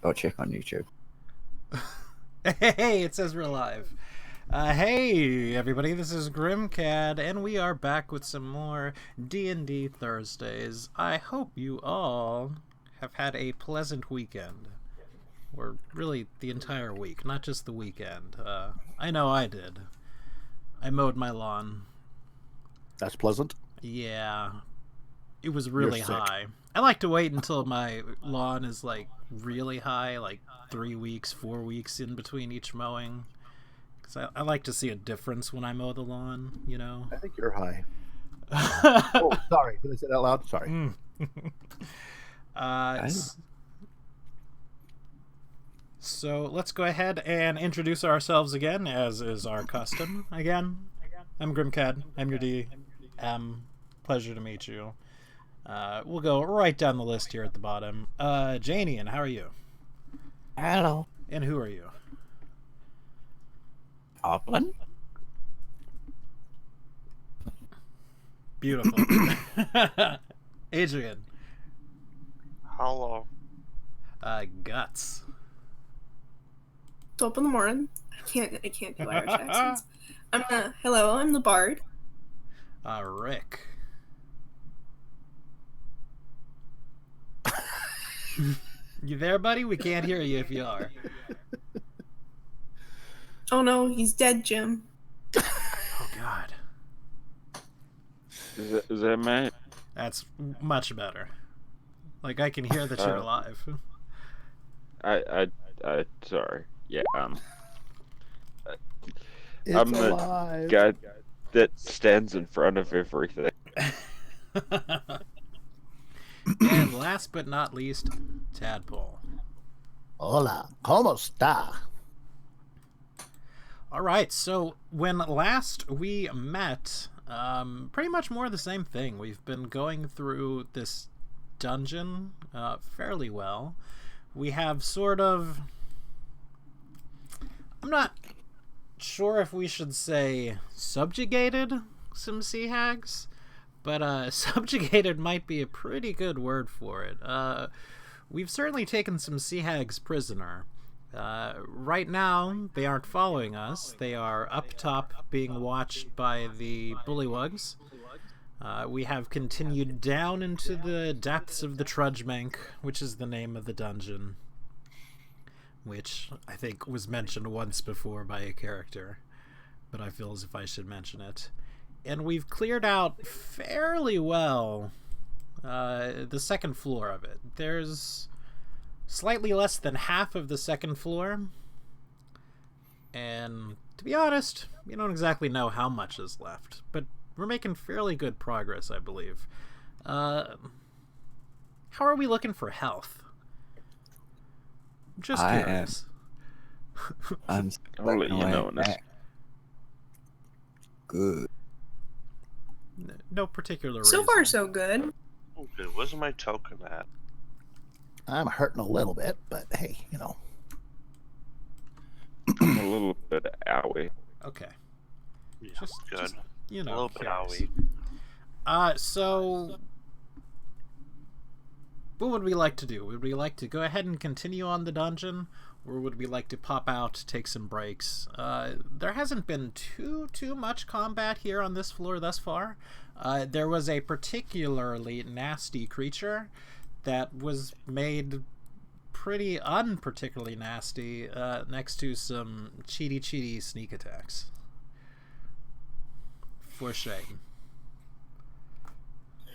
I'll check on YouTube. Hey, it says we're live. Hey, everybody, this is Grimcad, and we are back with some more D&D Thursdays. I hope you all have had a pleasant weekend. Or really, the entire week, not just the weekend. I know I did. I mowed my lawn. That's pleasant. Yeah, it was really You're sick. high. I like to wait until my lawn is, like, really high, like 3 weeks, 4 weeks in between each mowing. Because I like to see a difference when I mow the lawn, you know? I think you're high. Oh, sorry. Did I say that out loud? Sorry. So let's go ahead and introduce ourselves again, as is our custom. Again, I'm Grimcad. I'm your DM. Pleasure to meet you. We'll go right down the list here at the bottom. Janian, how are you? Hello. And who are you? Auckland? Beautiful. Adrian. Hello. Guts. It's up in the morning. I can't do Irish accents. Hello, I'm the bard. Rick. You there, buddy? We can't hear you if you are. Oh no, he's dead, Jim. Oh God. Is that me? That's much better. Like, I can hear that you're alive. I sorry. Yeah, It's I'm the alive. guy that stands in front of everything. And last but not least, Tadpole. Hola, ¿cómo está? Alright, so when last we met, pretty much more of the same thing. We've been going through this dungeon fairly well. We have sort of... I'm not sure if we should say subjugated some sea hags, but subjugated might be a pretty good word for it. We've certainly taken some sea hags prisoner. Right now, they aren't following us. They are up top being watched by the bullywugs. We have continued down into the depths of the Trudgemank, which is the name of the dungeon, which I think was mentioned once before by a character, but I feel as if I should mention it. And we've cleared out fairly well the second floor of it. There's slightly less than half of the second floor, and to be honest, we don't exactly know how much is left, but we're making fairly good progress, I believe. How are we looking for health? Just curious. I'm I'll let you know when it's... good. No particular reason. So far, so good. Oh, good. Where's my token at? I'm hurting a little bit, but hey, I'm a little bit owie. Okay. Yeah, Just, you know, a little bit curious. owie. So what would we like to do? Would we like to go ahead and continue on the dungeon, or would we like to pop out, take some breaks? There hasn't been too much combat here on this floor thus far. There was a particularly nasty creature that was made pretty unparticularly nasty next to some cheaty sneak attacks. For shame.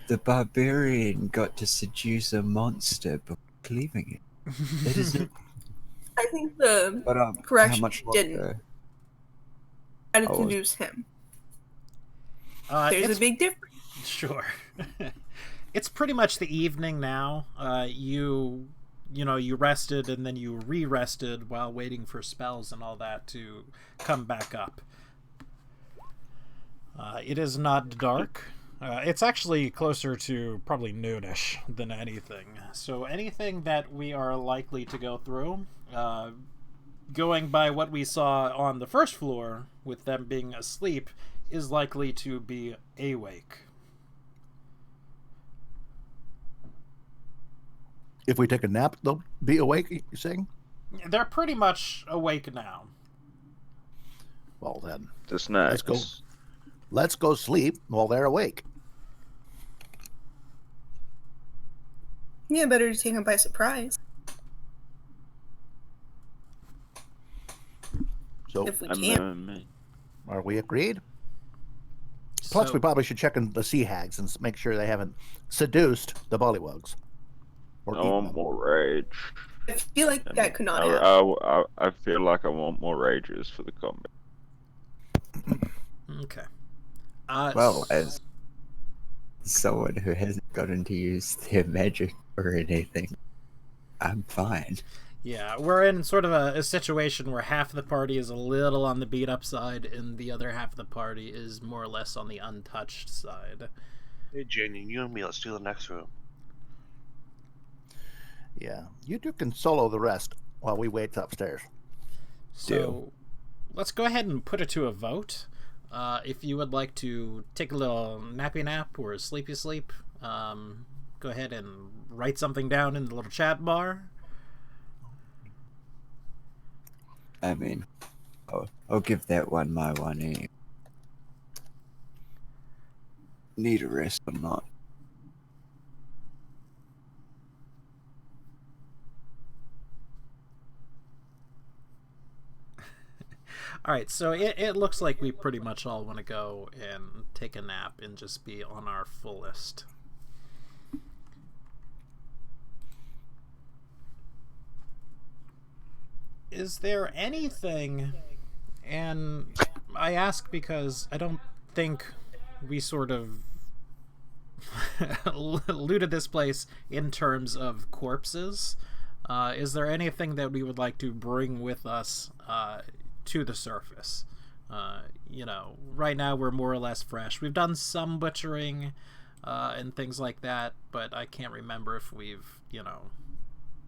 The barbarian got to seduce a monster before leaving it. That is it. I think the But how correction much didn't. longer? Had to Oh. introduce him. It's There's a big difference. Sure. It's pretty much the evening now. You rested and then you re-rested while waiting for spells and all that to come back up. It is not dark. It's actually closer to probably noonish than anything. So anything that we are likely to go through, going by what we saw on the first floor with them being asleep, is likely to be awake. If we take a nap, they'll be awake, you're saying? They're pretty much awake now. Well, then, That's nice. let's go sleep while they're awake. Yeah, better to take them by surprise. So, If we can. are we agreed? Plus, So- we probably should check on the sea hags and make sure they haven't seduced the bullywugs. Or I eaten want them. more rage. I feel like that could not happen. I feel like I want more rages for the combat. Okay. Well, as someone who hasn't gotten to use their magic or anything, I'm fine. Yeah, we're in sort of a situation where half the party is a little on the beat up side, and the other half of the party is more or less on the untouched side. Hey, Janie, you and me, let's do the next room. Yeah, you two can solo the rest while we wait upstairs. So let's go ahead and put it to a vote. If you would like to take a little nappy nap or sleepy sleep, go ahead and write something down in the little chat bar. I mean, I'll give that one my 1 need a rest or not. Alright, so it looks like we pretty much all want to go and take a nap and just be on our fullest. Is there anything, and I ask because I don't think we sort of looted this place in terms of corpses. Is there anything that we would like to bring with us to the surface? Right now we're more or less fresh. We've done some butchering and things like that, but I can't remember if we've,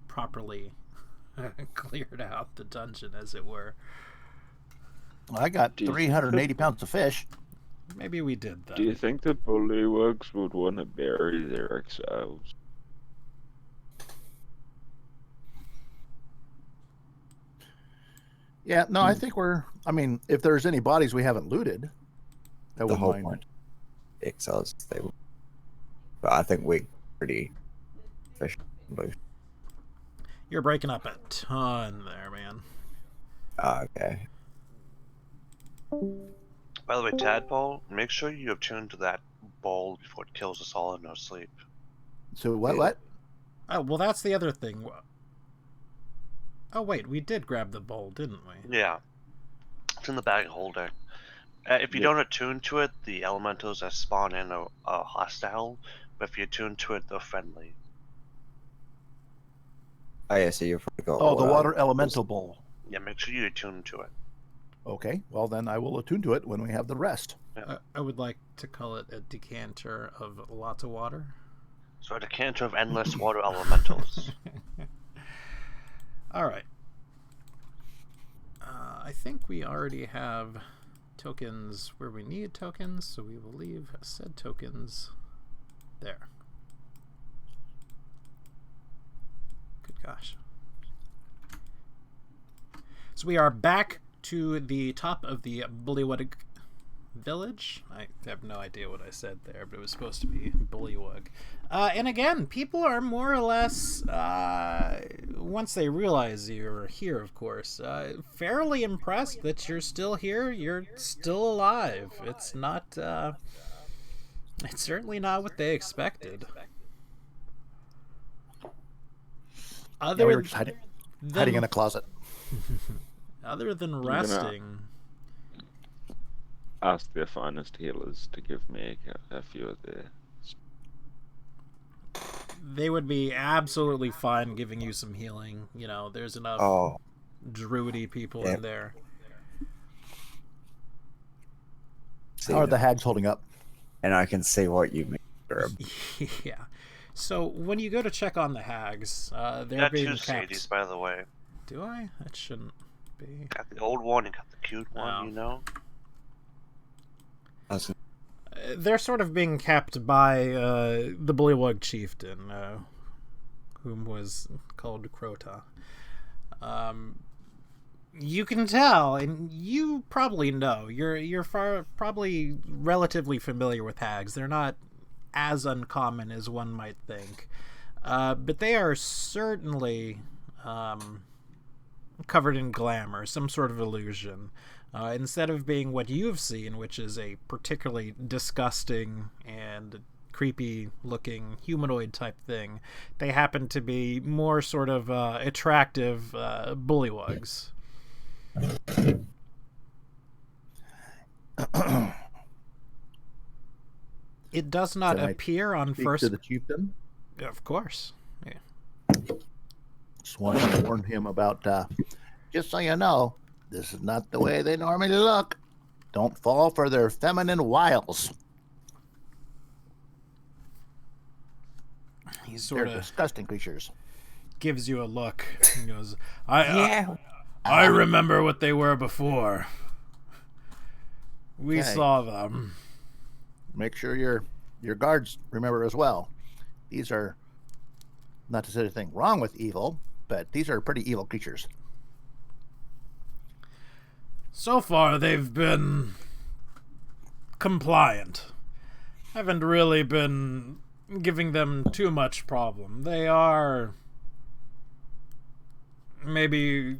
properly cleared out the dungeon, as it were. I got 380 pounds of fish. Maybe we did that. Do you think the bullywugs would want to bury their exiles? Yeah, no, I think if there's any bodies we haven't looted, I The wouldn't whole mind. point. Exiles, they will. But I think we're pretty fish loose. You're breaking up a ton there, man. Okay. By the way, Tadpole, make sure you attune to that ball before it kills us all in our sleep. So what? Oh, well, that's the other thing. Oh, wait, we did grab the bowl, didn't we? Yeah. It's in the bag holder. If you don't attune to it, the elementals that spawn in are hostile, but if you attune to it, they're friendly. Oh yeah, so you've probably got. Oh, the water elemental bowl. Yeah, make sure you attune to it. Okay, well then I will attune to it when we have the rest. I would like to call it a decanter of lots of water. So a decanter of endless water elementals. Alright. I think we already have tokens where we need tokens, so we will leave said tokens there. Good gosh. So we are back to the top of the Bullywug village. I have no idea what I said there, but it was supposed to be Bullywug. And again, people are more or less, once they realize you're here, of course, fairly impressed that you're still here. You're still alive. It's not, it's certainly not what they expected. We were just hiding in a closet. Other than resting, Ask their finest healers to give me a few of their. they would be absolutely fine giving you some healing. There's enough druidy people in there. How are the hags holding up? And I can see what you mean. Yeah. So when you go to check on the hags, they're Got being two kept. Sadies, by the way. Do I? That shouldn't be. Got the old one and got the cute one, They're sort of being kept by the Bullywug chieftain, whom was called Crota. You can tell, and you probably know. You're probably relatively familiar with hags. They're not as uncommon as one might think, but they are certainly covered in glamour, some sort of illusion. Instead of being what you've seen, which is a particularly disgusting and creepy looking humanoid type thing, they happen to be more sort of attractive bullywugs. It does not appear on first. To the chieftain? Of course. Yeah. Just want to warn him about, just so you know, this is not the way they normally look. Don't fall for their feminine wiles. He sort They're of disgusting creatures. gives you a look. He goes, I remember what they were before. We saw them. Make sure your guards remember as well. These are, not to say anything wrong with evil, but these are pretty evil creatures. So far, they've been compliant. Haven't really been giving them too much problem. They are maybe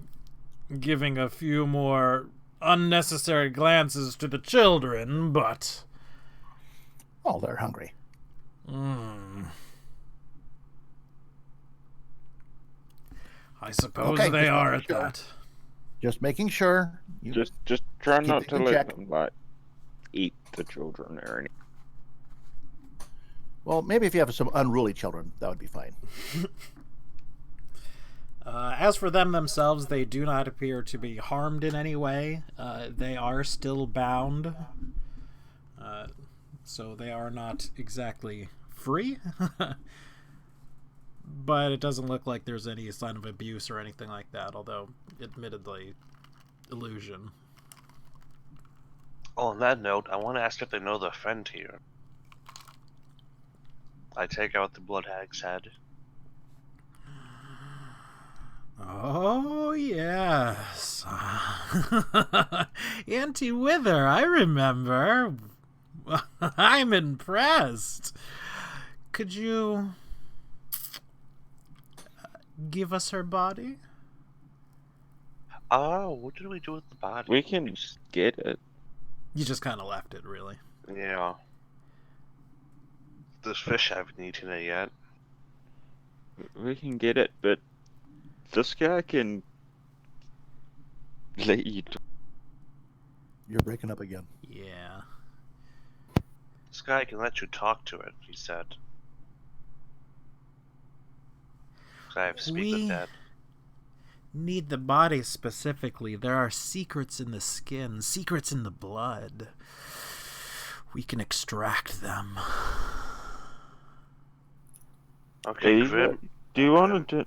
giving a few more unnecessary glances to the children, but... Oh, they're hungry. I suppose they are at that. Just making sure. Just try not to let them, like, eat the children or anything. Well, maybe if you have some unruly children, that would be fine. As for them themselves, they do not appear to be harmed in any way. They are still bound. So they are not exactly free. But it doesn't look like there's any sign of abuse or anything like that, although, admittedly, illusion. Oh, on that note, I want to ask if they know the friend here. I take out the blood hag's head. Oh, yes. Auntie Wither, I remember. I'm impressed. Could you give us her body? Oh, what did we do with the body? We can get it. You just kind of left it, really. Yeah. This fish haven't eaten it yet. We can get it, but this guy can let you. You're breaking up again. Yeah. This guy can let you talk to it, he said. I have speak with that. Need the body specifically. There are secrets in the skin, secrets in the blood. We can extract them. Okay, Grim. Do you want to?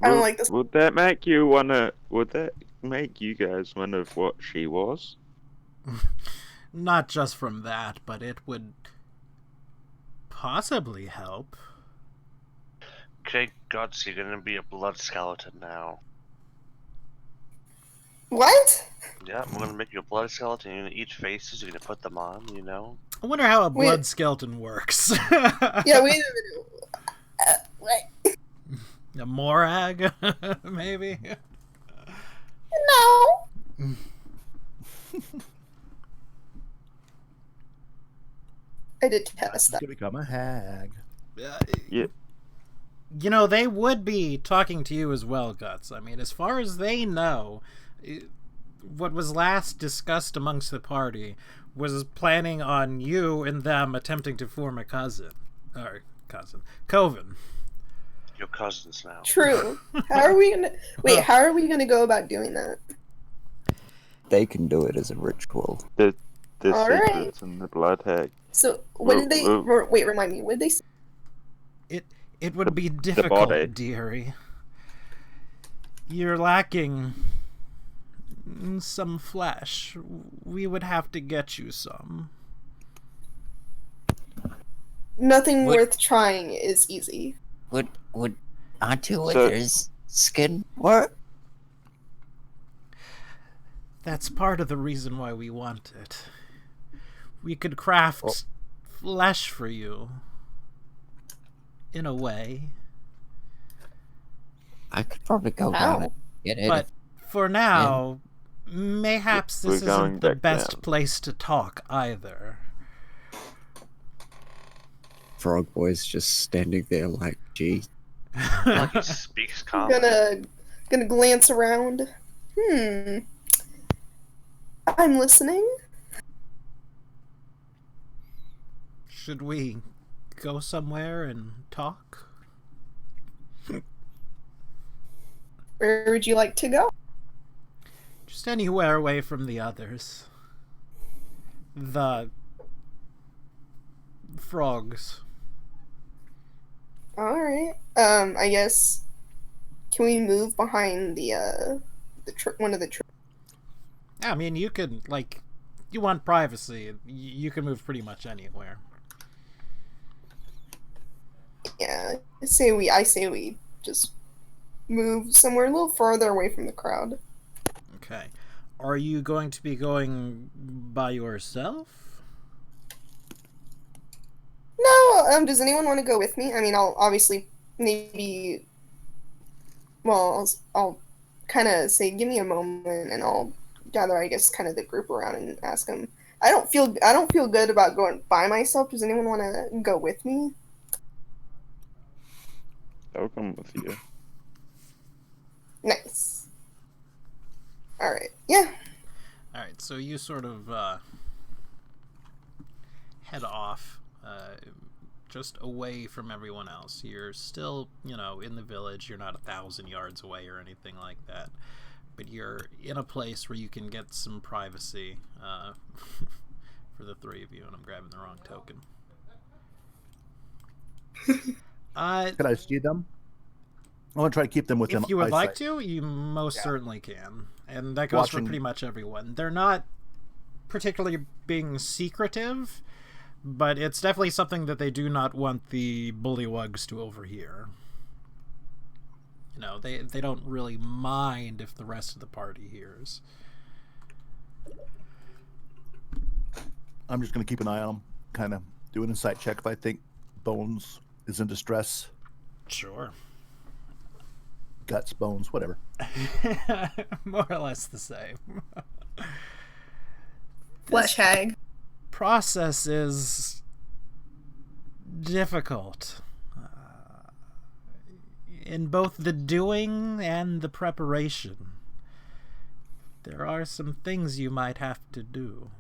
I don't like this. Would that make you wanna? Would that make you guys wonder what she was? Not just from that, but it would possibly help. Okay, Guts, you're gonna be a blood skeleton now. What? Yeah, I'm gonna make you a blood skeleton. You're gonna eat faces. You're gonna put them on. You know. I wonder how a blood skeleton works. Yeah, wait a minute. What? A morag, maybe. No. I did test that. To become a hag. Yeah. You know, they would be talking to you as well, Guts. I mean, as far as they know, what was last discussed amongst the party was planning on you and them attempting to form a coven. Your cousins now. True. How are we gonna How are we gonna go about doing that? They can do it as a ritual. The All right. secrets and the blood hag. So what did they? Wait, remind me. What did they say? It would be difficult, body. dearie. You're lacking some flesh. We would have to get you some. Nothing worth trying is easy. Would Aren't two So- withers skin work? That's part of the reason why we want it. We could craft flesh for you. In a way. I could probably go down and get it. But for now, mayhaps We're this going isn't the back best down. place to talk either. Frog Boy's just standing there like, gee. Like he speaks calm. Gonna glance around. I'm listening. Should we go somewhere and talk? Where would you like to go? Just anywhere away from the others. The frogs. All right. I guess. Can we move behind the one of the trees? I mean, you could, like, you want privacy. You can move pretty much anywhere. Yeah. I say we just move somewhere a little farther away from the crowd. Okay. Are you going to be going by yourself? No. Does anyone want to go with me? I mean, I'll obviously maybe. Well, I'll kind of say, give me a moment, and I'll gather, I guess, kind of the group around and ask them. I don't feel good about going by myself. Does anyone want to go with me? I'll come with you. Nice. All right. Yeah. All right, so you sort of head off just away from everyone else. You're still, in the village. You're not 1,000 yards away or anything like that. But you're in a place where you can get some privacy for the three of you, and I'm grabbing the wrong token. Could I see them? I want to try to keep them within If you would like eyesight. to, you most certainly can. And that goes for pretty much everyone. They're not particularly being secretive, but it's definitely something that they do not want the bullywugs to overhear. They don't really mind if the rest of the party hears. I'm just going to keep an eye on them, kind of do an insight check if I think Bones is in distress. Sure. Guts, bones, whatever. More or less the same. Flesh hag. Process is difficult in both the doing and the preparation. There are some things you might have to do.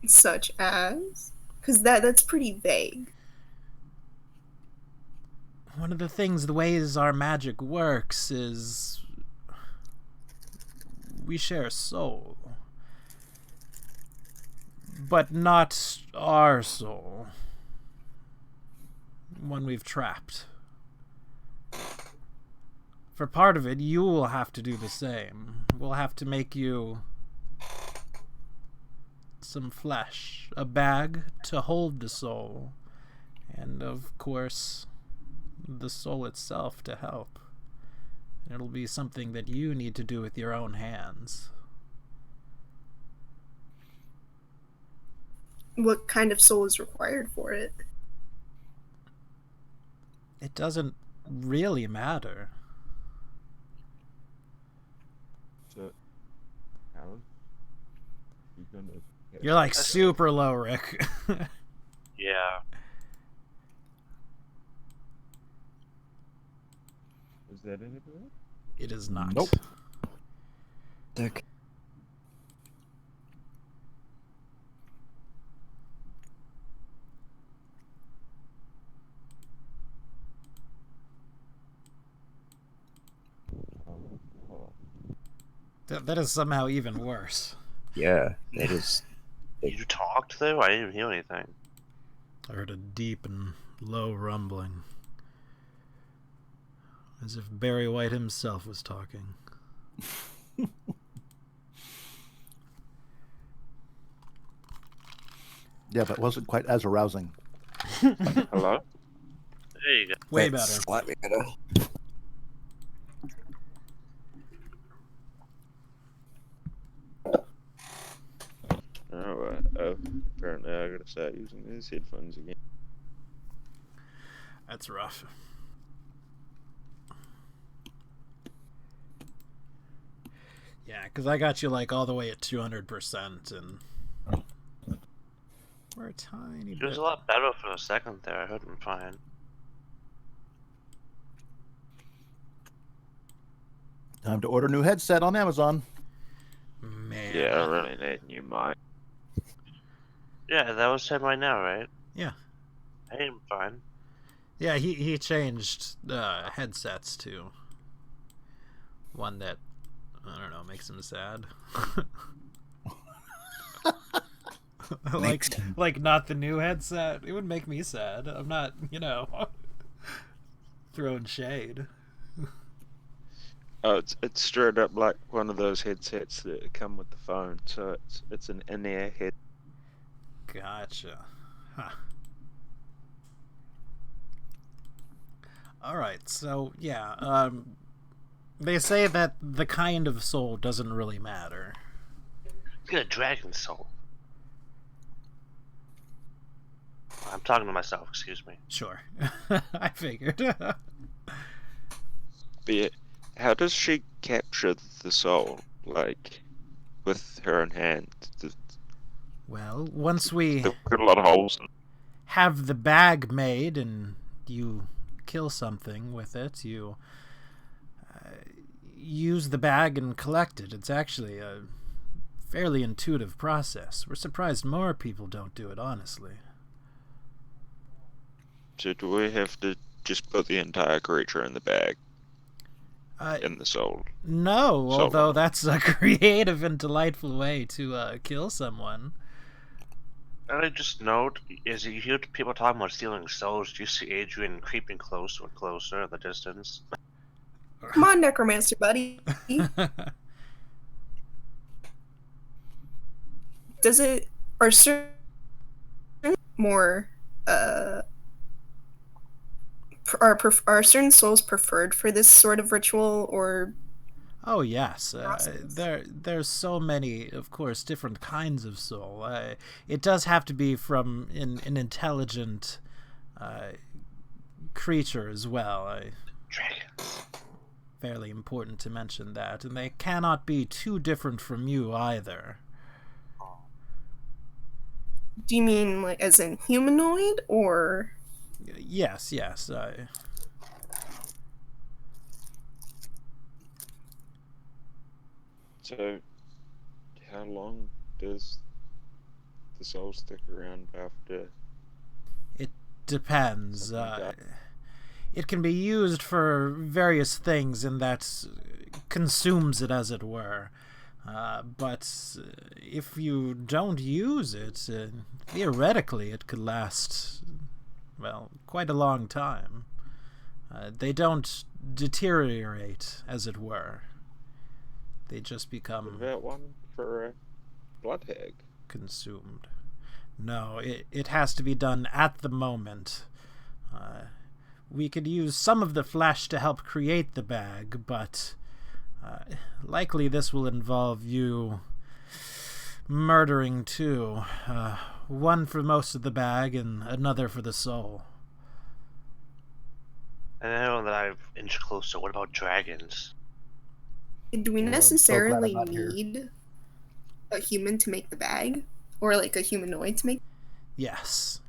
Such as? Because that's pretty vague. One of the things, the ways our magic works is we share a soul. But not our soul. One we've trapped. For part of it, you will have to do the same. We'll have to make you some flesh, a bag to hold the soul, and of course, the soul itself to help. It'll be something that you need to do with your own hands. What kind of soul is required for it? It doesn't really matter. So, how you gonna get You're like super low, Rick. Yeah. Is that anything? It is not. Nope. Okay. That is somehow even worse. Yeah, it is. You talked though? I didn't hear anything. I heard a deep and low rumbling. As if Barry White himself was talking. Yeah, but it wasn't quite as arousing. Hello? There you go. Way That's better. slightly better. Oh, apparently I gotta start using these headphones again. That's rough. Yeah, because I got you like all the way at 200%, and we're a tiny It was bit. a lot better for a second there. I heard him fine. Time to order a new headset on Amazon. Man. Yeah, I really need a new mic. Yeah, that was him right now, right? Yeah. I heard him fine. Yeah, he changed headsets to one that, I don't know, makes him sad. like not the new headset. It would make me sad. I'm not, throwing shade. Oh, it's straight up like one of those headsets that come with the phone. So it's an in-ear head. Gotcha. Huh. Alright, so yeah, they say that the kind of soul doesn't really matter. He's got a dragon soul. I'm talking to myself, excuse me. Sure. I figured. But yeah, how does she capture the soul? Like, with her own hand? Well, once we They've got a lot of holes in. have the bag made and you kill something with it, you use the bag and collect it. It's actually a fairly intuitive process. We're surprised more people don't do it, honestly. So do we have to just put the entire creature in the bag? In the soul? No, Soul. although that's a creative and delightful way to kill someone. And I just note, as you hear people talking about stealing souls, do you see Adrian creeping closer and closer at the distance? Come on, necromancer buddy. Does it are certain more are certain souls preferred for this sort of ritual, or Oh yes, there's so many, of course, different kinds of soul. It does have to be from an intelligent creature as well. Dragons. Fairly important to mention that, and they cannot be too different from you either. do you mean like as in humanoid, or Yes. So, how long does the soul stick around after? It depends. Something like that. It can be used for various things, and that consumes it, as it were. But if you don't use it, theoretically it could last, well, quite a long time. They don't deteriorate, as it were. They just become What about one for a blood hag? consumed. No, it has to be done at the moment. We could use some of the flesh to help create the bag, but likely this will involve you murdering two. One for most of the bag and another for the soul. And I know that I've inched closer. What about dragons? do we Well, I'm so glad necessarily I'm not here. need a human to make the bag, or like a humanoid to make? Yes.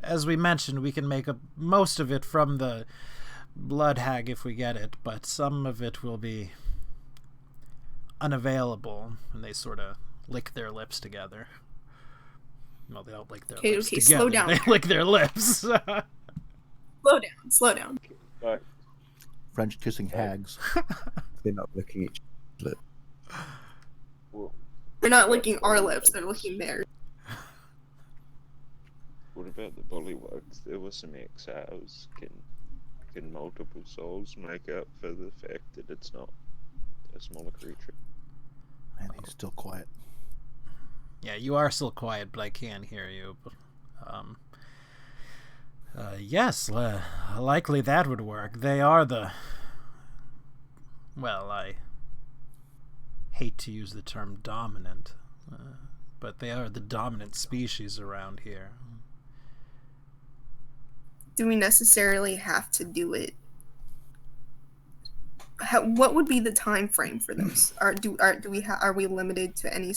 As we mentioned, we can make most of it from the blood hag if we get it, but some of it will be unavailable, and they sort of lick their lips together. Well, they don't lick their lips Okay, together. slow down. They lick their lips. Slow down. Like, French kissing hags. They're not looking at each other. well, They're not licking our lips; they're licking theirs. what about the bullywugs? There were some exiles. Can multiple souls make up for the fact that it's not a smaller creature? Man, he's still quiet. Yeah, you are still quiet, but I can hear you. Yes, likely that would work. They are the... Well, I hate to use the term dominant, but they are the dominant species around here. Do we necessarily have to do it? What would be the time frame for this? Are we limited to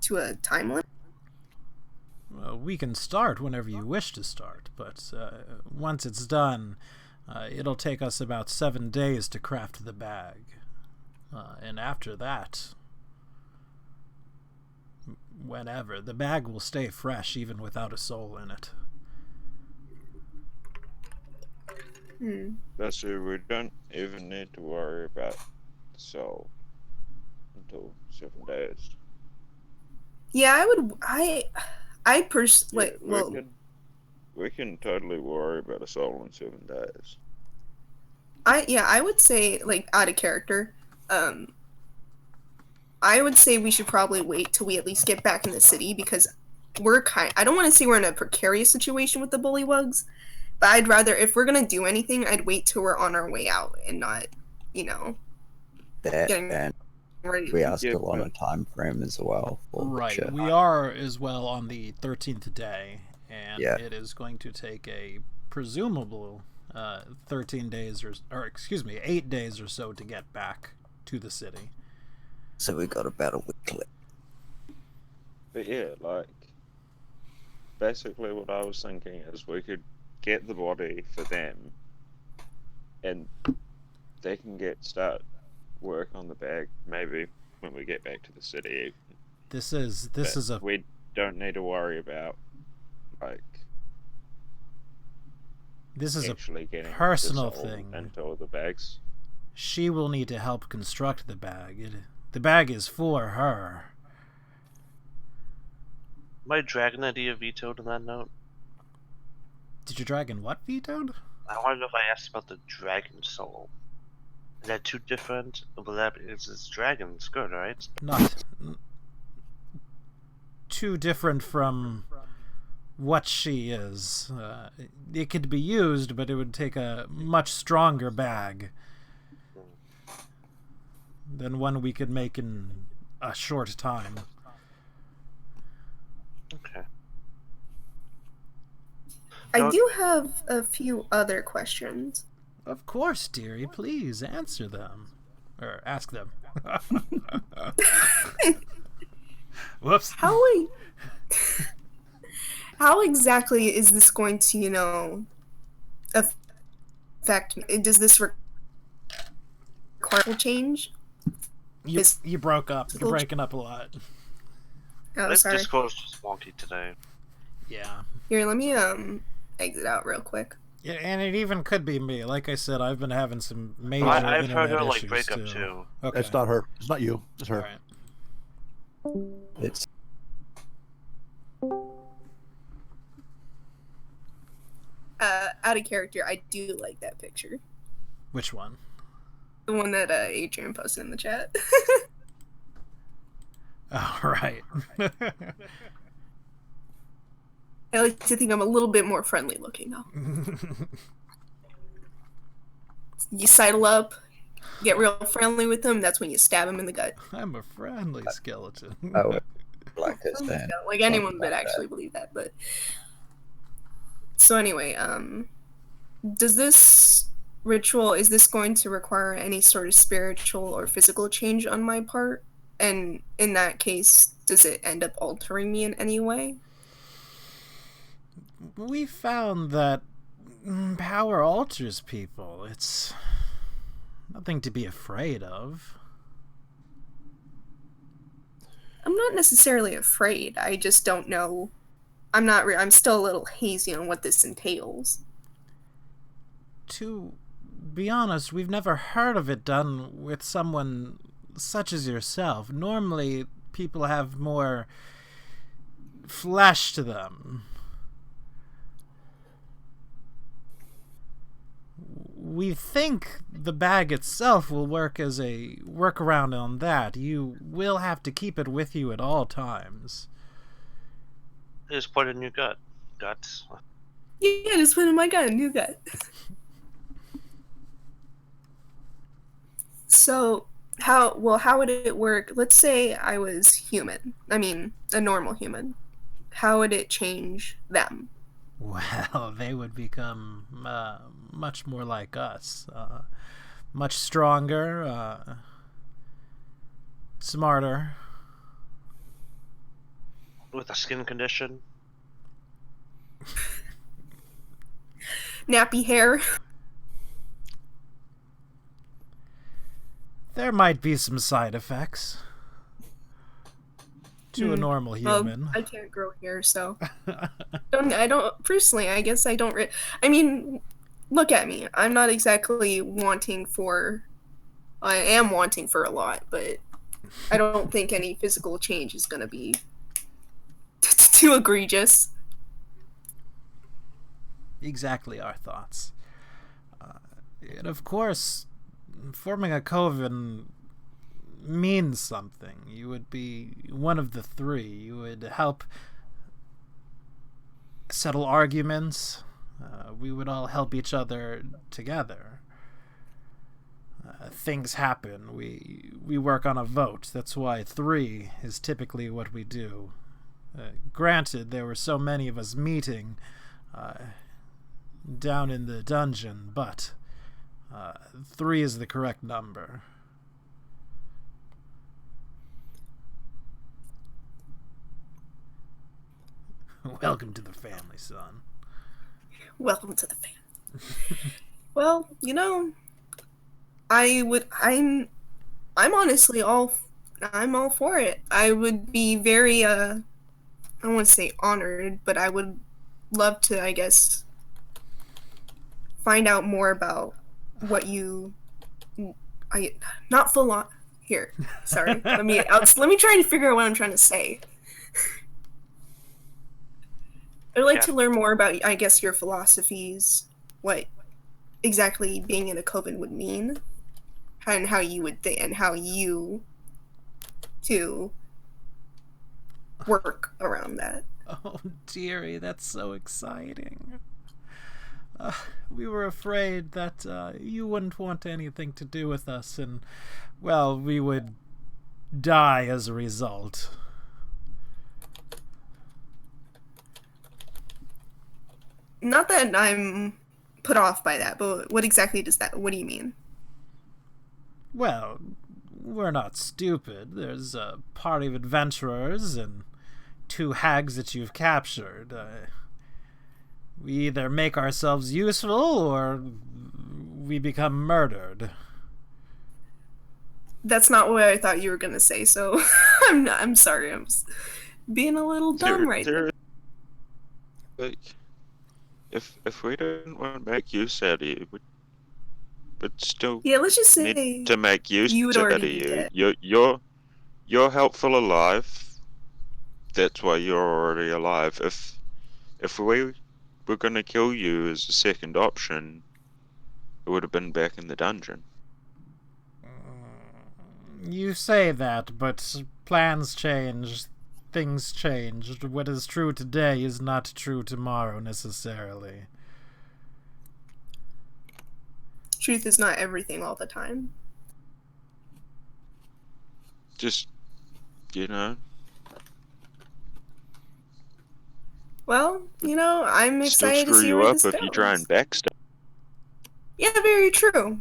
to a time limit? Well, we can start whenever you wish to start, but once it's done, it'll take us about 7 days to craft the bag. And after that, whenever, the bag will stay fresh even without a soul in it. That's it. We don't even need to worry about the soul until 7 days. Yeah, We can totally worry about a soul in 7 days. I would say, like, out of character, I would say we should probably wait till we at least get back in the city, because I don't want to say we're in a precarious situation with the bullywugs, but I'd rather, if we're gonna do anything, I'd wait till we're on our way out and not, getting ready. We ask a lot of time frame as well. Right, we are as well on the 13th day, and it is going to take a presumable 13 days or excuse me, 8 days or so to get back to the city. So we got about a week left. But yeah, like, basically what I was thinking is we could get the body for them, and they can start work on the bag maybe when we get back to the city. We don't need to worry about, like, this is actually a personal thing until the bags. She will need to help construct the bag. The bag is for her. My dragon idea vetoed on that note. Did your dragon what vetoed? I wanted to know if I asked about the dragon soul. Is that too different? Well, it's dragon. It's good, right? Not too different from what she is. It could be used, but it would take a much stronger bag than one we could make in a short time. Okay. I do have a few other questions. Of course, dearie. Please answer them. Or ask them. Whoops. How exactly is this going to, affect me? Does this require change? You broke up. You're breaking up a lot. Oh, this sorry. Discord's just wonky today. Yeah. Here, let me exit out real quick. Yeah, and it even could be me. Like I said, I've been having some major I've heard her issues break up too. Okay. It's not her. It's not you. It's her. All right. It's Out of character, I do like that picture. Which one? The one that Adrian posted in the chat. Oh, right. I like to think I'm a little bit more friendly looking now. You sidle up, get real friendly with them, that's when you stab him in the gut. I'm a friendly skeleton. oh, like this then. Like anyone would actually believe that, but... So anyway, does this ritual, is this going to require any sort of spiritual or physical change on my part? And in that case, does it end up altering me in any way? We found that power alters people. It's nothing to be afraid of. I'm not necessarily afraid. I just don't know. I'm still a little hazy on what this entails. To be honest, we've never heard of it done with someone such as yourself. Normally, people have more flesh to them. We think the bag itself will work as a workaround on that. You will have to keep it with you at all times. Just put it in your guts. Yeah, just put in my gun. Do that. So, how would it work? Let's say I was human. I mean, a normal human. How would it change them? Well, they would become much more like us. Much stronger, smarter. With a skin condition. Nappy hair. There might be some side effects to a normal human. Well, I can't grow hair, so I don't personally. I guess I don't. I mean, look at me. I'm not exactly wanting for. I am wanting for a lot, but I don't think any physical change is going to be too egregious. Exactly our thoughts. And of course, forming a coven means something. You would be one of the three. You would help settle arguments. We would all help each other together. Things happen. We work on a vote. That's why 3 is typically what we do. Granted, there were so many of us meeting down in the dungeon, but 3 is the correct number. Welcome to the family, son. Welcome to the family. Well, I'm honestly I'm all for it. I would be very I don't want to say honored, but I would love to, I guess, find out more about what you not full on here. Sorry. let me try to figure out what I'm trying to say. I'd like to learn more about, I guess, your philosophies, what exactly being in a coven would mean, and how you would think, and how you to work around that. Oh, dearie, that's so exciting. We were afraid that you wouldn't want anything to do with us, and, well, we would die as a result. Not that I'm put off by that, but what do you mean? Well, we're not stupid. There's a party of adventurers and 2 hags that you've captured. We either make ourselves useful or we become murdered. That's not what I thought you were gonna say, so I'm sorry. I'm being a little dumb right now. Like, if we didn't want to make use out of you, but still let's just say need to make use you would out of already be dead. You're helpful alive. That's why you're already alive. If we were going to kill you as a second option, it would have been back in the dungeon. You say that, but plans change, things change. What is true today is not true tomorrow, necessarily. Truth is not everything all the time. Just, Well, I'm still excited to screw see you where up this if goes. you try and backstab. Yeah, very true.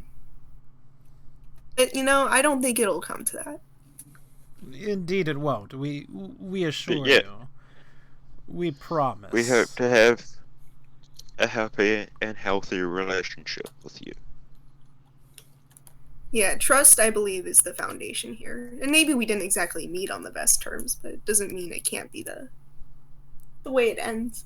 But, I don't think it'll come to that. Indeed it won't. We assure Yeah. you. We promise. We hope to have a happy and healthy relationship with you. Yeah, trust, I believe, is the foundation here. And maybe we didn't exactly meet on the best terms, but it doesn't mean it can't be the way it ends.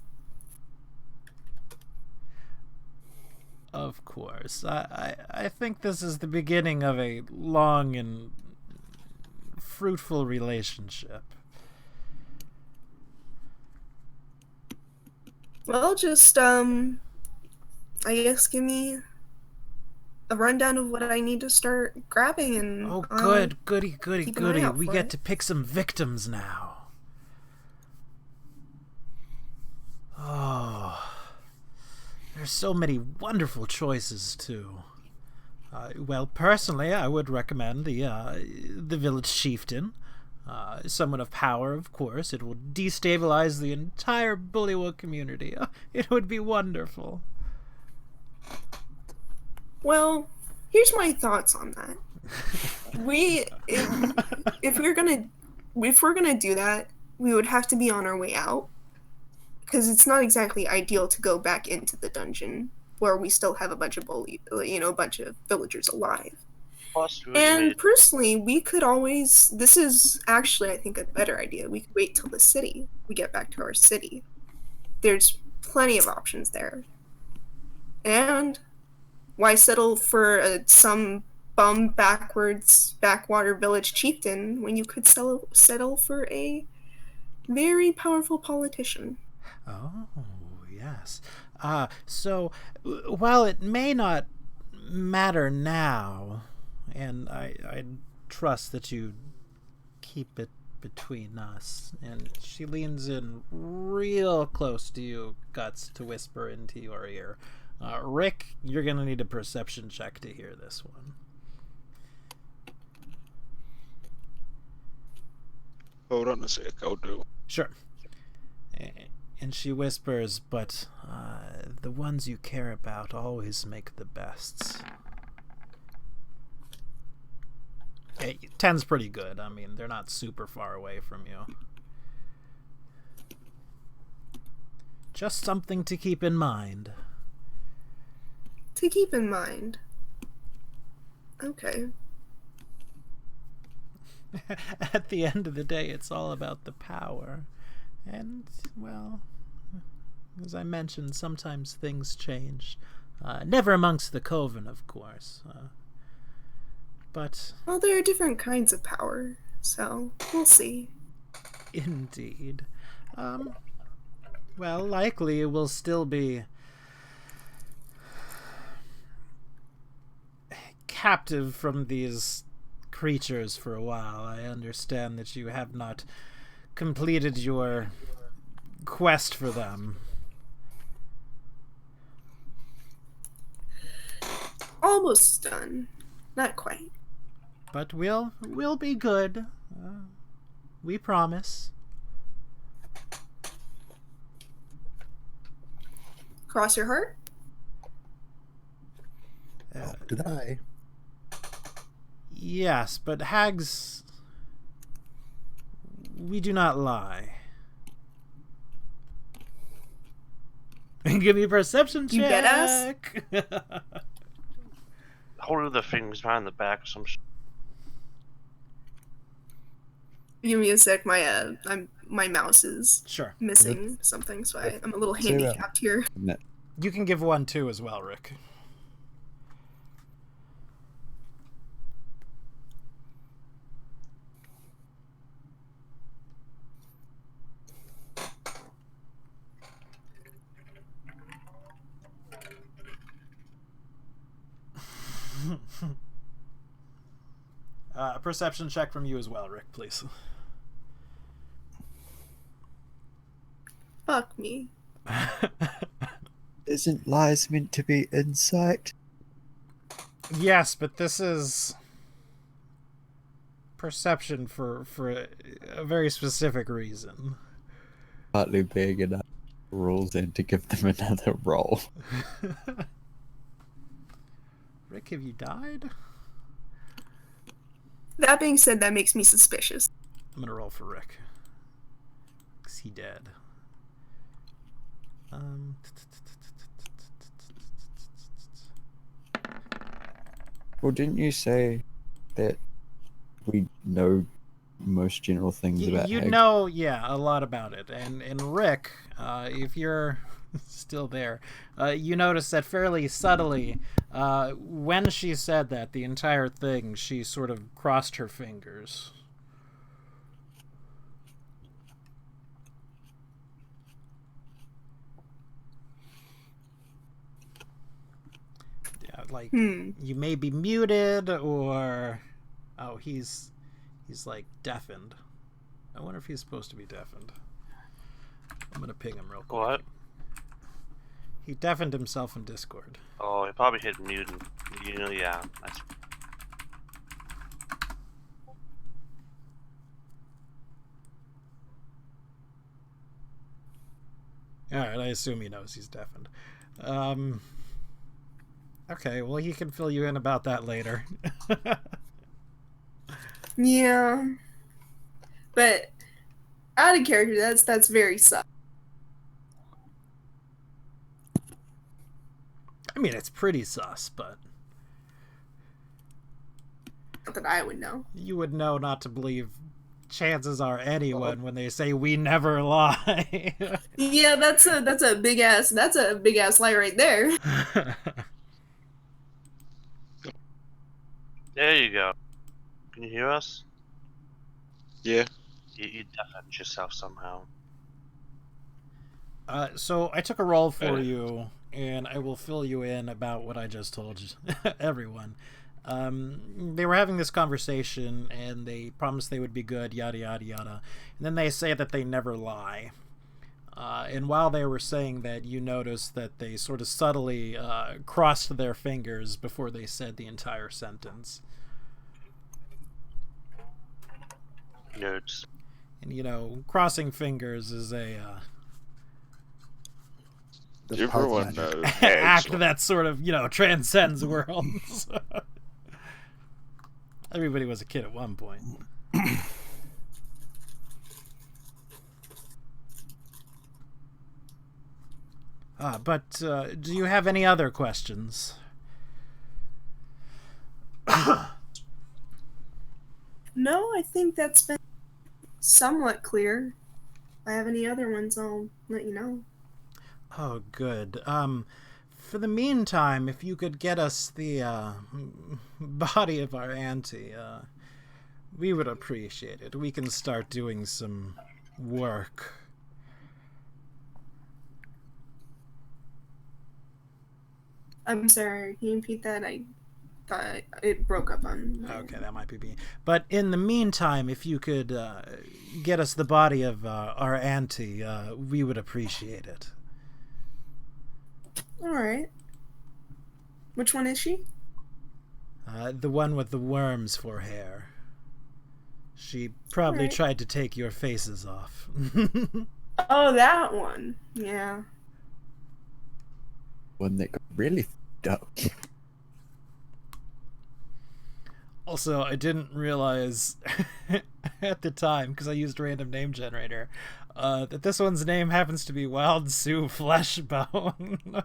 Of course. I think this is the beginning of a long and fruitful relationship. Well, just, I guess give me a rundown of what I need to start grabbing and... Oh, good. Goody. keep an eye out We for get it. to pick some victims now. Oh. so many wonderful choices too. Well, personally, I would recommend the village chieftain. Someone of power, of course. It will destabilize the entire Bullywug community. It would be wonderful. Well, here's my thoughts on that. If we're gonna do that, we would have to be on our way out, because it's not exactly ideal to go back into the dungeon where we still have a bunch of villagers alive. Plus, And personally, we could always. This is actually, I think, a better idea. We could wait till we get back to our city. There's plenty of options there. And why settle for some bum backwater village chieftain when you could settle for a very powerful politician? Oh, yes. So, while it may not matter now, and I trust that you keep it between us, and she leans in real close to you, Guts, to whisper into your ear. Rick, you're going to need a perception check to hear this one. Hold on a sec, I'll do. Sure. And she whispers, but the ones you care about always make the bests. 10's pretty good. I mean, they're not super far away from you. Just something to keep in mind. To keep in mind. Okay. At the end of the day, it's all about the power. And, well, as I mentioned, sometimes things change. Never amongst the Coven, of course. But... Well, there are different kinds of power, so we'll see. Indeed. Well, likely it will still be captive from these creatures for a while. I understand that you have not completed your quest for them. Almost done. Not quite. But we'll be good. We promise. Cross your heart? Did I? Yes, but hags... we do not lie. Give me a perception check. You bet us? Holding the fingers behind the back or some shit. Give me a sec. My mouse is Sure. missing something, so I'm a little handicapped here. You can give one too as well, Rick. A perception check from you as well, Rick, please. Fuck me. Isn't lies meant to be insight? Yes, but this is perception for a very specific reason. Partly big enough rules in to give them another roll. Rick, have you died? That being said, that makes me suspicious. I'm gonna roll for Rick. 'Cause he dead. Well, didn't you say that we know most general things about you hags? know, yeah, a lot about it. And Rick, if you're still there, you notice that fairly subtly, when she said that, the entire thing, she sort of crossed her fingers. Yeah, like, you may be muted, or... Oh, he's like deafened. I wonder if he's supposed to be deafened. I'm gonna ping him real quick. What? He deafened himself in Discord. Oh, he probably hit mute. And, yeah. That's... Alright, I assume he knows he's deafened. Okay, well, he can fill you in about that later. Yeah. But out of character, that's very sus. I mean, it's pretty sus, but Not that I would know. you would know not to believe chances are anyone when they say we never lie. Yeah, that's a big ass lie right there. There you go. Can you hear us? Yeah. You deafened yourself somehow. So I took a roll for you, and I will fill you in about what I just told everyone. They were having this conversation, and they promised they would be good, yada, yada, yada. And then they say that they never lie. And while they were saying that, you noticed that they sort of subtly crossed their fingers before they said the entire sentence. Nerds. And, crossing fingers is a Everyone knows. act that sort of, transcends worlds. Everybody was a kid at one point. But do you have any other questions? No, I think that's been somewhat clear. If I have any other ones, I'll let you know. Oh, good. For the meantime, if you could get us the body of our auntie, we would appreciate it. We can start doing some work. I'm sorry, can you repeat that? I thought it broke up on my Okay, that might be me. But in the meantime, if you could get us the body of our auntie, we would appreciate it. Alright. Which one is she? The one with the worms for hair. She probably Alright. tried to take your faces off. Oh, that one. Yeah. One that got really up. Also, I didn't realize at the time, because I used random name generator, that this one's name happens to be Wild Sue Fleshbone.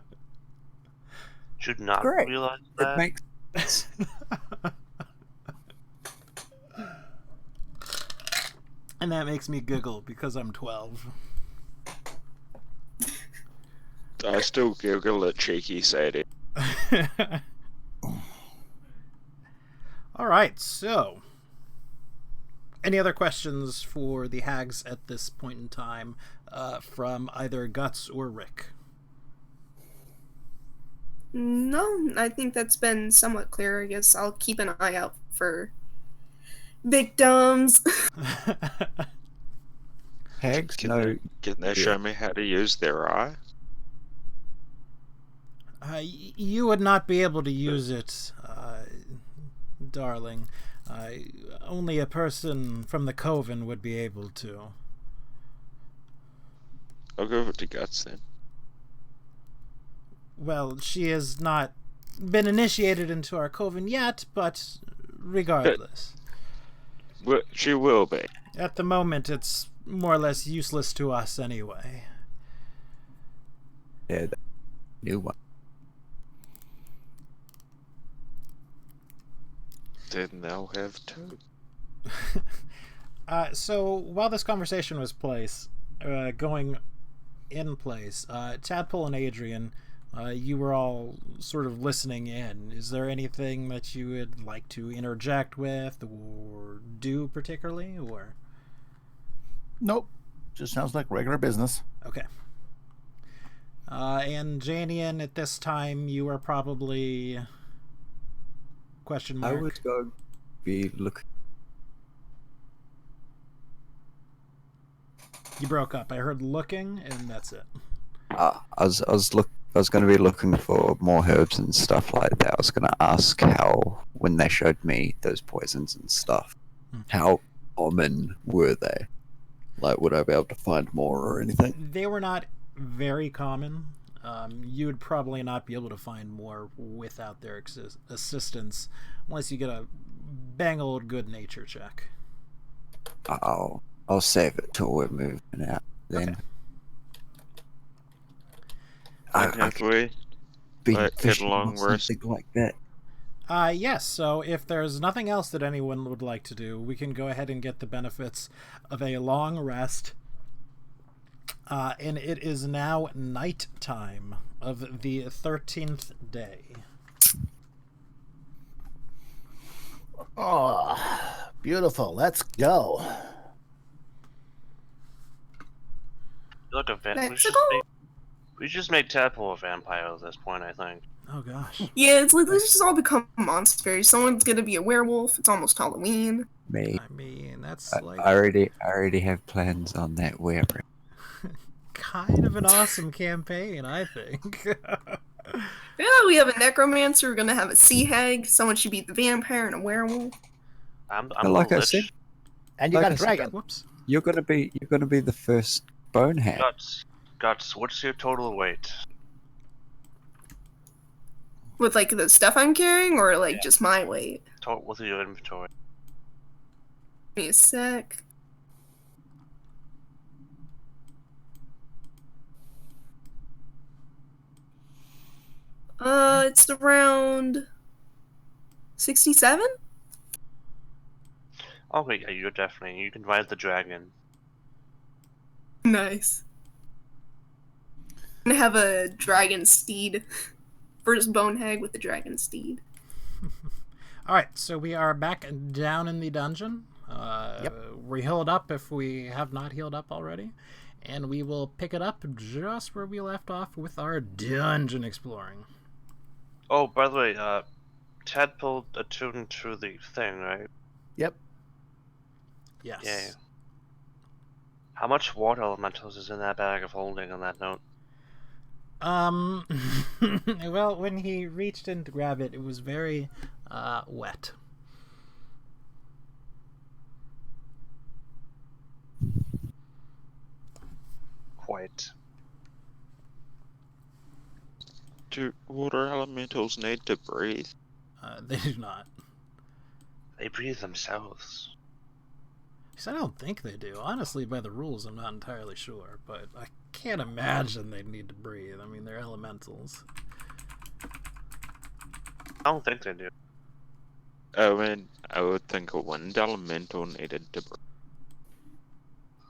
Should not Great. realize It that. makes sense. And that makes me giggle because I'm 12. I still giggle at cheeky Sadie. Alright, so any other questions for the hags at this point in time from either Guts or Rick? No, I think that's been somewhat clear. I guess I'll keep an eye out for victims. Hags, Can no. they show me how to use their eye? You would not be able to use it, darling. Only a person from the Coven would be able to. I'll go over to Guts then. Well, she has not been initiated into our Coven yet, but regardless. Well, she will be. At the moment, it's more or less useless to us anyway. Yeah, the new one. Then they'll have two. So while this conversation was going in place, Tadpole and Adrian, you were all sort of listening in. Is there anything that you would like to interject with or do particularly, or? Nope. Just sounds like regular business. Okay. And Janian, at this time, you are probably... Question mark. I would go be looking. You broke up. I heard looking, and that's it. I was I was going to be looking for more herbs and stuff like that. I was going to ask how, when they showed me those poisons and stuff, how common were they? Like, would I be able to find more or anything? They were not very common. You would probably not be able to find more without their assistance, unless you get a bang old good nature check. I'll save it till we're moving out then. Okay. And have we Been get fishing along or worse? something like that. Yes, so if there's nothing else that anyone would like to do, we can go ahead and get the benefits of a long rest. And it is now night time of the 13th day. Oh, beautiful. Let's go. Look, Let's go. we just made Tadpole a vampire at this point, I think. Oh gosh. Yeah, it's like let's just all become monsters. Someone's gonna be a werewolf. It's almost Halloween. Me. I mean, that's I like already have plans on that weapon. kind of an awesome campaign, I think. Yeah, we have a necromancer. We're gonna have a sea hag. Someone should be the vampire and a werewolf. I'm Like a I lich. said, And you Like got I a said, dragon. Whoops. you're gonna be the first bonehead. Guts, what's your total weight? With like the stuff I'm carrying, or like just my weight. Total with your inventory. Give me a sec. It's around 67? Okay, yeah, you're definitely. You can ride the dragon. Nice. I'm gonna have a dragon steed. First bone hag with the dragon steed. Alright, so we are back down in the dungeon. We healed up if we have not healed up already. And we will pick it up just where we left off with our dungeon exploring. Oh, by the way, Tadpole attuned to the thing, right? Yep. Yes. Yeah. How much water elementals is in that bag of holding on that note? Well, when he reached in to grab it, it was very wet. Quite. Do water elementals need to breathe? They do not. They breathe themselves. I don't think they do. Honestly, by the rules, I'm not entirely sure, but I can't imagine they'd need to breathe. I mean, they're elementals. I don't think they do. I would think a wind elemental needed to breathe.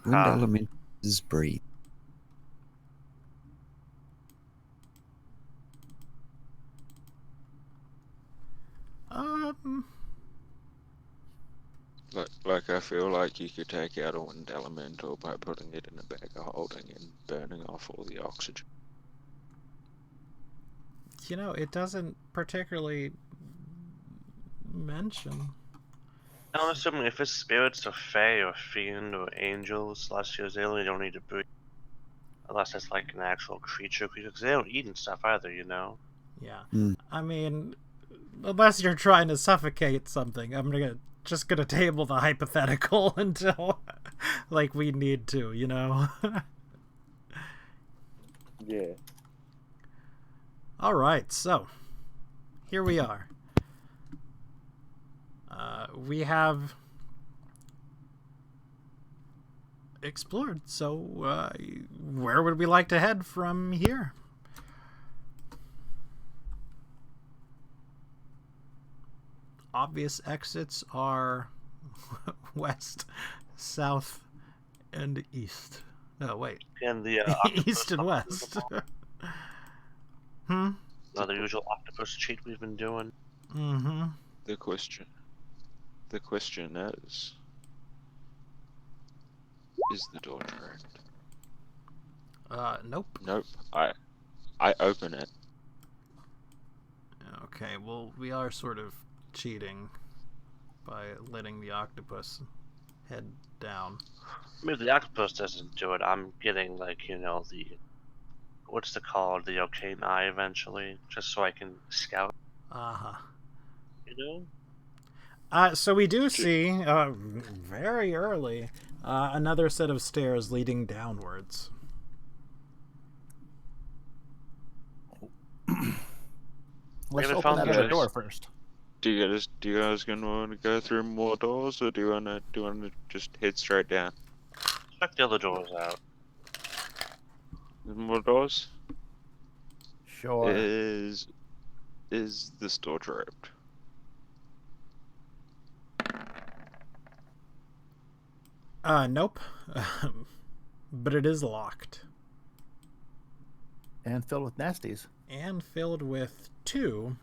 Wind Ah. element is breathe. Like I feel like you could take out a wind elemental by putting it in a bag of holding and burning off all the oxygen. You know, it doesn't particularly mention. I'm assuming if it's spirits or fae or fiend or angels, celestials, they really don't need to breathe. Unless it's like an actual creature, because they don't eat and stuff either, you know? Yeah. Mm. I mean, unless you're trying to suffocate something, I'm just gonna table the hypothetical until, like, we need to, you know? Yeah. Alright, so, here we are. We have explored, so where would we like to head from here? Obvious exits are west, south, and east. No, wait. And the East and west. Another usual octopus cheat we've been doing. Mm-hmm. The question is the door trapped? Nope. Nope. I open it. Okay, well, we are sort of cheating by letting the octopus head down. I mean, if the octopus doesn't do it, I'm getting, like, you know, the what's it called? The arcane eye eventually, just so I can scout. Uh-huh. You So we do see, very early, another set of stairs leading downwards. Let's haven't open found that the other others. door first. Do you guys gonna want to go through more doors, or do you wanna just head straight down? check the other doors out. More doors? Sure. Is this door trapped? Nope. But it is locked. And filled with nasties. And filled with 2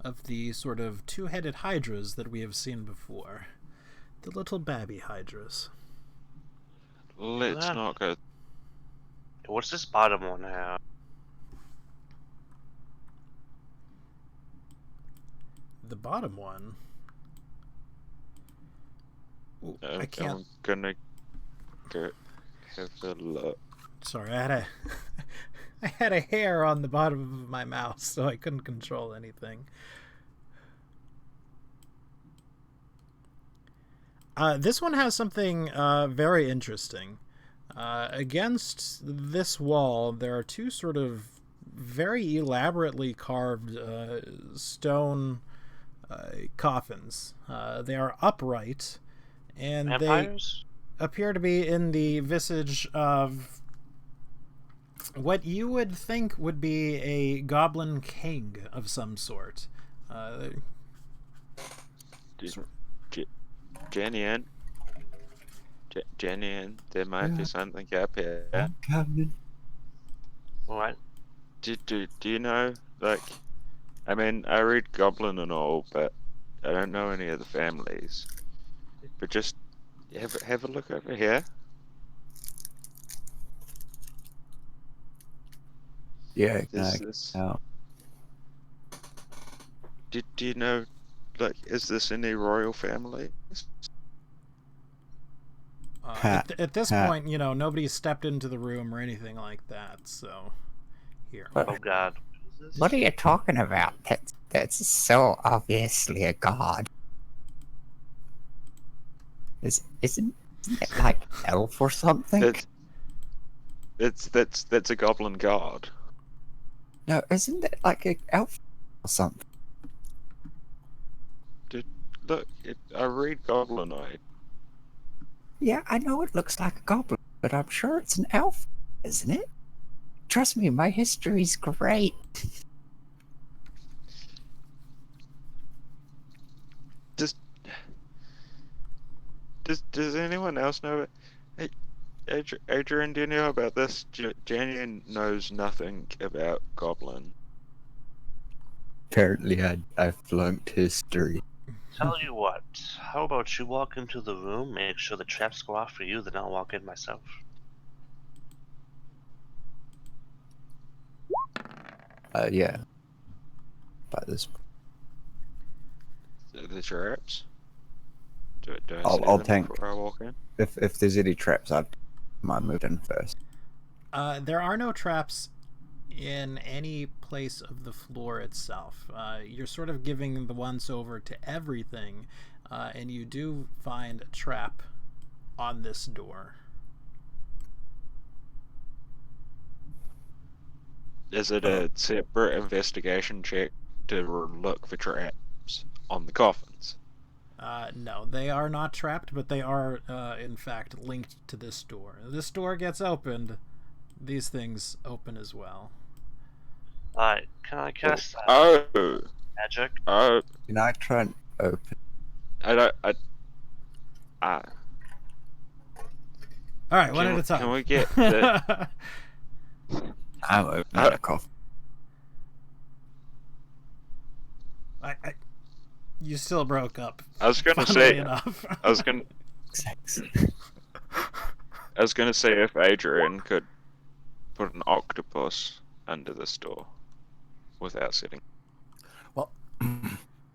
of the sort of 2-headed hydras that we have seen before. The little babby hydras. Let's Ah. not go. What's this bottom one have? The bottom one. Ooh, I Okay, can't. I'm gonna go have a look. Sorry, I had a hair on the bottom of my mouse, so I couldn't control anything. This one has something very interesting. Against this wall, there are 2 sort of very elaborately carved stone coffins. They are upright, and Vampires? they appear to be in the visage of what you would think would be a goblin king of some sort. Jenny Ann, there might be something up here. I'm coming. What? Do you know, like, I mean, I read Goblin and all, but I don't know any of the families. But just have a look over here. Yeah, This, no. do you know, like, is this any royal families? At this point, nobody's stepped into the room or anything like that, so here. Oh god. What are you talking about? That's so obviously a god. Isn't it like elf or something? That's a goblin god. No, isn't it like an elf or something? Look, I read goblinoid. Yeah, I know it looks like a goblin, but I'm sure it's an elf, isn't it? Trust me, my history's great. Does anyone else know it? Hey, Adrian, do you know about this? Janian knows nothing about goblin. Apparently, I flunked history. Tell you what, how about you walk into the room, make sure the traps go off for you, then I'll walk in myself. Yeah. By this, The traps? Do I I'll see them tank. before I walk in? if there's any traps, I'd mind moving first. There are no traps in any place of the floor itself. You're sort of giving the once over to everything, and you do find a trap on this door. Is it a separate investigation check to look for traps on the coffins? No, they are not trapped, but they are, in fact, linked to this door. This door gets opened, these things open as well. Alright, can I cast magic? Oh, Can I try and open? Alright, one at a time. Can we get the... I'm opening a coffin. You still broke up. I was gonna funnily say... enough. I was gonna say if Adrian could put an octopus under this door without sitting. Well,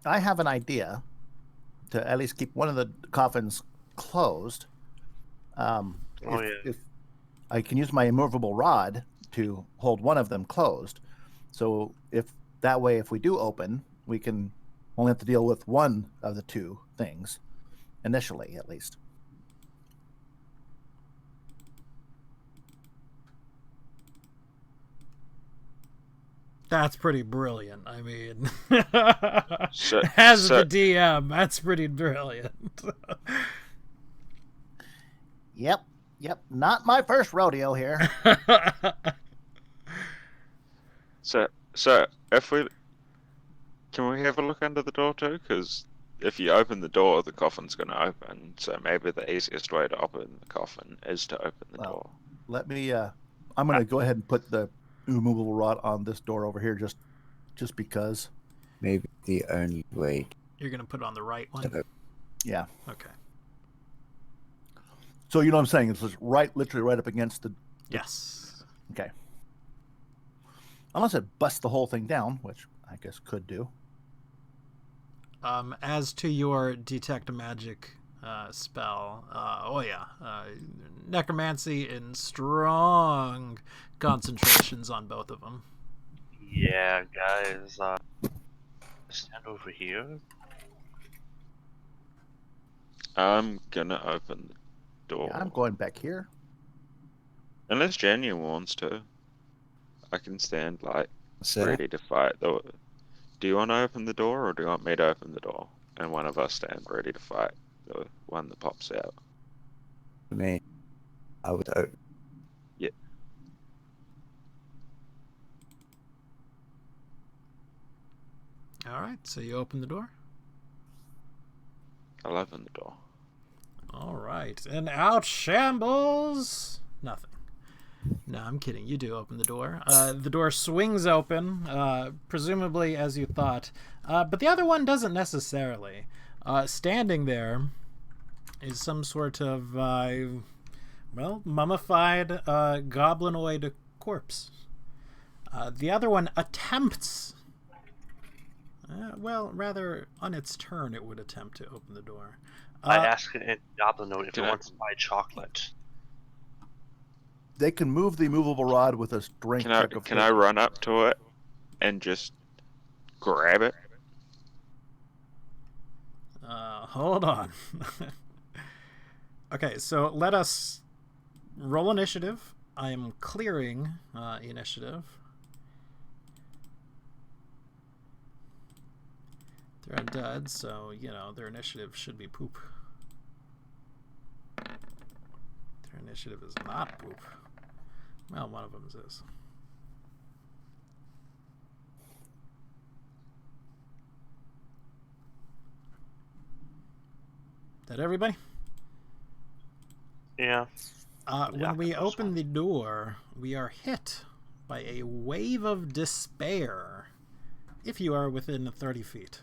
I have an idea to at least keep one of the coffins closed. If I can use my immovable rod to hold one of them closed. So if we do open, we can only have to deal with one of the two things, initially at least. That's pretty brilliant. I mean, So- as so- the DM, that's pretty brilliant. Yep. Not my first rodeo here. So if we can we have a look under the door too? Because if you open the door, the coffin's going to open. So maybe the easiest way to open the coffin is to open the door. Let me. I'm going to go ahead and put the immovable rod on this door over here, just because. Maybe the only way. You're gonna put it on the right one. Yeah. Okay. So you know what I'm saying? It's just literally right up against the. Yes. Okay. Unless it busts the whole thing down, which I guess could do. As to your detect magic spell, necromancy in strong concentrations on both of them. Yeah, guys, stand over here. I'm gonna open the door. Yeah, I'm going back here. Unless Jania wants to. I can stand So ready to fight. Do you want to open the door, or do you want me to open the door? And one of us stand ready to fight the one that pops out. for me, I would. Yeah. All right. So you open the door. I'll open the door. All right, and out shambles nothing. No, I'm kidding. You do open the door. The door swings open, presumably as you thought, but the other one doesn't necessarily. Standing there is some sort of, mummified goblinoid corpse. The other one attempts, rather on its turn, it would attempt to open the door. I ask in Goblin Note if it Can I- wants to buy chocolate. They can move the immovable rod with a strength check of. Can I run up to it and just grab it? Hold on. Okay, so let us roll initiative. I am clearing initiative. They're undead, so, their initiative should be poop. Their initiative is not poop. Well, one of them is. That everybody? Yeah. When we open the door, we are hit by a wave of despair if you are within 30 feet.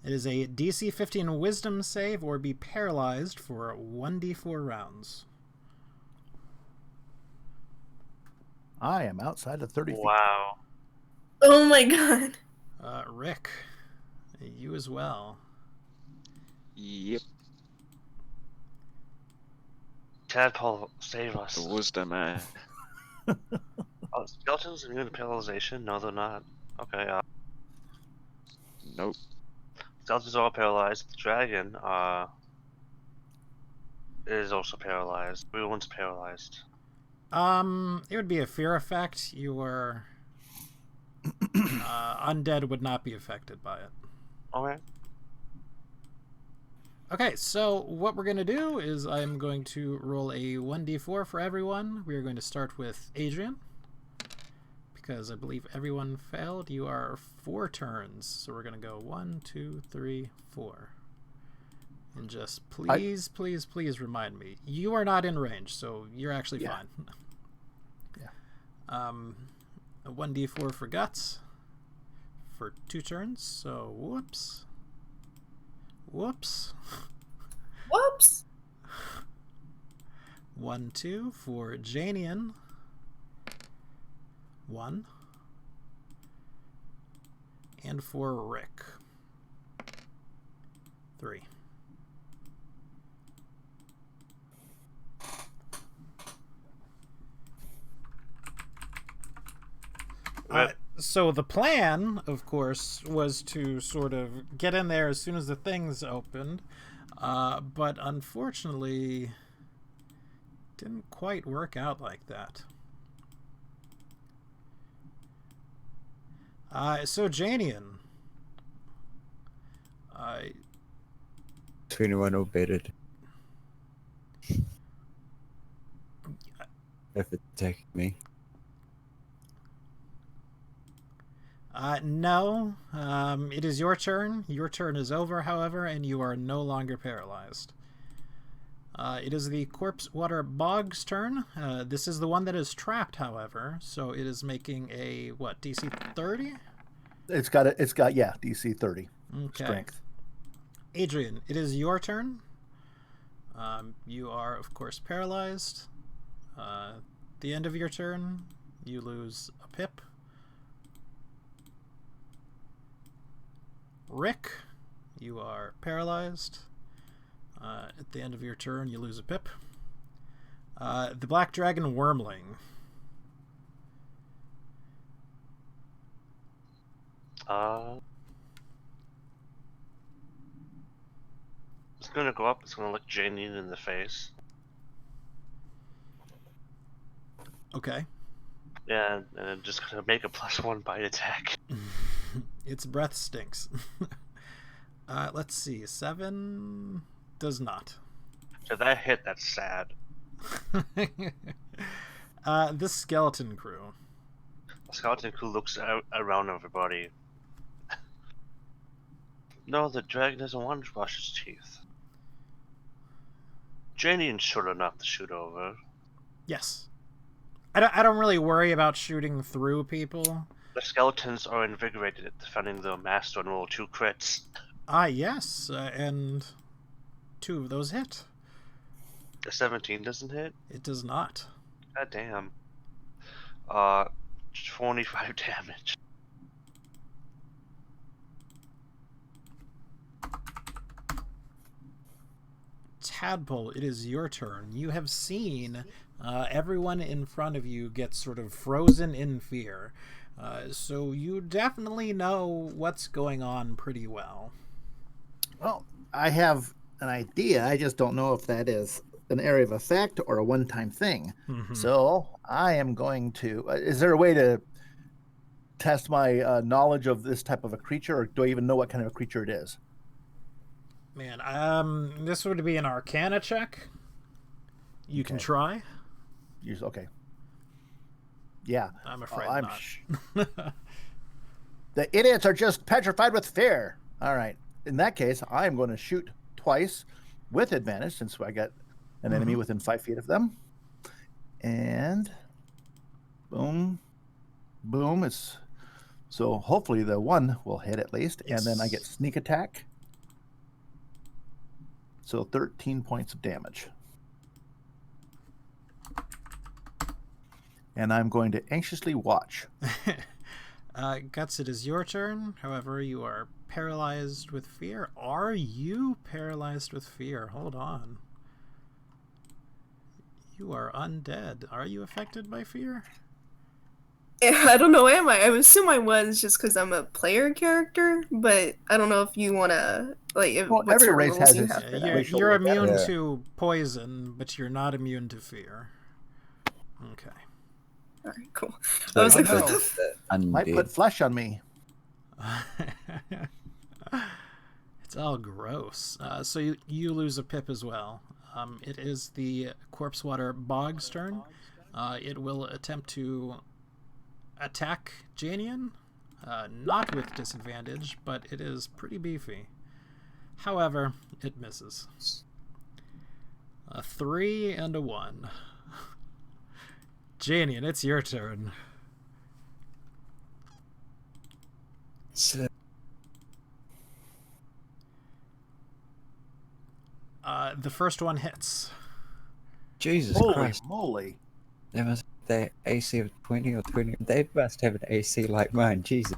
It is a DC 15 Wisdom save or be paralyzed for 1d4 rounds. I am outside of 30 feet. Wow. Oh my god. Rick, you as well. Yep. Tadpole, save us. The wisdom, Oh, skeletons immune to paralyzation? No, they're not. Okay, Nope. skeletons are all paralyzed. The dragon, is also paralyzed. Everyone's paralyzed. It would be a fear effect. Your undead would not be affected by it. Okay. Okay, so what we're going to do is I'm going to roll a 1d4 for everyone. We are going to start with Adrian, because I believe everyone failed. You are 4 turns, so we're going to go 1, 2, 3, 4. And just please remind me. You are not in range, so you're actually fine. Yeah. A 1d4 for Guts for 2 turns, so whoops. Whoops. 1, 2 for Janian. 1. And for Rick. 3. So the plan, of course, was to sort of get in there as soon as the things opened, but unfortunately, didn't quite work out like that. So Janian, 21 or better. If it's attacking me. No. It is your turn. Your turn is over, however, and you are no longer paralyzed. It is the Corpse Water Bog's turn. This is the one that is trapped, however, so it is making a, what, DC 30? It's got DC 30. Okay. Strength. Adrian, it is your turn. You are, of course, paralyzed. The end of your turn, you lose a pip. Rick, you are paralyzed. At the end of your turn, you lose a pip. The Black Dragon Wormling. It's gonna go up. It's gonna look Janine in the face. Okay. Yeah, and I'm just gonna make a +1 bite attack. Its breath stinks. Let's see. 7 does not. So that hit, that's sad. The Skeleton Crew. The skeleton crew looks out around everybody. No, the dragon doesn't want to brush his teeth. Janian's short enough to shoot over. Yes. I don't really worry about shooting through people. The skeletons are invigorated at defending their master and roll 2 crits. Yes, and 2 of those hit. The 17 doesn't hit? It does not. God damn. 25 damage. Tadpole, it is your turn. You have seen everyone in front of you get sort of frozen in fear. So you definitely know what's going on pretty well. Well, I have an idea. I just don't know if that is an area of effect or a one-time thing. Mm-hmm. So I am going to... is there a way to test my knowledge of this type of a creature, or do I even know what kind of a creature it is? Man, this would be an Arcana check. You can try. Okay. Yeah. I'm afraid not. The idiots are just petrified with fear. All right. In that case, I am going to shoot twice with advantage, since I got an enemy within 5 feet of them. And boom, boom. So hopefully the one will hit at least, and then I get sneak attack. So 13 points of damage. And I'm going to anxiously watch. Guts, it is your turn. However, you are paralyzed with fear. Are you paralyzed with fear? Hold on. You are undead. Are you affected by fear? Yeah, I don't know, am I? I would assume I was, just because I'm a player character, but I don't know if you want to, like, if, well, what every sort of race rules has you its have for you're, that. you're immune to poison, but you're not immune to fear. Okay. Alright, cool. I was like, no. what the... Might put flesh on me. It's all gross. So you lose a pip as well. It is the Corpse Water Bog's turn. It will attempt to attack Janian, not with disadvantage, but it is pretty beefy. However, it misses. A 3 and a 1. Janian, it's your turn. The first one hits. Jesus Holy Christ. moly. They must have the AC of 20 or 20. They must have an AC like mine. Jesus.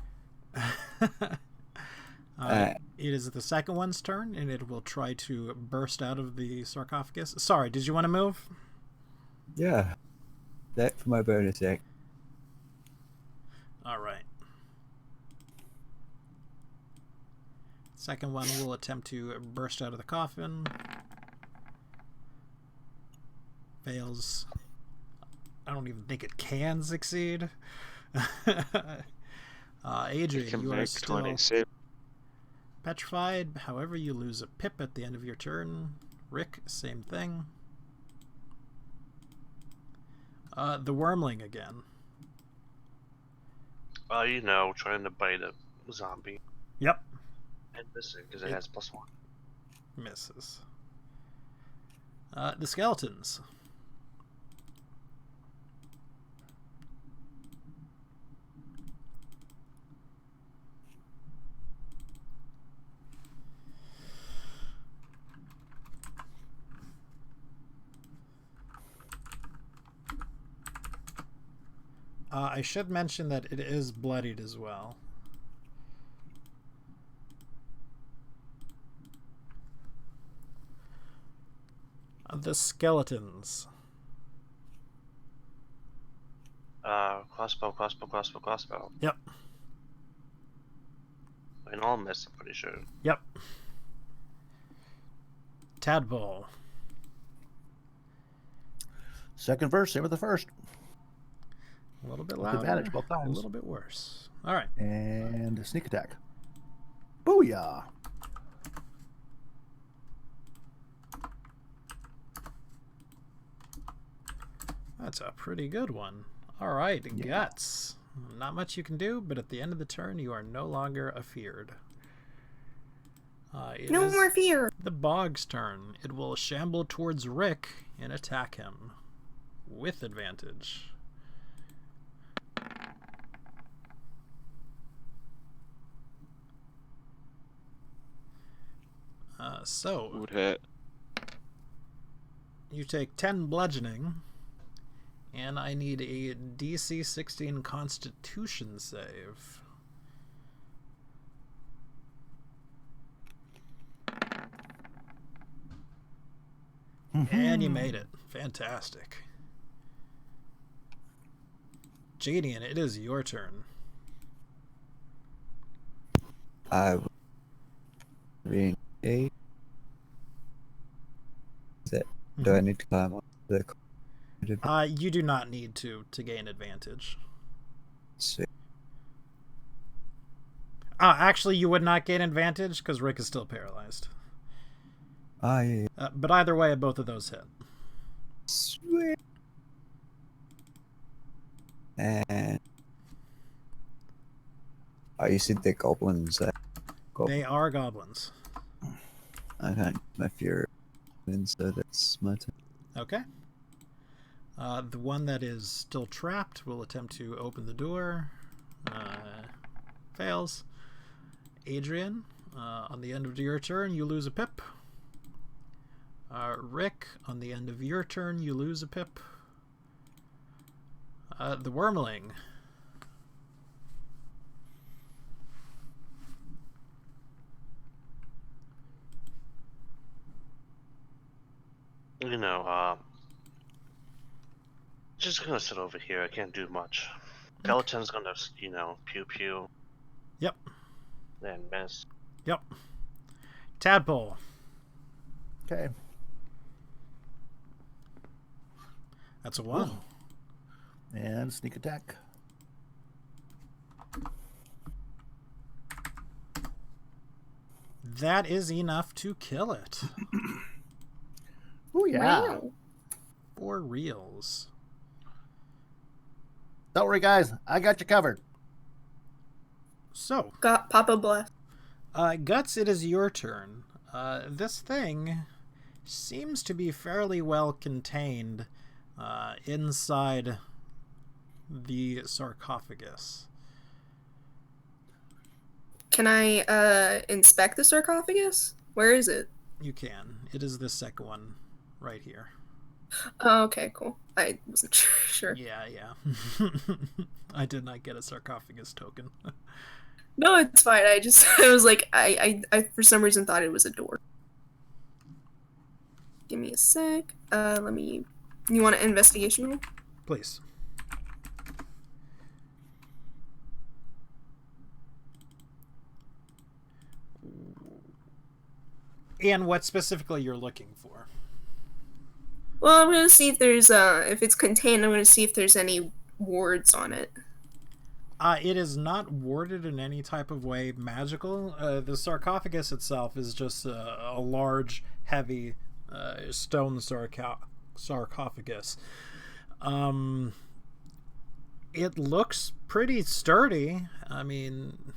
It is the second one's turn, and it will try to burst out of the sarcophagus. Sorry, did you want to move? Yeah. That for my bonus act. All right. Second one will attempt to burst out of the coffin. Fails. I don't even think it can succeed. Adrian, you are still 27. petrified. However, you lose a pip at the end of your turn. Rick, same thing. The wormling again. You know, trying to bite a zombie. Yep. And missing because it has +1. Misses. The skeletons. I should mention that it is bloodied as well. The skeletons. Crossbow. Yep. And all miss, I'm pretty sure. Yep. Tadpole. Second verse, same with the first. A little bit With louder. advantage both A times. little bit worse. All right. And a sneak attack. Booyah! That's a pretty good one. All right, Guts. Not much you can do, but at the end of the turn, you are no longer afeared. No more fear. The Bog's turn. It will shamble towards Rick and attack him with advantage. So Would hit. you take 10 bludgeoning, and I need a DC 16 Constitution save. And you made it. Fantastic. Jadian, it is your turn. I would be 8. Is it? Do I need to climb on the You do not need to gain advantage. Sweet. Actually, you would not gain advantage because Rick is still paralyzed. Yeah. But either way, both of those hit. Sweet. And you said they're goblins. They are goblins. I can't my fear, and so that's my turn. Okay. The one that is still trapped will attempt to open the door. Fails. Adrian, on the end of your turn, you lose a pip. Rick, on the end of your turn, you lose a pip. The wormling. You know, just gonna sit over here. I can't do much. Skeleton's gonna, you know, pew pew. Yep. Then miss. Yep. Tadpole. Okay. That's a 1. And sneak attack. That is enough to kill it. Oh yeah. Wow. For reals. Don't worry, guys. I got you covered. So, Got Papa bless. Guts, it is your turn. This thing seems to be fairly well contained inside the sarcophagus. Can I inspect the sarcophagus? Where is it? You can. It is the second one right here. Oh, okay, cool. I wasn't sure. Yeah. I did not get a sarcophagus token. No, it's fine. I was like, I for some reason thought it was a door. Give me a sec. You want an investigation roll? Please. And what specifically you're looking for? Well, I'm gonna see if there's if it's contained. I'm gonna see if there's any wards on it. It is not warded in any type of way magical. The sarcophagus itself is just a large, heavy stone sarcophagus. It looks pretty sturdy. I mean,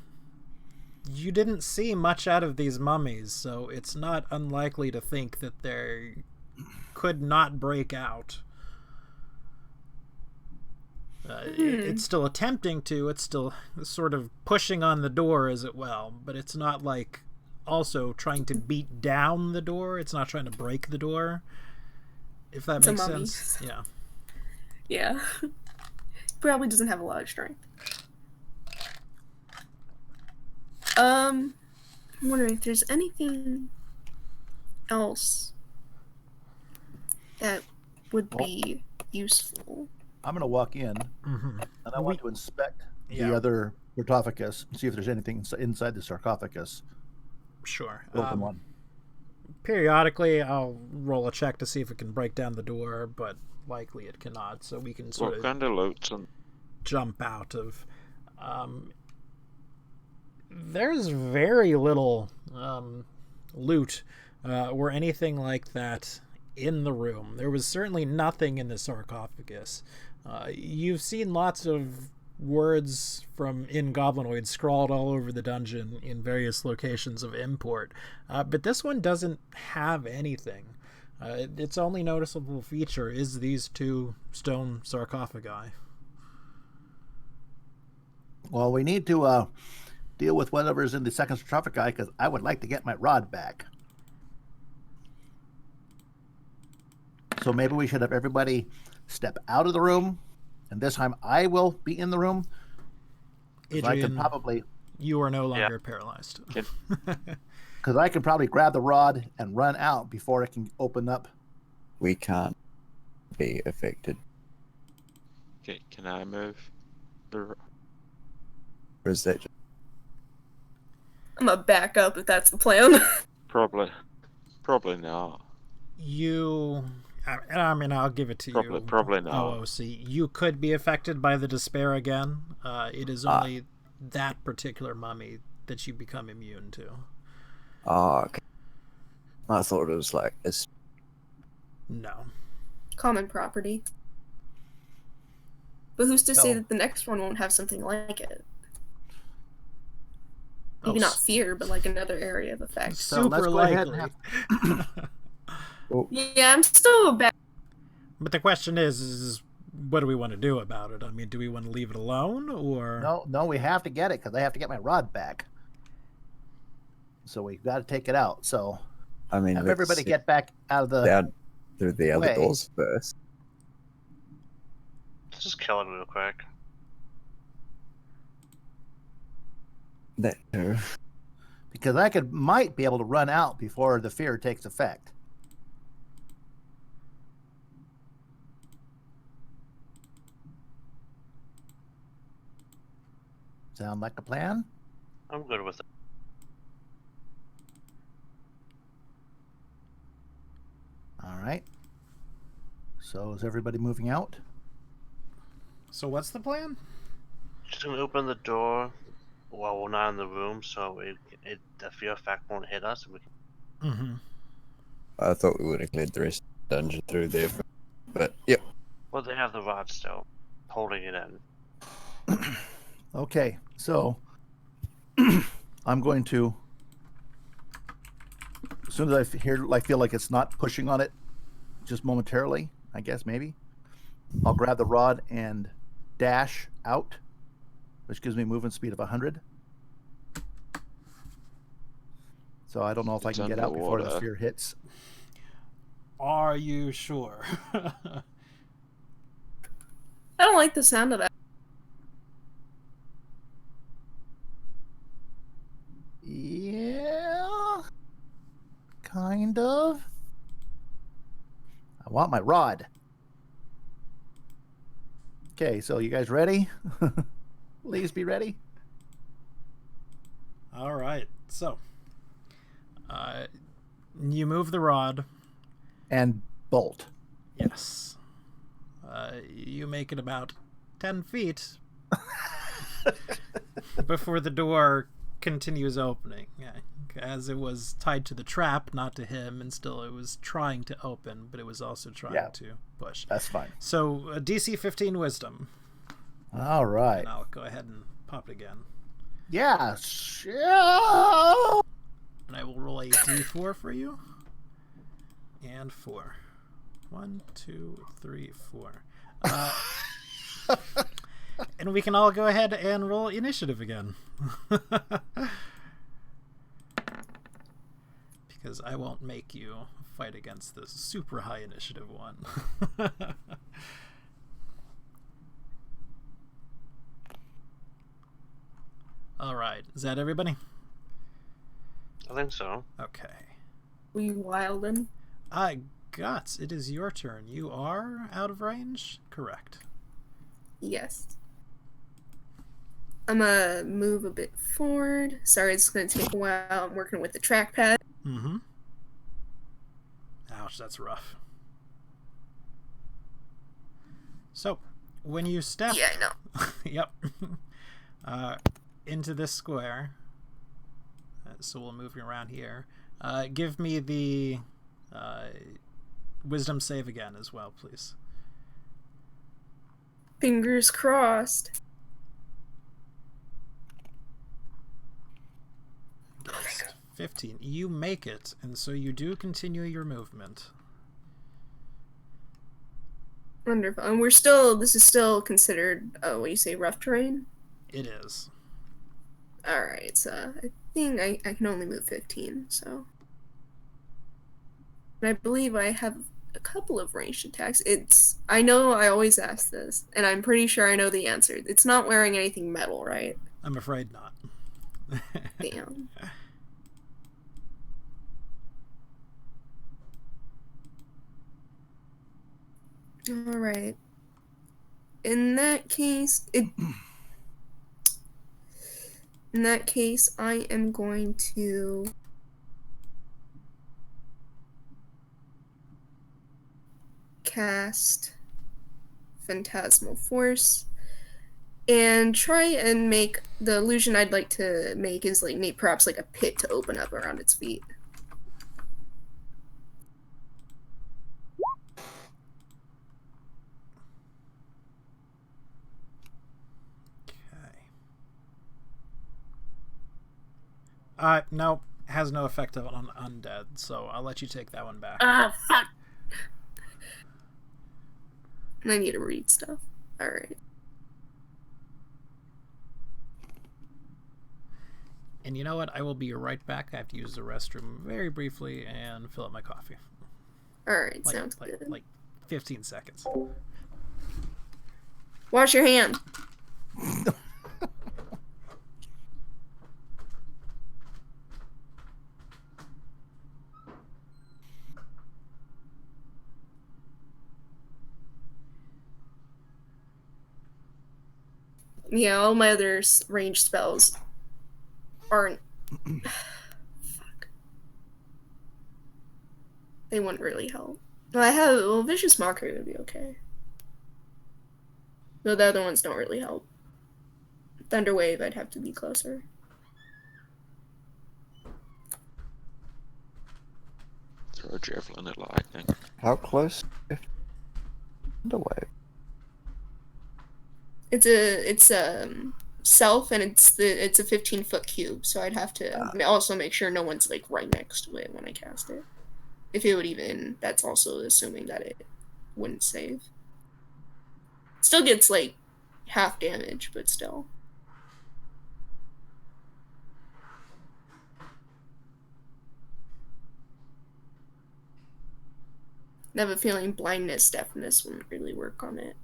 you didn't see much out of these mummies, so it's not unlikely to think that they could not break out. It's still attempting to. It's still sort of pushing on the door as it will, but it's not like also trying to beat down the door. It's not trying to break the door. If that makes sense. Yeah. Yeah. Probably doesn't have a lot of strength. I'm wondering if there's anything else that would be useful. I'm going to walk in, and I want to inspect the other sarcophagus and see if there's anything inside the sarcophagus. Sure. Open one. Periodically, I'll roll a check to see if it can break down the door, but likely it cannot. So we can sort What kind of loot's on? Jump out of. There's very little loot or anything like that in the room. There was certainly nothing in the sarcophagus. You've seen lots of words in Goblinoid scrawled all over the dungeon in various locations of import, but this one doesn't have anything. Its only noticeable feature is these two stone sarcophagi. Well, we need to deal with whatever's in the second sarcophagi, because I would like to get my rod back. So maybe we should have everybody step out of the room, and this time I will be in the room. Adrian, I can probably. You are no longer paralyzed. Because I can probably grab the rod and run out before it can open up. We can't be affected. Okay, can I move? Or is that just... I'm gonna back up if that's the plan. Probably not. I mean, I'll give it to you. Probably not. OOC. You could be affected by the despair again. It is only that particular mummy that you become immune to. Oh, okay. I thought it was like... No. Common property. But who's to say that the next one won't have something like it? Maybe not fear, but like another area of effect. So Super let's go ahead likely. and Yeah, I'm still back. But the question is what do we want to do about it? I mean, do we want to leave it alone, or... No, we have to get it, because I have to get my rod back. So we've got to take it out. So I mean, have everybody get back out of the... down through the other way. doors first. Let's just kill it real quick. That too. Because I might be able to run out before the fear takes effect. Sound like a plan? I'm good with it. All right. So is everybody moving out? So what's the plan? Just gonna open the door while we're not in the room, so the fear effect won't hit us. I thought we would have cleared the rest of the dungeon through there, but yep. Well, they have the rod still, holding it in. Okay, so I'm going to, as soon as I feel like it's not pushing on it, just momentarily, I guess maybe, I'll grab the rod and dash out, which gives me movement speed of 100. So I don't know if I can get out before the sphere hits. Are you sure? I don't like the sound of that. Yeah, kind of. I want my rod. Okay, so you guys ready? Please be ready. All right. So, You move the rod. And bolt. Yes. You make it about 10 feet before the door continues opening. As it was tied to the trap, not to him, and still it was trying to open, but it was also trying to push. That's fine. So DC 15 Wisdom. All right. And I'll go ahead and pop it again. Yeah. And I will roll a D4 for you. And 4. 1, 2, 3, 4. And we can all go ahead and roll initiative again. Because I won't make you fight against this super high initiative one. Alright, is that everybody? I think so. Okay. We wildin'. Guts, it is your turn. You are out of range? Correct. Yes. I'm gonna move a bit forward. Sorry, it's gonna take a while. I'm working with the trackpad. Mm-hmm. Ouch, that's rough. So, when you step... Yeah, I know. Yep. Into this square. So we'll move you around here. Give me the wisdom save again as well, please. Fingers crossed. Yes. 15. You make it, and so you do continue your movement. Wonderful. And this is still considered, what do you say, rough terrain? It is. Alright, so I think I can only move 15, so. And I believe I have a couple of ranged attacks. I know I always ask this, and I'm pretty sure I know the answer. It's not wearing anything metal, right? I'm afraid not. Damn. Alright. In that case, I am going to cast Phantasmal Force and try and make the illusion I'd like to make is perhaps like a pit to open up around its feet. Nope. Has no effect on undead, so I'll let you take that one back. Ah, fuck! I need to read stuff. Alright. And you know what? I will be right back. I have to use the restroom very briefly and fill up my coffee. Alright, sounds good. Like 15 seconds. Wash your hand! Yeah, all my other ranged spells aren't... Fuck. They wouldn't really help. Well, Vicious Mockery would be okay. Though the other ones don't really help. Thunderwave, I'd have to be closer. Throw a javelin at lightning. How close? Underway. It's self, and it's a 15-foot cube, so I'd have to also make sure no one's like right next to it when I cast it. If it would even, that's also assuming that it wouldn't save. Still gets like half damage, but still. I have a feeling blindness, deafness wouldn't really work on it.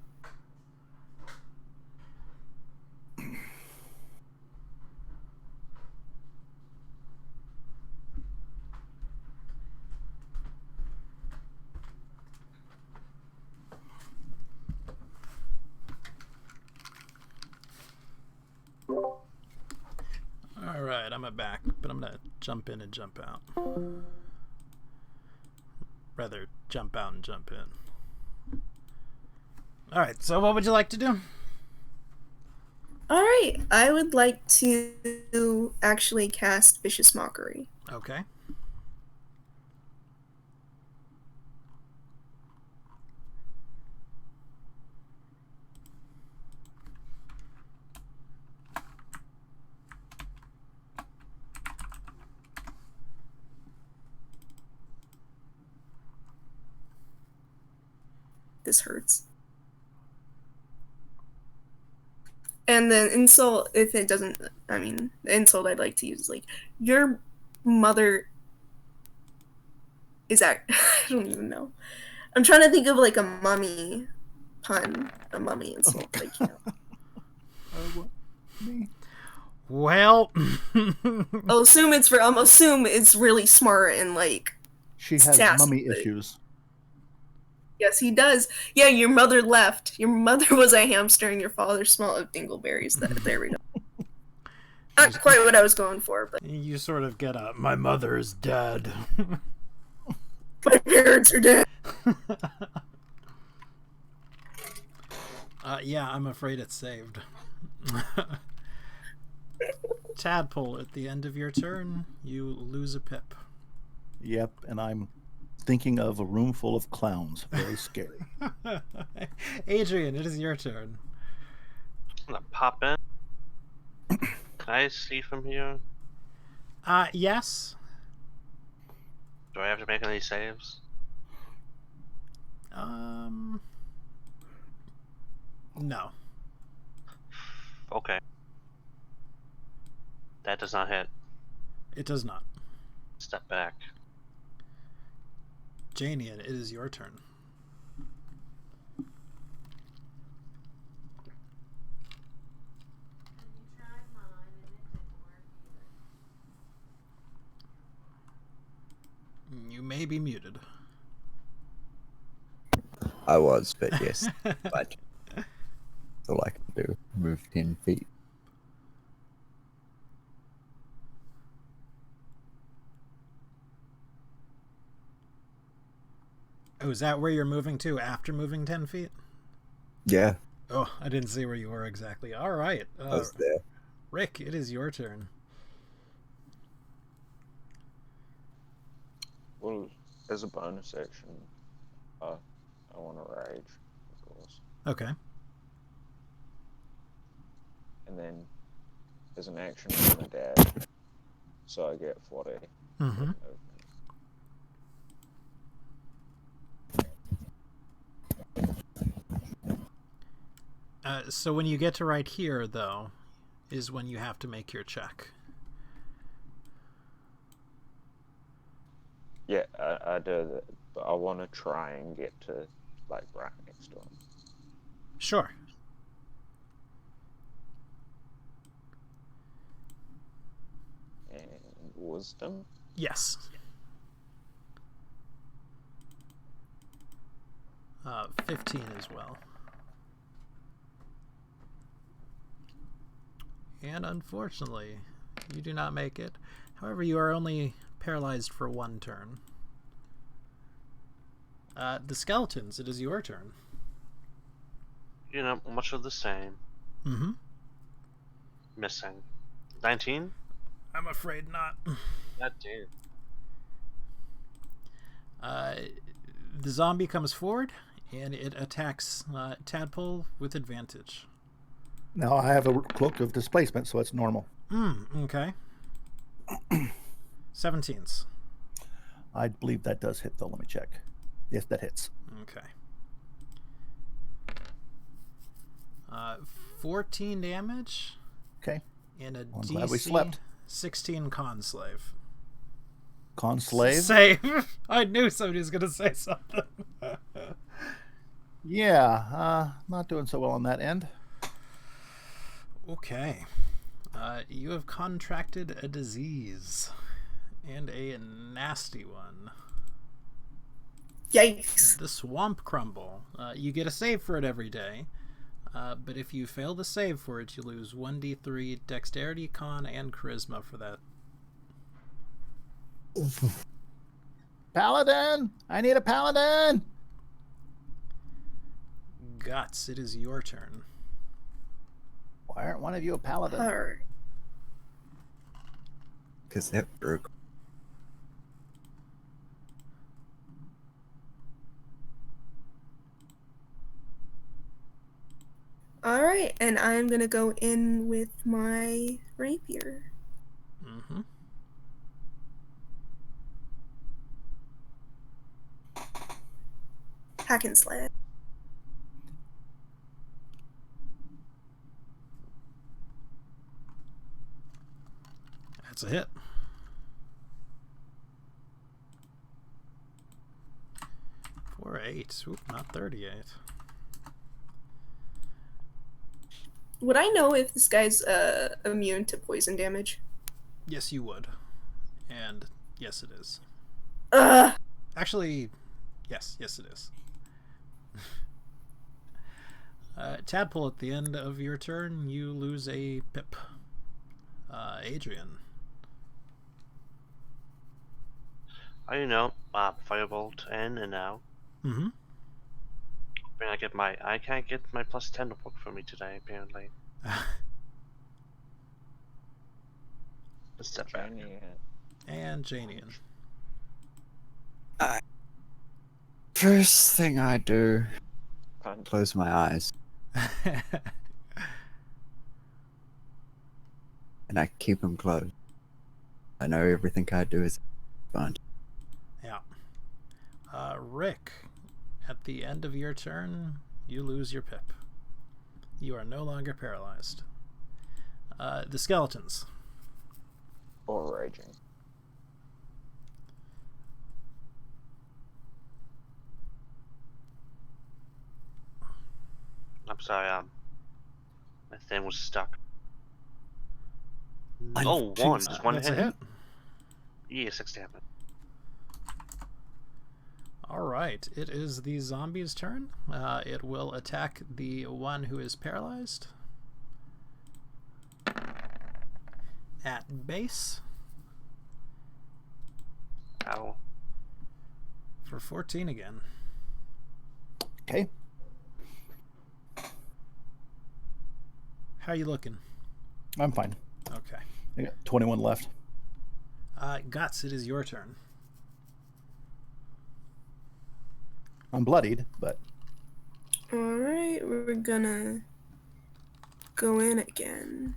Alright, I'm back, but I'm gonna jump in and jump out. rather jump out and jump in. All right, so what would you like to do? All right, I would like to actually cast Vicious Mockery. Okay. This hurts. And then insult, if it doesn't, I mean, the insult I'd like to use is like, your mother is I don't even know. I'm trying to think of like a mummy pun, a mummy insult. I can't. Well, I'll assume it's really smart and like She has sassy, mummy but- issues. Yes, he does. Yeah, your mother left. Your mother was a hamster, and your father smelled of dingleberries. There we go. Not quite what I was going for, but you sort of get a, my mother's dead. my parents are dead. Yeah, I'm afraid it's saved. Tadpole, at the end of your turn, you lose a pip. Yep, and I'm thinking of a room full of clowns. Very scary. Adrian, it is your turn. I'm gonna pop in. Can I see from here? Yes. Do I have to make any saves? No. Okay. That does not hit. It does not. Step back. Janian, it is your turn. You may be muted. I was, but yes. But that's all I can do. Move 10 feet. Oh, is that where you're moving to after moving 10 feet? Yeah, Oh, I didn't see where you were exactly. All right. I was there. Rick, it is your turn. Well, as a bonus action, I want to rage, of course. Okay. And then, as an action, I'm going to dash. So I get 40. Mm-hmm. movement. So when you get to right here, though, is when you have to make your check. Yeah, I do that, but I want to try and get to, like, right next to him. Sure. And wisdom? Yes. 15 as well. And unfortunately, you do not make it. However, you are only paralyzed for one turn. The skeletons, it is your turn. You know, much of the same. Mm-hmm. Missing. 19? I'm afraid not. God damn. The zombie comes forward, and it attacks Tadpole with advantage. Now I have a cloak of displacement, so it's normal. Okay. 17s. I believe that does hit, though. Let me check. Yes, that hits. Okay. 14 damage. Okay. And a I'm DC glad we slept. 16 con slave. Con slave? Save. I knew somebody was going to say something. Yeah, not doing so well on that end. Okay. You have contracted a disease. And a nasty one. Yikes. The swamp crumble. You get a save for it every day. But if you fail to save for it, you lose 1d3 dexterity, con, and charisma for that. Paladin! I need a paladin! Guts, it is your turn. Why aren't one of you a paladin? Alright. Because they're broke. Alright, and I'm gonna go in with my rapier. Mm-hmm. Hack and slash. That's a hit. For 8. Oop, not 38. Would I know if this guy's immune to poison damage? Yes, you would. And yes, it is. Ugh! Actually, yes it is. Tadpole, at the end of your turn, you lose a pip. Adrian. Firebolt in and out. Mm-hmm. I can't get my +10 to work for me today, apparently. Let's step back. And Janian. First thing I do, close my eyes, and I keep them closed. I know everything I do is fun. Yeah. Rick, at the end of your turn, you lose your pip. You are no longer paralyzed. The skeletons. Or raging. I'm sorry, my thing was stuck. Oh, one. Just one That's hit. a hit. Yeah, 6 damage. Alright, it is the zombie's turn. It will attack the one who is paralyzed. At base. Ow. For 14 again. Okay. How you looking? I'm fine. Okay. I got 21 left. Guts, it is your turn. I'm bloodied, but Alright, we're gonna go in again.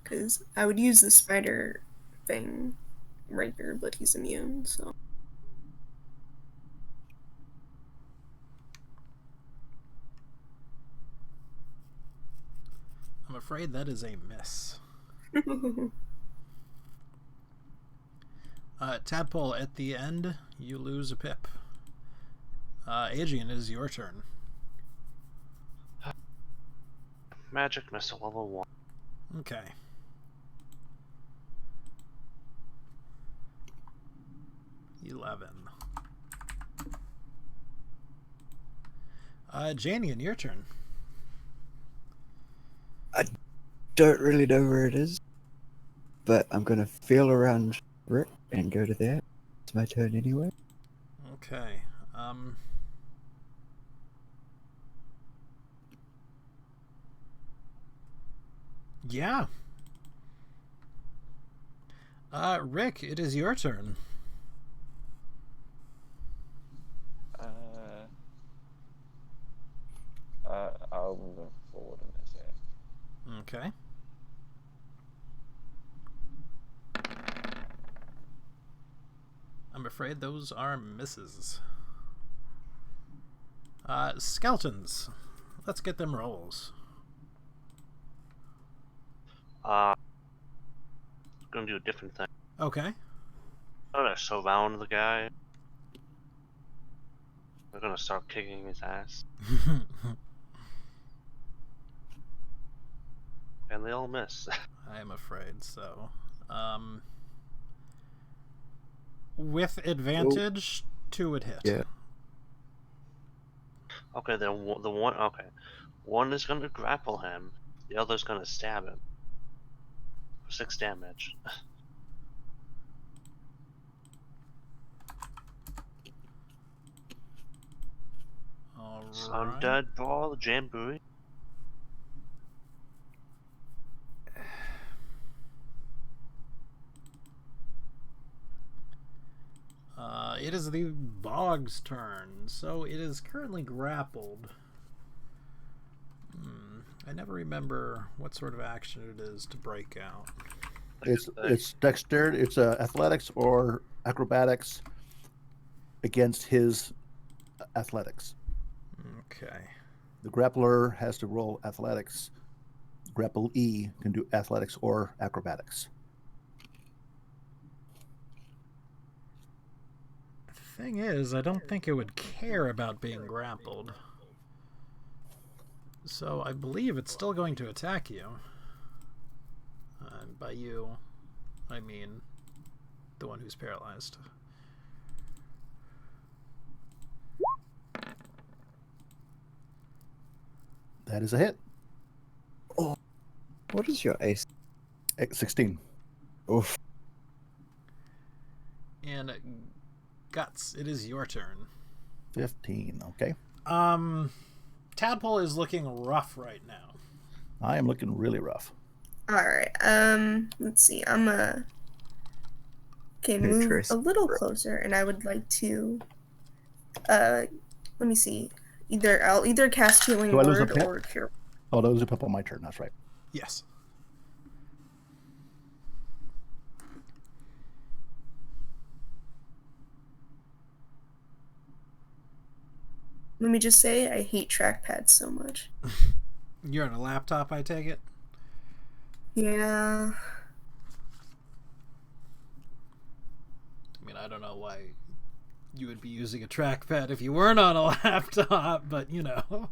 Because I would use the spider thing right there, but he's immune, so. I'm afraid that is a miss. Tadpole, at the end, you lose a pip. Adrian, it is your turn. Magic missile level 1. Okay. Janian, your turn. I don't really know where it is, but I'm gonna feel around Rick and go to there. It's my turn anyway. Okay. Yeah. Rick, it is your turn. I'll move forward in this area. Okay. I'm afraid those are misses. Skeletons. Let's get them rolls. Gonna do a different thing. Okay. I'm gonna surround the guy. We're gonna start kicking his ass. And they all miss. I am afraid so. With advantage, 2 would hit. Yeah. Okay, then the one. Okay, one is gonna grapple him. The other's gonna stab him. For 6 damage. Undead Ball, Jamboree. It is the Bog's turn, so it is currently grappled. I never remember what sort of action it is to break out. It's dexterity. It's athletics or acrobatics against his athletics. Okay. The grappler has to roll athletics. Grapple E can do athletics or acrobatics. The thing is, I don't think it would care about being grappled. So I believe it's still going to attack you. By you, I mean the one who's paralyzed. That is a hit. Oh, what is your ace? 16. Oof. And Guts, it is your turn. 15. Okay. Tadpole is looking rough right now. I am looking really rough. All right. Let's see. I'm move a little closer, and I would like to. Let me see. I'll either cast Healing Do I lose a Word pip? or Cure. Oh, that was a pip on my turn. That's right. Yes. Let me just say, I hate trackpads so much. You're on a laptop, I take it? Yeah. I mean, I don't know why you would be using a trackpad if you weren't on a laptop, but you know.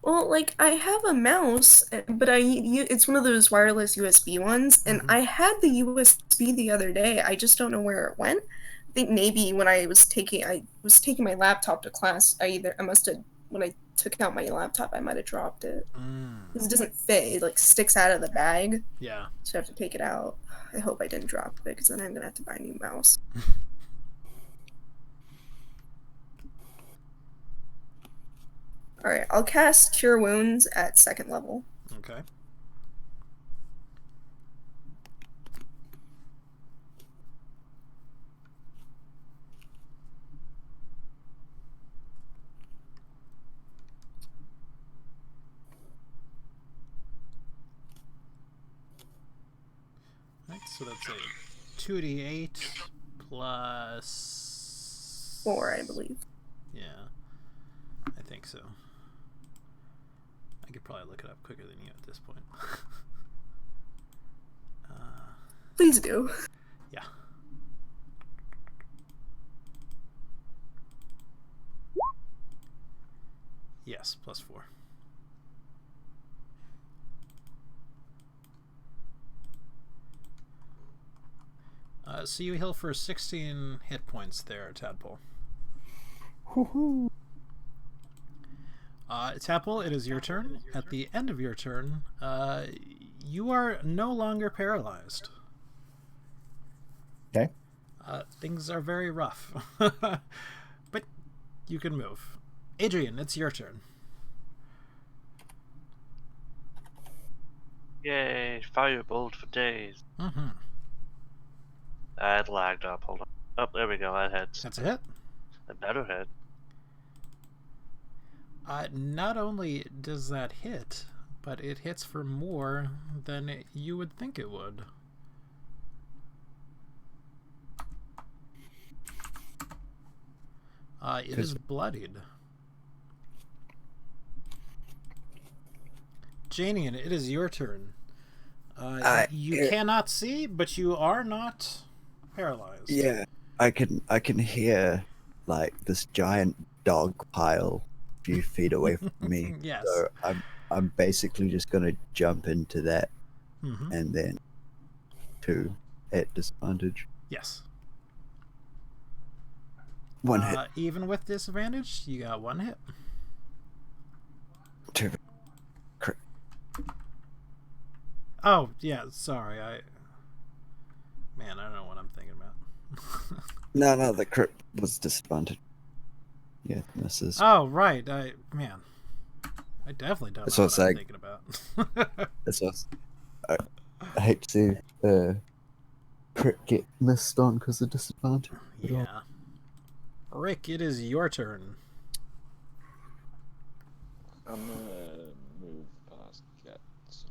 Well, like, I have a mouse, but it's one of those wireless USB ones, and I had the USB the other day. I just don't know where it went. I think maybe when I was taking my laptop to class, when I took out my laptop, I might have dropped it. Because it doesn't fit. It, like, sticks out of the bag. Yeah. So I have to take it out. I hope I didn't drop it, because then I'm going to have to buy a new mouse. Alright, I'll cast Cure Wounds at 2nd level. Okay. Right, so that's a 2d8 plus 4, I believe. Yeah, I think so. I could probably look it up quicker than you at this point. Please do. Yeah. Yes, plus 4. So you heal for 16 hit points there, Tadpole. Woohoo! Tadpole, it is your turn. At the end of your turn, you are no longer paralyzed. Okay. Things are very rough. But you can move. Adrian, it's your turn. Yay, firebolt for days. Mm-hmm. It lagged up, hold on. Oh, there we go, that hits. That's a hit. A better hit. Not only does that hit, but it hits for more than you would think it would. It is bloodied. Janian, it is your turn. You cannot see, but you are not paralyzed. Yeah, I can hear like this giant dog pile a few feet away from me. Yes. So I'm basically just gonna jump into that and then 2 at disadvantage. Yes. 1 hit. Even with disadvantage, you got 1 hit. 2. Oh, yeah, sorry. I don't know what I'm thinking about. No, the crit was disadvantage. Yeah, misses. Oh, right. I definitely don't That's know what what I'm I'm saying. thinking about. That's what I hate to see crit get missed on because of disadvantage. Yeah. Rick, it is your turn. I'm gonna move past cats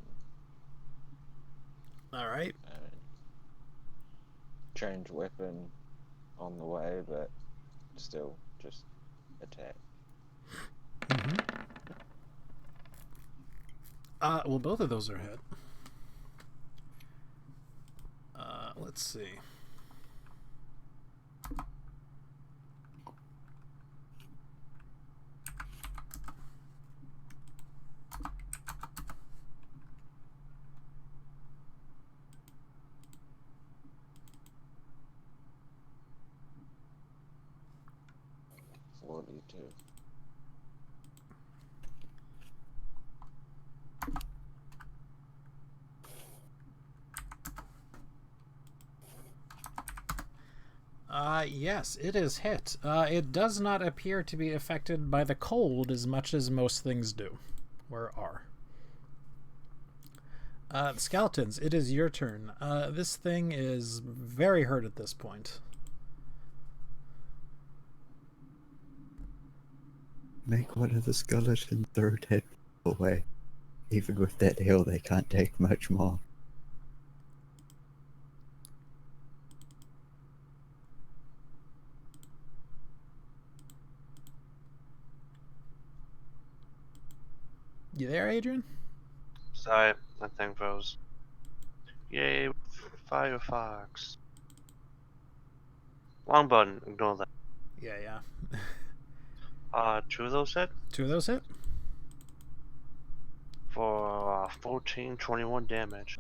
All right. and change weapon on the way, but still just attack. Well, both of those are hit. Let's see. Yes, it is hit. It does not appear to be affected by the cold as much as most things do, or are. The skeletons, it is your turn. This thing is very hurt at this point. Make one of the skeletons throw dead away. Even with that heal, they can't take much more. You there, Adrian? Sorry, that thing froze. Yay, Firefox. Long button, ignore that. Yeah. 2 of those hit 2 of those hit. for 14, 21 damage.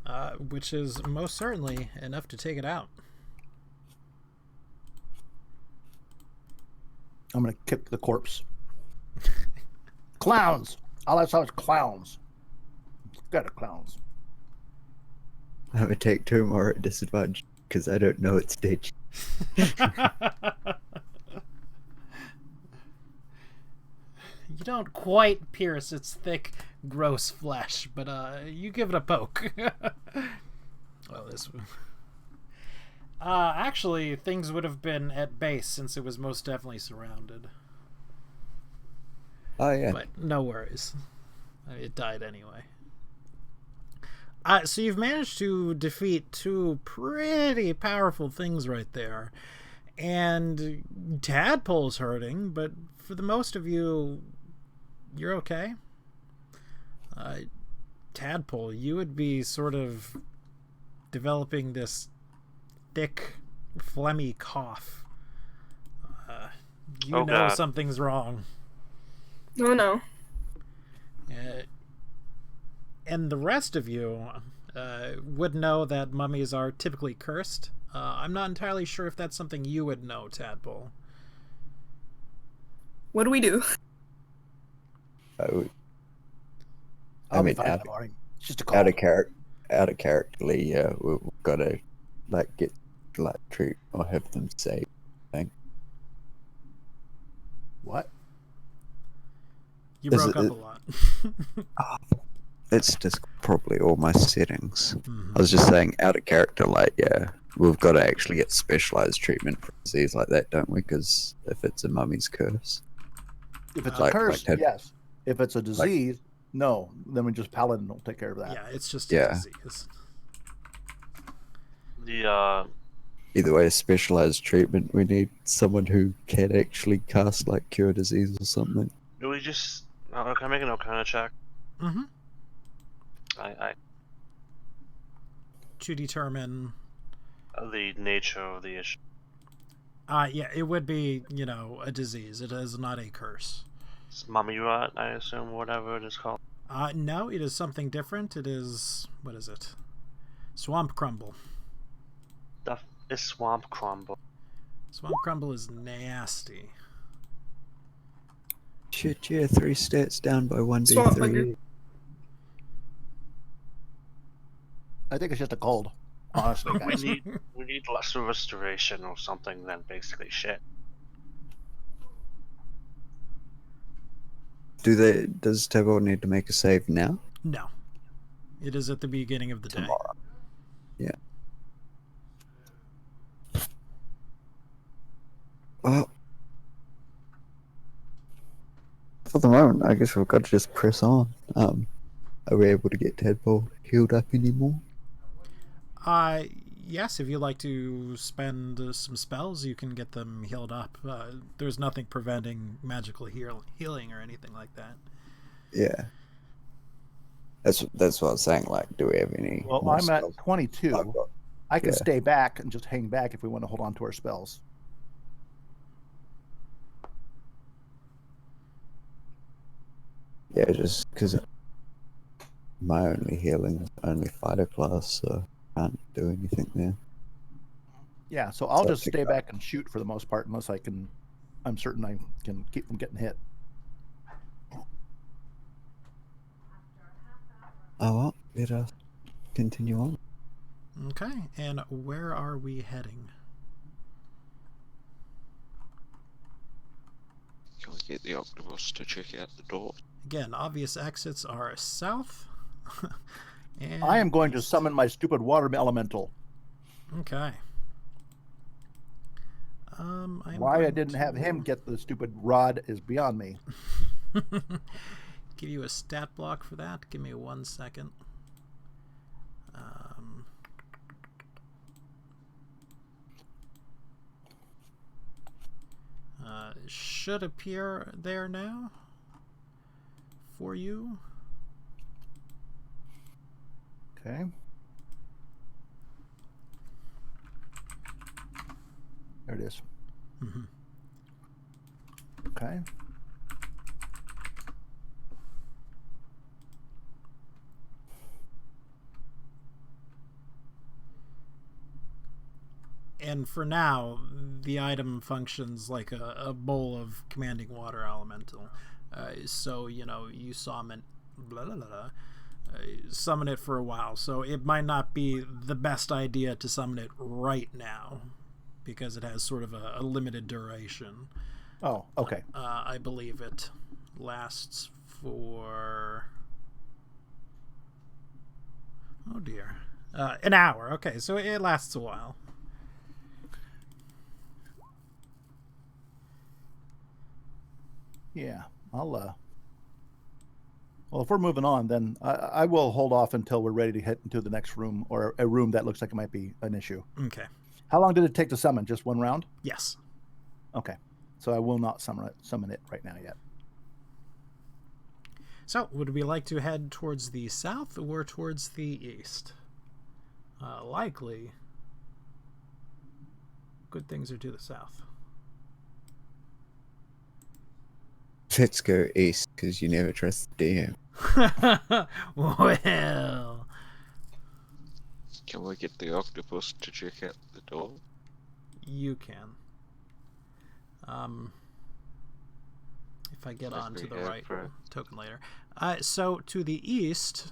Which is most certainly enough to take it out. I'm gonna kick the corpse. Clowns! All I saw was clowns. Got it, clowns. I would take 2 more at disadvantage because I don't know its stage. You don't quite pierce its thick, gross flesh, but you give it a poke. Well, this. Actually, things would have been at base since it was most definitely surrounded. Oh yeah. But no worries. It died anyway. So you've managed to defeat 2 pretty powerful things right there. And Tadpole's hurting, but for the most of you, you're okay. Tadpole, you would be sort of developing this thick, phlegmy cough. You Oh, know God. something's wrong. Oh no. And the rest of you would know that mummies are typically cursed. I'm not entirely sure if that's something you would know, Tadpole. What do we do? I'll be mean, fine in out, the morning. It's just a out cold. of characterly, yeah, we've got to treat or have them say thing. What? You Is broke it- up a lot. It's just probably all my settings. Mhm. I was just saying, out of character, yeah, we've got to actually get specialized treatment for a disease like that, don't we? Because if it's a mummy's curse, If it's Like- a curse, like yes. If it's a disease, no. Then we just paladin will take care of that. Yeah, it's just a Yeah. disease. The either way, specialized treatment, we need someone who can actually cast cure disease or something. do we just? Can I make an Arcana check? Mm-hmm. I To determine... the nature of the issue. yeah, it would be, a disease. It is not a curse. It's mummy rot, I assume, whatever it is called. No, it is something different. It is... What is it? Swamp crumble. It's swamp crumble. Swamp crumble is nasty. Shit, yeah, 3 stats down by 1d3. Swamp bugger. I think it's just a cold. Honestly, We guys. need lesser restoration or something than basically shit. Does Tebo need to make a save now? No. It is at the beginning of the day. Tomorrow. Yeah. Well, for the moment, I guess we've got to just press on. Are we able to get Tadpole healed up anymore? Yes, if you'd like to spend some spells, you can get them healed up. There's nothing preventing magical healing or anything like that. Yeah. That's what I was saying. Like, do we have any? Well, more I'm at spells? 22. I've got- I can yeah. stay back and just hang back if we want to hold on to our spells. Yeah, just because my only healing is only fighter class, so I can't do anything there. Yeah, so I'll So just pick stay up. back and shoot for the most part, unless I'm certain I can keep from getting hit. Oh well, better continue on. Okay, and where are we heading? Can we get the octopus to check out the door? Again, obvious exits are south. And I am going to east. summon my stupid water elemental. Okay. Why I didn't have him get the stupid rod is beyond me. Give you a stat block for that. Give me 1 second. Should appear there now for you. Okay. There it is. Mm-hmm. Okay. And for now, the item functions like a bowl of commanding water elemental. So, you summon, summon it for a while. So it might not be the best idea to summon it right now, because it has sort of a limited duration. Oh, okay. I believe it lasts for... Oh dear. An hour. Okay, so it lasts a while. Yeah, Well, if we're moving on, then I will hold off until we're ready to head into the next room, or a room that looks like it might be an issue. Okay. How long did it take to summon? Just one round? Yes. Okay. So I will not summon it right now yet. So, would we like to head towards the south or towards the east? Likely, good things are to the south. Let's go east, because you never trust the DM. Well, Can we get the octopus to check out the door? you can. If I get onto the right token later. So to the east,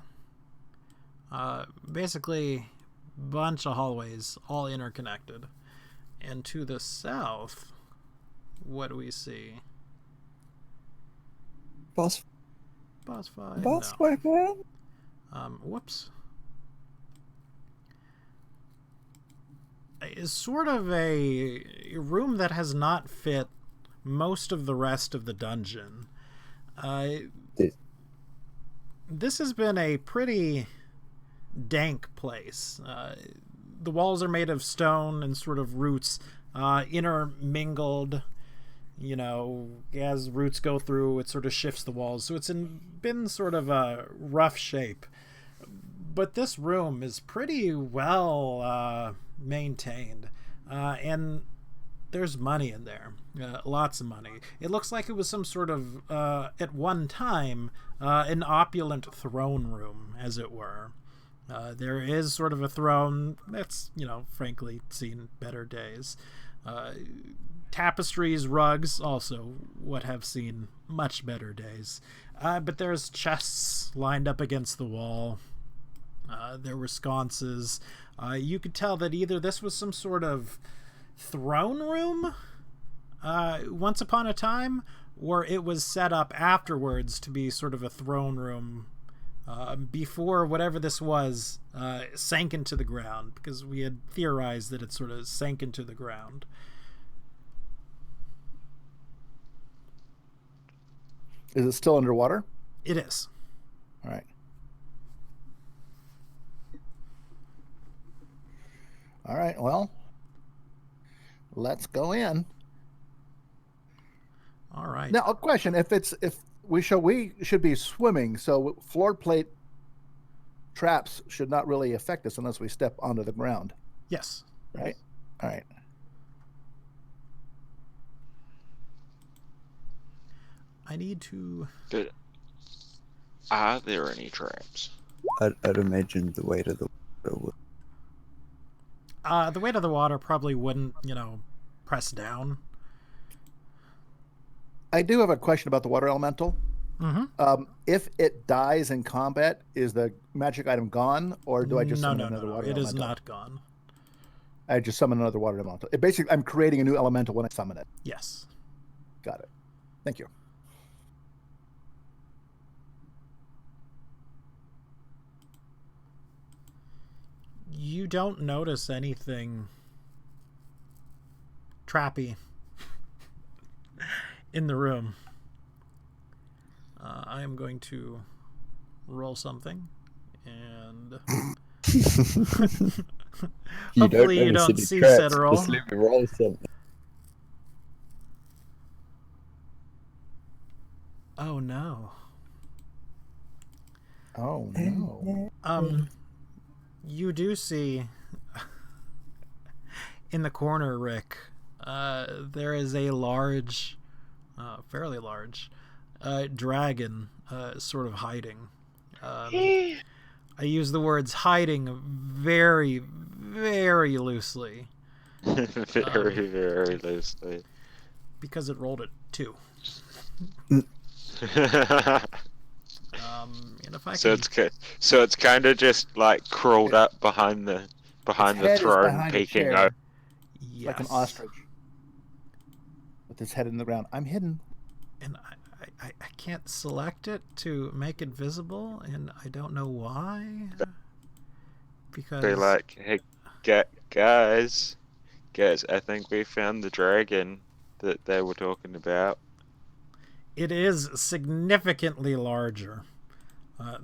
basically bunch of hallways, all interconnected. And to the south, what do we see? Boss fight. fight, man. Whoops. Is sort of a room that has not fit most of the rest of the dungeon. This has been a pretty dank place. The walls are made of stone and sort of roots intermingled. As roots go through, it sort of shifts the walls. So it's been sort of a rough shape. But this room is pretty well maintained. And there's money in there. Lots of money. It looks like it was some sort of, at one time, an opulent throne room, as it were. There is sort of a throne that's, frankly, seen better days. Tapestries, rugs, also what have seen much better days. But there's chests lined up against the wall. There were sconces. You could tell that either this was some sort of throne room once upon a time, or it was set up afterwards to be sort of a throne room before whatever this was sank into the ground, because we had theorized that it sort of sank into the ground. Is it still underwater? It is. All right. All right, well, let's go in. All right. Now, a question: if we should be swimming, so floor plate traps should not really affect us unless we step onto the ground, Yes. right? All right. I need to... Are there any traps? I'd imagine the weight of the water would. The weight of the water probably wouldn't, press down. I do have a question about the water elemental. Mm-hmm. If it dies in combat, is the magic item gone, or do I just summon another water it elemental? is not gone. I just summon another water elemental. Basically, I'm creating a new elemental when I summon it. Yes. Got it. Thank you. You don't notice anything trappy in the room. I am going to roll something, and hopefully you don't see said roll. Just let me roll something. Oh no. Oh no. You do see in the corner, Rick, there is a large, fairly large, dragon sort of hiding. I use the words hiding very, very loosely. Very, very loosely. Because it rolled a 2. And if I so it's kind of just like crawled up behind the throne, peeking out. Yes. Like an ostrich with its head in the ground. I'm hidden. And I can't select it to make it visible, and I don't know why. Because Be like, hey, guys, I think we found the dragon that they were talking about. It is significantly larger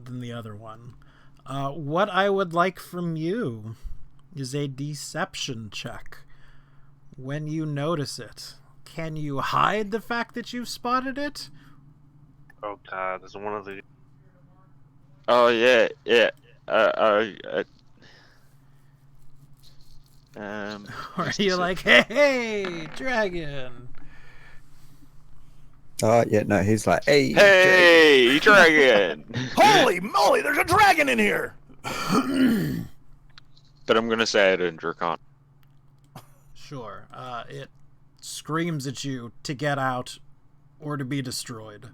than the other one. What I would like from you is a deception check. When you notice it, can you hide the fact that you've spotted it? Oh god, there's one of the... Oh yeah. Or are you like, hey, dragon? Oh yeah, no, he's like, hey, dragon! Holy moly, there's a dragon in here! But I'm gonna say it in Dracon. Sure. It screams at you to get out or to be destroyed.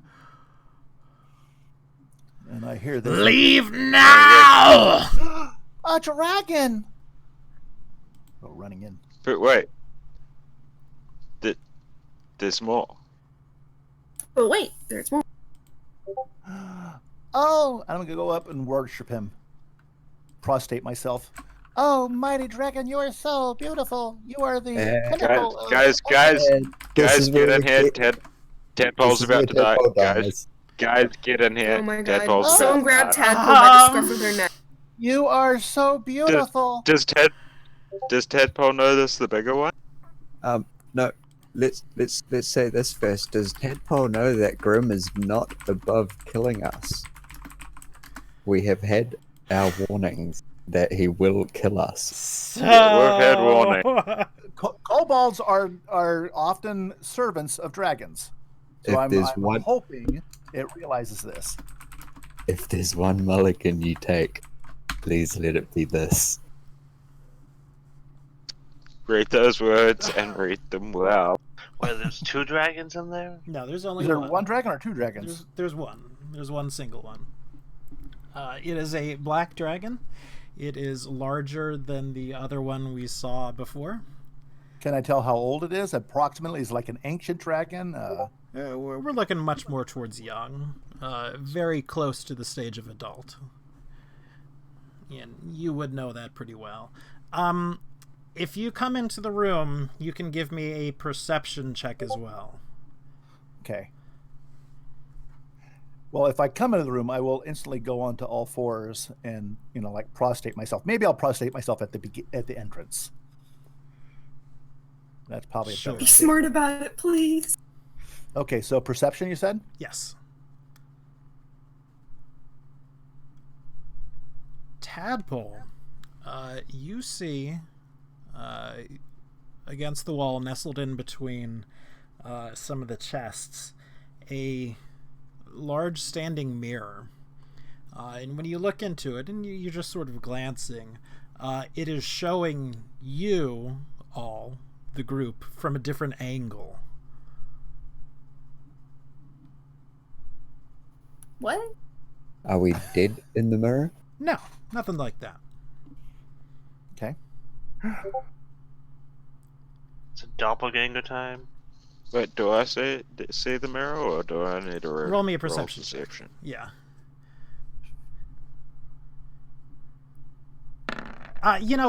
And I hear this. Leave now! A dragon! Oh, running in. But wait. There's more. But wait, there's more. Oh, I'm gonna go up and worship him. Prostrate myself. Oh, mighty dragon, you are so beautiful. You are the pinnacle of... Guys, get in here. Tadpole's about to die. Guys, get in here. Oh my god. Tadpole's Someone about grab to die. Tadpole by the scruff of their neck. You are so beautiful. Does Tadpole know this, the bigger one? No. Let's say this first. Does Tadpole know that Grim is not above killing us? We have had our warnings that he will kill us. Yeah, we've had warning. Kobolds are often servants of dragons. So I'm hoping it realizes this. If there's one mulligan you take, please let it be this. Read those words and read them well. Wait, there's 2 dragons in there? No, there's only Is there one. one dragon or 2 dragons? There's one. There's one single one. It is a black dragon. It is larger than the other one we saw before. Can I tell how old it is? Approximately, is it like an ancient dragon? We're looking much more towards young, very close to the stage of adult. And you would know that pretty well. If you come into the room, you can give me a perception check as well. Okay. Well, if I come into the room, I will instantly go onto all fours and, like prostrate myself. Maybe I'll prostrate myself at the entrance. That's probably a better Be idea. smart about it, please. Okay, so perception, you said? Yes. Tadpole, you see against the wall, nestled in between some of the chests, a large standing mirror. And when you look into it, and you're just sort of glancing, it is showing you all, the group, from a different angle. What? Are we dead in the mirror? No, nothing like that. Okay. It's a doppelganger time. Wait, do I see the mirror, or do I need to Roll me a perception. perception? Yeah.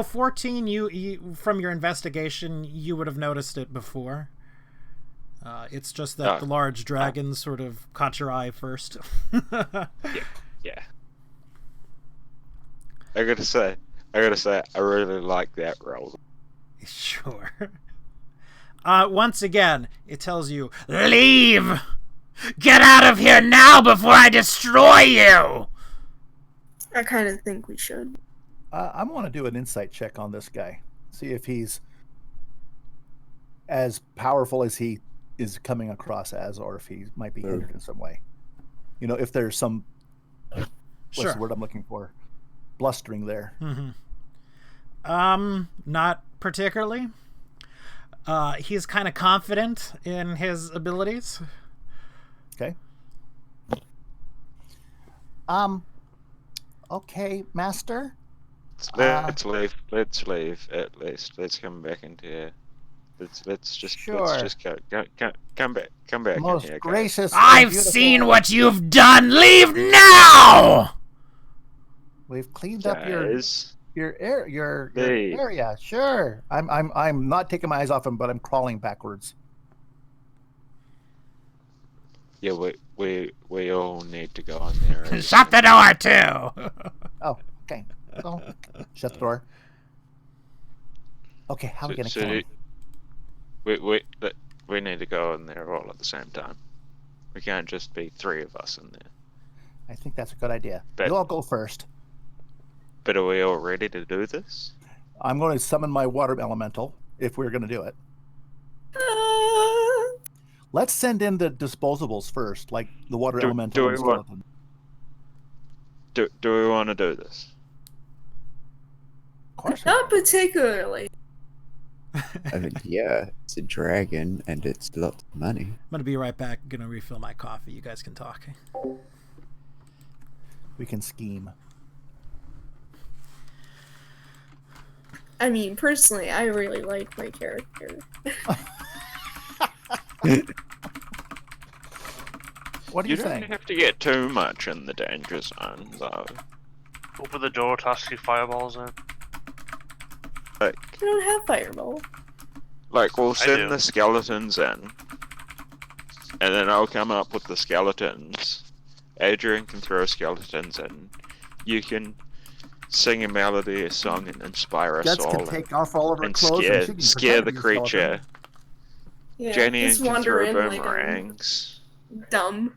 14, you from your investigation, you would have noticed it before. It's just that the large dragon sort of caught your eye first. Yeah. I gotta say, I really like that roll. Sure. Once again, it tells you, leave! Get out of here now before I destroy you! I kind of think we should. I want to do an insight check on this guy. See if he's as powerful as he is coming across as, or if he might be hindered in some way. If there's some... Sure. What's the word I'm looking for? Blustering there. Mm-hmm. Not particularly. He's kind of confident in his abilities. Okay. Okay, master. Let's leave at least. Let's come back into here. Let's just come back Most in here, gracious. I've seen what you've done. Leave now. We've cleaned up your Leave. area. Sure. I'm not taking my eyes off him, but I'm crawling backwards. Yeah, we all need to go in there. Shut the door too. Oh, okay. So, shut the door. Okay, how are we gonna kill him? We need to go in there all at the same time. We can't just be 3 of us in there. I think that's a good idea. But- You all go first. But are we all ready to do this? I'm going to summon my water elemental if we're going to do it. Let's send in the disposables first, like the water elemental and skeleton. Do we want to do this? Of course. Not particularly. I mean, yeah, it's a dragon and it's lots of money. I'm gonna be right back. Gonna refill my coffee. You guys can talk. We can scheme. I mean, personally, I really like my character. What are You you don't saying? have to get too much in the danger zone, though. Open the door, toss 2 fireballs in. Like, I don't have fireball. we'll I send do. the skeletons in, and then I'll come up with the skeletons. Adrian can throw skeletons in. You can sing a melody, a song, and inspire us Guts all. can take off all of her and clothes and she can scare pretend the to be a skeleton. creature. Yeah, Jenny just can wander throw in like boomerangs. I'm dumb.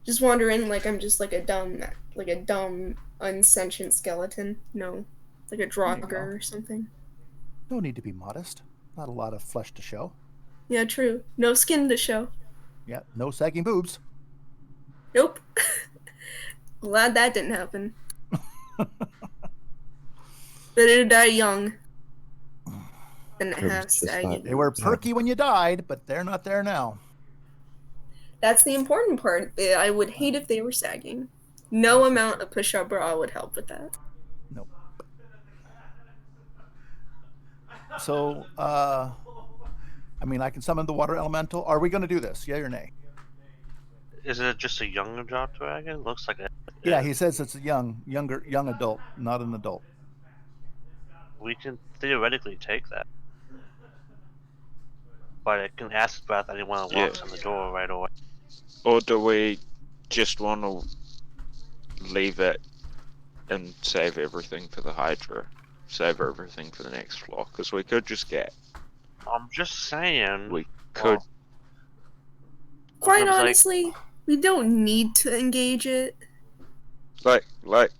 Just wander in like I'm just like a dumb, unsentient skeleton. No, like a Draugr or something. No need to be modest. Not a lot of flesh to show. Yeah, true. No skin to show. Yeah, no sagging boobs. Nope. Glad that didn't happen. Better to die young than to have sagging. They were perky when you died, but they're not there now. That's the important part. I would hate if they were sagging. No amount of push-up bra would help with that. Nope. So, I mean, I can summon the water elemental. Are we going to do this? Yay or nay? Is it just a young drop dragon? Looks like it. Yeah, he says it's a young adult, not an adult. We can theoretically take that. But it can acid breath anyone that walks in the door right away. Or do we just want to leave it and save everything for the Hydra? Save everything for the next floor? Because we could just get... I'm just saying. We could... Quite Like- honestly, we don't need to engage it. Like,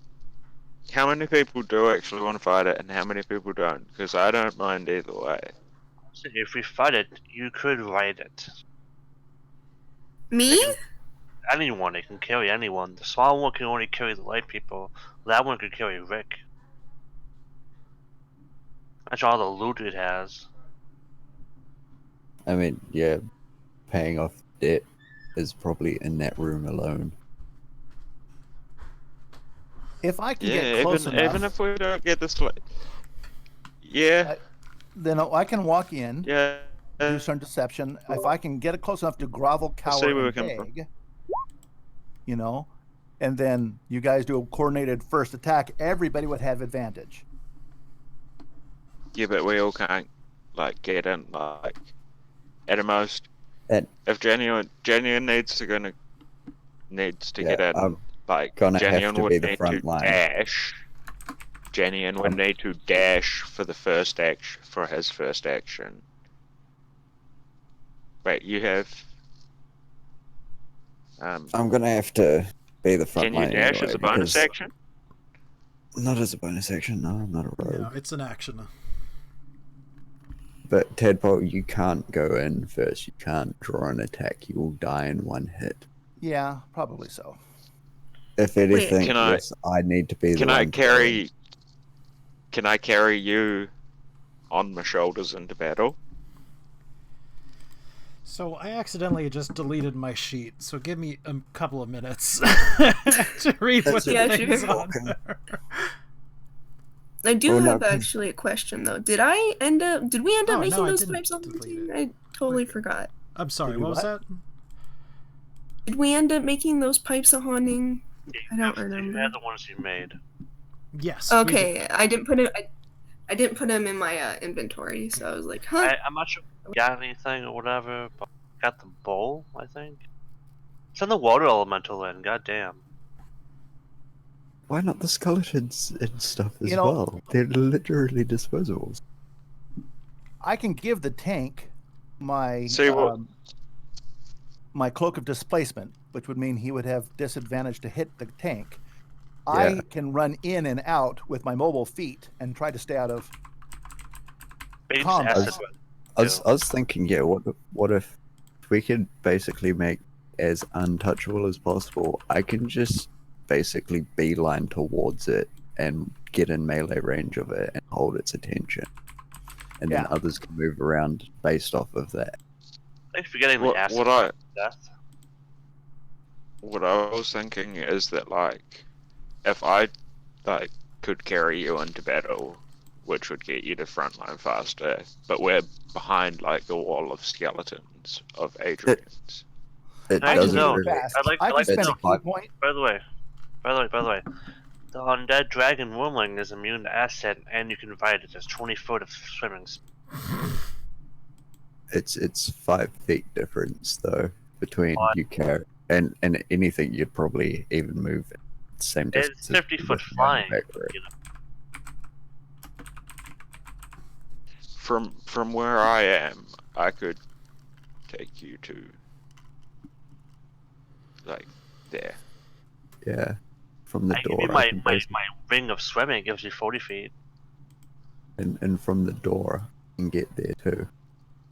how many people do actually want to fight it and how many people don't? Because I don't mind either way. If we fight it, you could ride it. Me? Anyone, it can carry anyone. The small one can only carry the light people. That one could carry Rick. That's all the loot it has. I mean, yeah, paying off debt is probably in that room alone. If I can Yeah, get close enough, even if we don't get this... Yeah, then I can walk in, yeah. do some deception. If I can get it close enough to grovel, see cower, where and we come from. beg, you know, and then you guys do a coordinated first attack, everybody would have advantage. Yeah, but we all can't, like, get in, like, at the most. And- if Genuine needs to get in, like, gonna have Genuine to would be the need front to line. dash. Genuine would need to dash for the first action, for his first action. Wait, you have... I'm gonna have to be the front can you line dash anyway, as a bonus because- action? Not as a bonus action, no, I'm not a rogue. No, it's an action. But Tadpole, you can't go in first. You can't draw an attack. You will die in one hit. Yeah, probably so. If anything, Can I- yes, I need to be the Can one I to carry... Can I carry you on my shoulders into battle? So I accidentally just deleted my sheet, so give me a couple of minutes to read what the Yeah, thing's sure. on there. I do Oh, no, have 'cause- actually a question though. Did we end up Oh, making no, I those didn't pipes on delete team? it. I totally We're good. forgot. I'm sorry, Did we what was what? that? Did we end up making those pipes a haunting? I don't They're remember. the ones you made. Yes. we did. Okay, I didn't put it. I didn't put them in my inventory, so I was like, huh. I'm not sure if we got anything or whatever, but got the bowl, I think. Send the water elemental in, goddamn. Why not the skeletons and stuff as You know- well? They're literally disposables. I can give the tank my See what- my cloak of displacement, which would mean he would have disadvantage to hit the tank. Yeah. I can run in and out with my mobile feet and try to stay out of. Babe's Calm. acid I was thinking, yeah, what if we could basically make as untouchable as possible? I can just basically beeline towards it and get in melee range of it and hold its attention. And then Yeah. others can move around based off of that. Thanks for getting the What, acid death. what I was thinking is that, like, if I, like, could carry you into battle, which would get you to frontline faster, but we're behind, like, the wall of skeletons of Adrians. It I doesn't know. really. Fast. I like can spend It's a key fun. point. By the way, the undead dragon wormling is immune to acid, and you can ride it as 20 foot of swimming. It's 5 feet difference though between What? you carry and anything you'd probably even move at the same It's distance. 50 as foot the flying. backpack. You know. From where I am, I could take you to, like, there. Yeah, from the I give door. you I my can ring of swimming. It gives you 40 feet. and from the door I can get there too,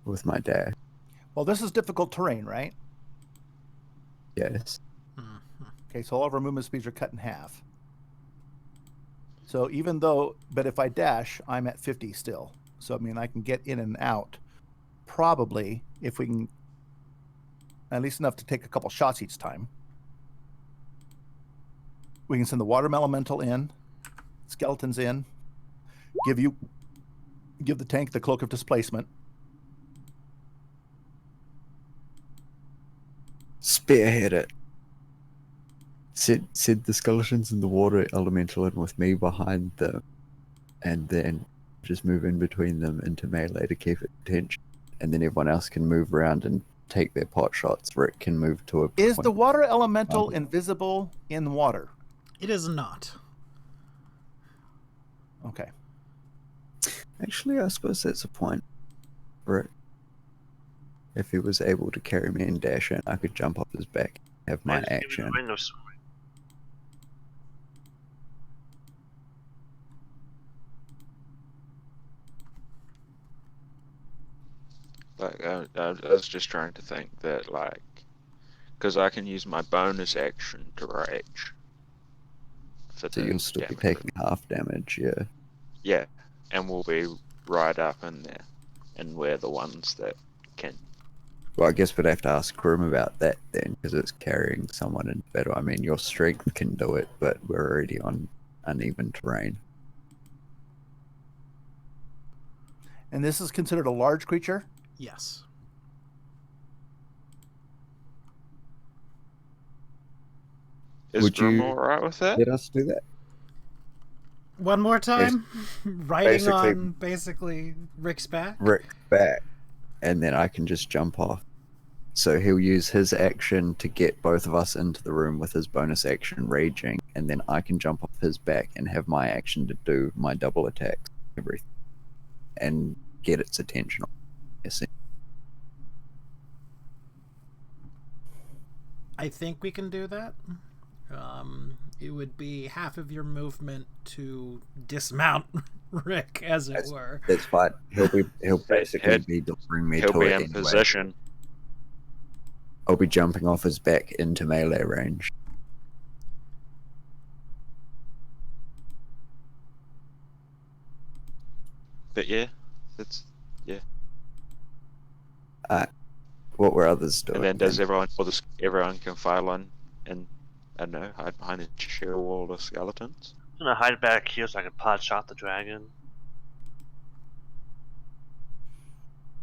with my dash. Well, this is difficult terrain, right? Yes. Okay, so all of our movement speeds are cut in half. So even though, but if I dash, I'm at 50 still. So I mean, I can get in and out. Probably, if we can, at least enough to take a couple shots each time. We can send the water elemental in, skeletons in, give you give the tank the cloak of displacement. Spearhead it. Set the skeletons in the water elemental in with me behind them, and then just move in between them into melee to keep it tension. And then everyone else can move around and take their pot shots. Rick can move to a point. Is the water elemental invisible in water? It is not. Okay. Actually, I suppose that's a point. Rick. If he was able to carry me and dash in, I could jump off his back, have my action. Like, I was just trying to think that, like, because I can use my bonus action to rage. So you'll still be taking half damage, yeah. Yeah, and we'll be right up in there, and we're the ones that can. Well, I guess we'd have to ask Krum about that then, because it's carrying someone in battle. I mean, your strength can do it, but we're already on uneven terrain. And this is considered a large creature? Yes. Is Grim alright with that? Let us do that. One more time? Riding basically- on, basically, Rick's back? Rick's back, and then I can just jump off. So he'll use his action to get both of us into the room with his bonus action raging, and then I can jump off his back and have my action to do my double attacks, everything, and get its attention. I think we can do that. It would be half of your movement to dismount Rick, as it were. That's fine. He'll basically be delivering me to it. He'll be in anyway. position. I'll be jumping off his back into melee range. But yeah, that's What were others doing? and then does everyone, everyone can file in and I don't know, hide behind a sheer wall of skeletons. I'm gonna hide back here so I can pot shot the dragon.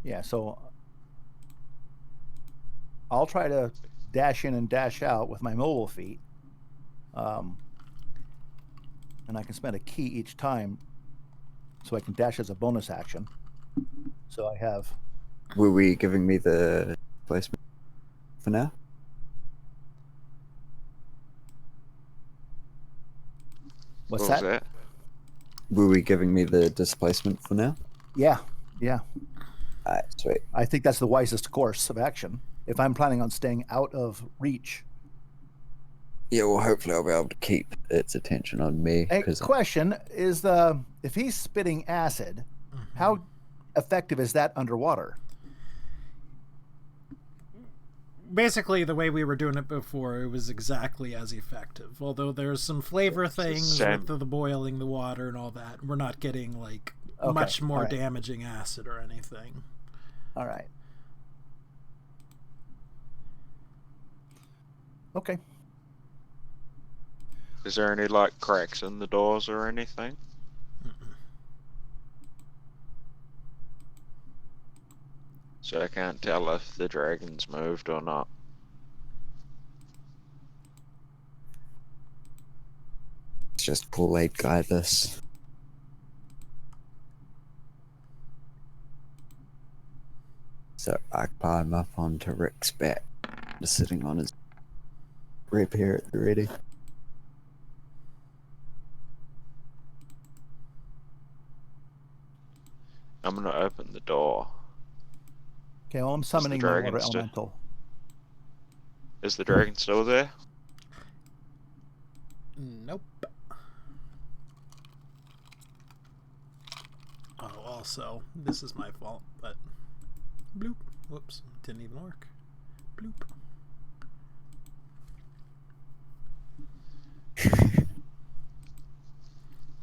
Yeah, so I'll try to dash in and dash out with my mobile feet. And I can spend a key each time so I can dash as a bonus action. So I have... Were we giving me the placement for now? What's What was that? that? Were we giving me the displacement for now? Yeah. Alright, sweet. I think that's the wisest course of action. If I'm planning on staying out of reach. Yeah, well, hopefully I'll be able to keep its attention on me. A question is if he's spitting acid, how effective is that underwater? Basically, the way we were doing it before, it was exactly as effective. Although there's some flavor things with the boiling the water and all that. We're not getting, like, much more damaging acid or anything. All right. Okay. Is there any like cracks in the doors or anything? So I can't tell if the dragon's moved or not. It's just Kool-Aid guy this. So I climb up onto Rick's back, just sitting on his rapier at the ready. I'm gonna open the door. Okay, well, I'm summoning my water elemental. Is the dragon still there? Nope. Oh, also, this is my fault, but... Bloop. Whoops. Didn't even work. Bloop.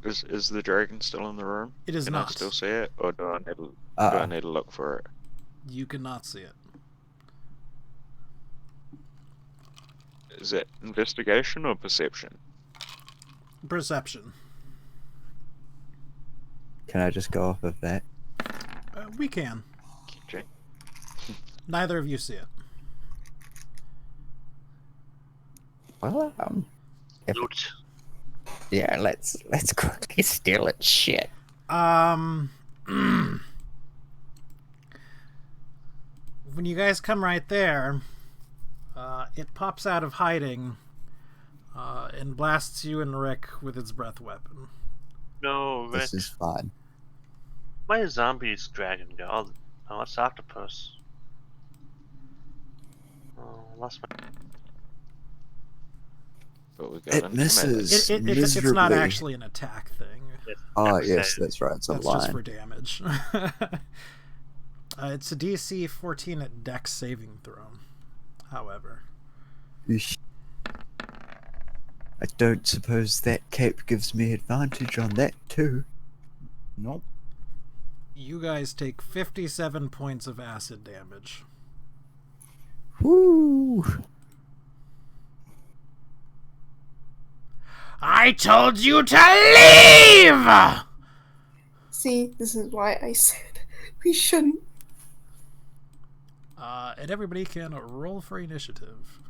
Is the dragon still in the room? It is Can not. I still see it, or do I need to look for it? You cannot see it. Is it investigation or perception? Perception. Can I just go off of that? We can. Okay. Neither of you see it. Well, Loot. yeah, let's quickly steal it. Shit. When you guys come right there, it pops out of hiding and blasts you and Rick with its breath weapon. No, Rick. This is fine. My zombie's dragon go. Oh, it's octopus. Oh, I lost my. But we got It an misses. It's not Miserably. actually an attack thing. Oh, Never yes, said. that's right. It's a That's just for line. damage. It's a DC 14 at Dex saving throw. However, Eesh. I don't suppose that cape gives me advantage on that too. Nope. you guys take 57 points of acid damage. Woo! I told you to leave! See, this is why I said we shouldn't. And everybody can roll for initiative.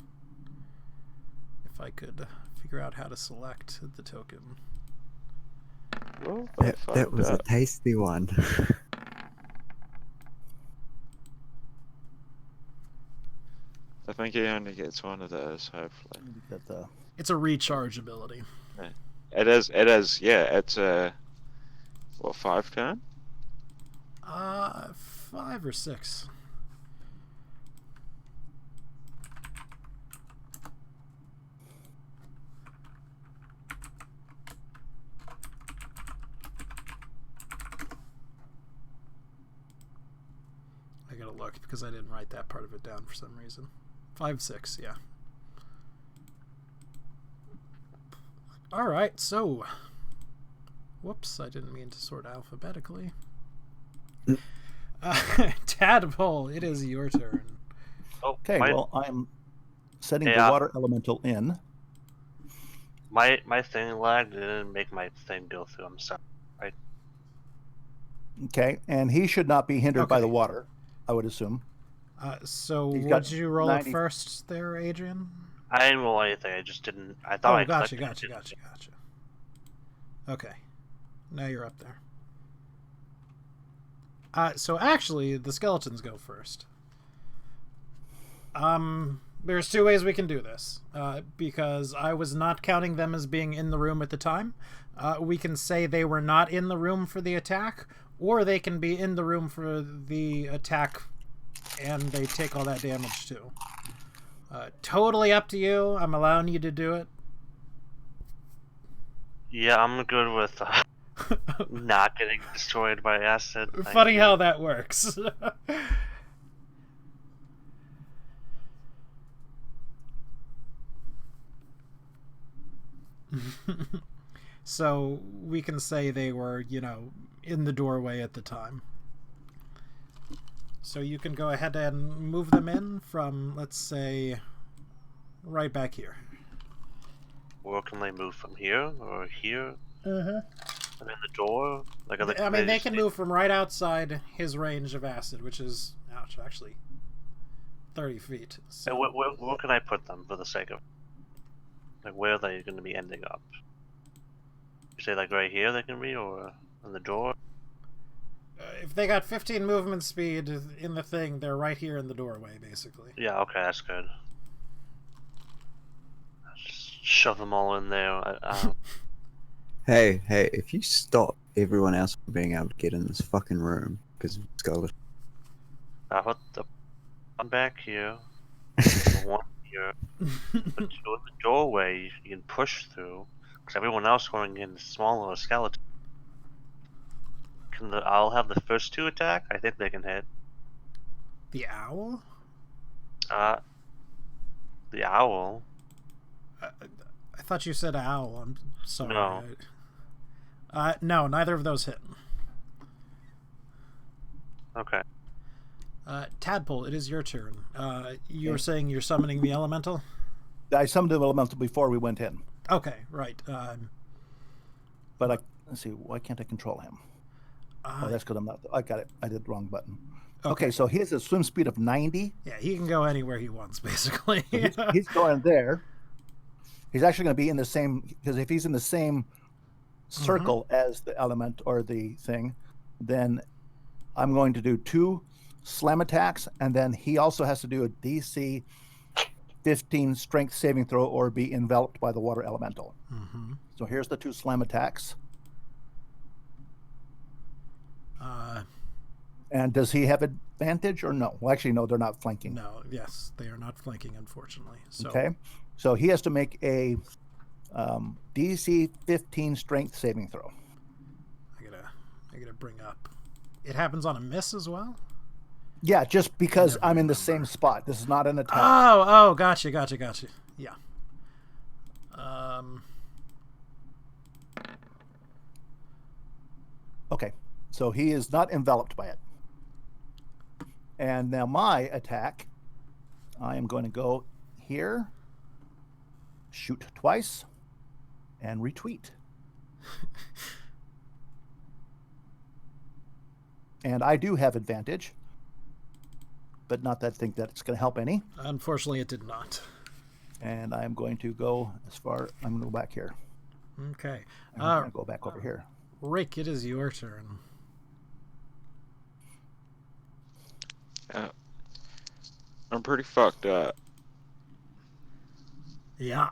If I could figure out how to select the token. Well, That was a tasty one. I think he only gets one of those, hopefully. It's a recharge ability. It is, yeah, it's a, what, 5 turn? 5 or 6. I gotta look because I didn't write that part of it down for some reason. 5, 6, yeah. Alright, so. Whoops, I didn't mean to sort alphabetically. Tadpole, it is your turn. Oh, Okay, well, I'm setting the Yeah. water elemental in. my thing lagged. It didn't make my thing go through. I'm sorry. Right. Okay, and he should not be hindered by Okay. the water, I would assume. So He's would got you roll 90 it first there, Adrian? I didn't roll anything. I just didn't. I thought Oh, I gotcha, clicked it. gotcha. Okay. Now you're up there. So actually, the skeletons go first. There's 2 ways we can do this. Because I was not counting them as being in the room at the time. We can say they were not in the room for the attack, or they can be in the room for the attack and they take all that damage too. Totally up to you. I'm allowing you to do it. Yeah, I'm good with not getting destroyed by acid. Thank Funny you. how that works. So we can say they were, in the doorway at the time. So you can go ahead and move them in from, let's say, right back here. Or can they move from here or here? Mm-hmm. And in the door? Like, are I mean, they just can move from right outside his range of acid, which is, ouch, actually 30 feet. So, And where can I put them for the sake of? Like, where are they going to be ending up? You say, like, right here they can be, or in the door? if they got 15 movement speed in the thing, they're right here in the doorway, basically. Yeah, okay, that's good. Just shove them all in there. Hey, if you stop everyone else from being able to get in this fucking room because of skeleton. I put the one back here, the one here, put two in the doorway you can push through, because everyone else going in is smaller skeleton. I'll have the first 2 attack? I think they can hit. The owl? The owl. I thought you said owl. I'm sorry. No. No, neither of those hit. Okay. Tadpole, it is your turn. You were saying you're summoning the elemental? I summoned the elemental before we went in, Okay, right. but let's see, why can't I control him? Oh, that's because I'm not. I got it. I did the wrong button. Okay. Okay, so he has a swim speed of 90. Yeah, he can go anywhere he wants, basically. So he's going there. He's actually going to be in the same, because if he's in the same circle as the element or the thing, then I'm going to do 2 slam attacks, and then he also has to do a DC 15 strength saving throw or be enveloped by the water elemental. So here's the 2 slam attacks. And does he have advantage or no? Well, actually, no, they're not flanking. No, yes, they are not flanking, unfortunately. So, Okay, so he has to make a DC 15 strength saving throw. I gotta bring up. It happens on a miss as well. Yeah, just because Never I'm in the remember. same spot. This is not an attack. Oh, gotcha. Yeah. Okay, so he is not enveloped by it. And now my attack, I am going to go here, shoot twice, and retweet. And I do have advantage, but not that I think that it's going to help any. Unfortunately, it did not. And I'm going to go as far. I'm going to go back here. Okay. I'm going to go back over here. Rick, it is your turn. I'm pretty fucked up. Yeah.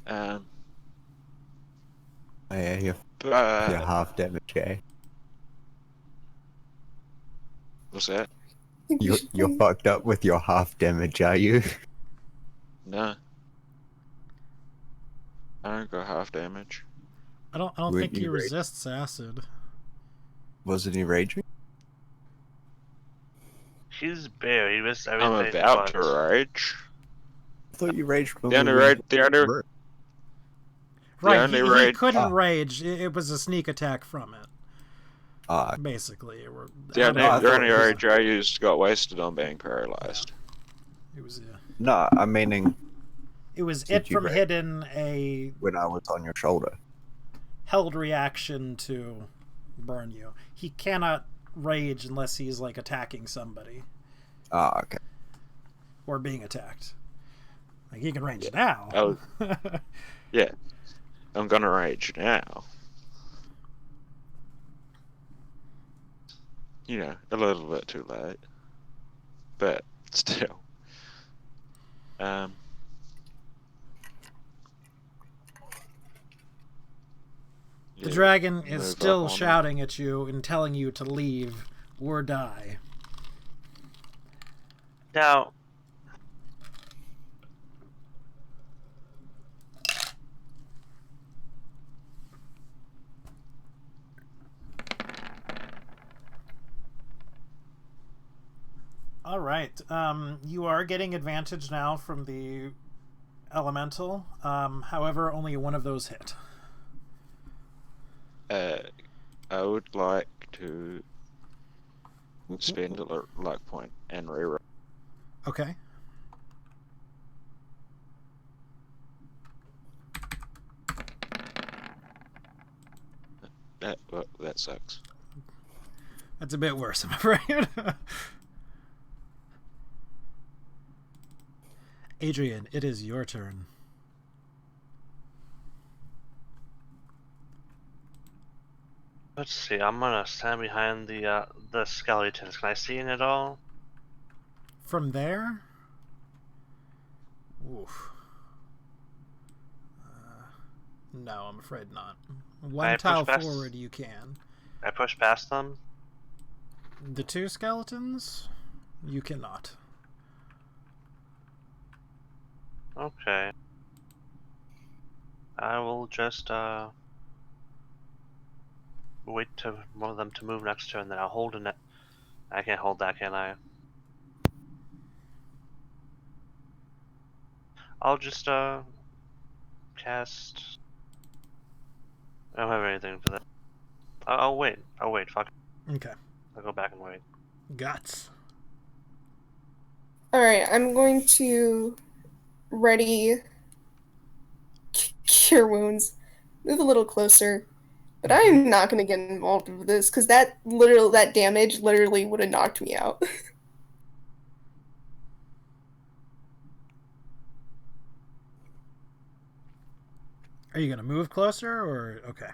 Oh, yeah, you're But half damage, eh? what's that? You're fucked up with your half damage, are you? No. I don't go half damage. I don't Wouldn't think he you rage? resists acid. Wasn't he raging? He's bare. He missed I'm everything. about to but- rage. I thought you raged when The only we were rage, the only, Right, only he rage- couldn't rage. It was a sneak attack from it, basically. the only, no, I the thought only it was- rage I used got wasted on being paralyzed. It was No, I'm meaning it Did you from rage? hidden a when I was on your shoulder. held reaction to burn you. He cannot rage unless he's like attacking somebody Okay. or being attacked. Like he can rage now. Oh. Yeah. I'm gonna rage now. You know, a little bit too late. But still. The dragon move is up still on shouting at you and telling you to leave or die. Now, All right. You are getting advantage now from the elemental. However, only one of those hit. I would like to spend a luck point and reroll. Okay. That sucks. That's a bit worse, I'm afraid. Adrian, it is your turn. let's see. I'm gonna stand behind the skeletons. Can I see it at all? From there? Oof. No, I'm afraid not. One I push tile past- forward you can. I push past them. The 2 skeletons? You cannot. Okay. I will just wait to one of them to move next turn, then I'll hold it. I can't hold that, can I? I'll just cast. I don't have anything for that. I'll wait. Fuck. Okay. I'll go back and wait. Guts. Alright, I'm going to ready cure wounds. Move a little closer. But I'm not gonna get involved with this because that damage literally would have knocked me out. Are you gonna move closer or okay?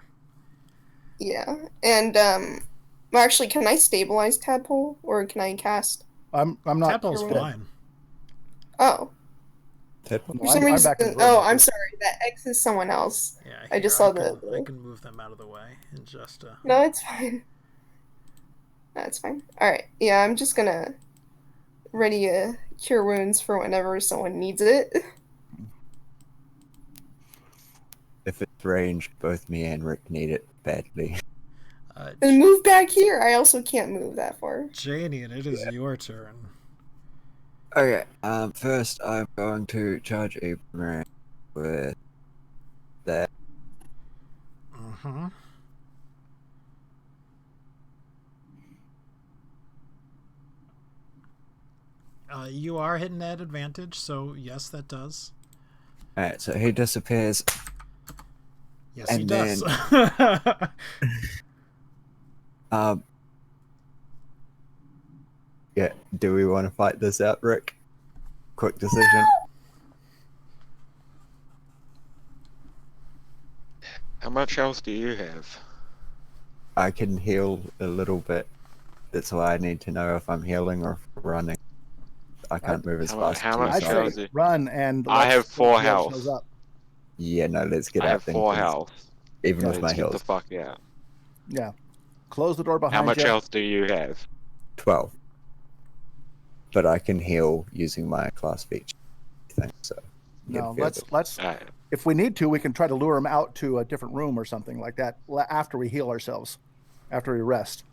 Yeah, and well, actually, can I stabilize Tadpole or can I cast? I'm not. Tadpole's Sure. fine. Oh, Tadpole? No, for some I'm reason. back in the room. Oh, I'm sorry. That X is someone else. Yeah, I just here, saw I the. can move them out of the way and just. No, it's fine. That's fine. All right. Yeah, I'm just gonna ready to cure wounds for whenever someone needs it. If it's ranged, both me and Rick need it badly. And move back here. I also can't move that far. Janie, it is your turn. Okay, first I'm going to charge a boomerang with that. Mm-hmm. You are hitting at advantage, so yes, that does. Alright, so he disappears. Yes, he And does. Yeah, do we want to fight this out, Rick? Quick decision. How much health do you have? I can heal a little bit. That's why I need to know if I'm healing or running. I can't move as fast how as much I'd you, health so- say run and. I have 4 Heal health. shows up. Yeah, no, let's get I out have then. 4 'cause health. Even with Let's my get the heals. fuck out. Yeah. Close the door behind How much you. health do you have? 12. But I can heal using my class feature thing, so... No, get a let's feel Alright. if we need to, we can try to lure him out to a different room or something like that after we heal ourselves, after we rest.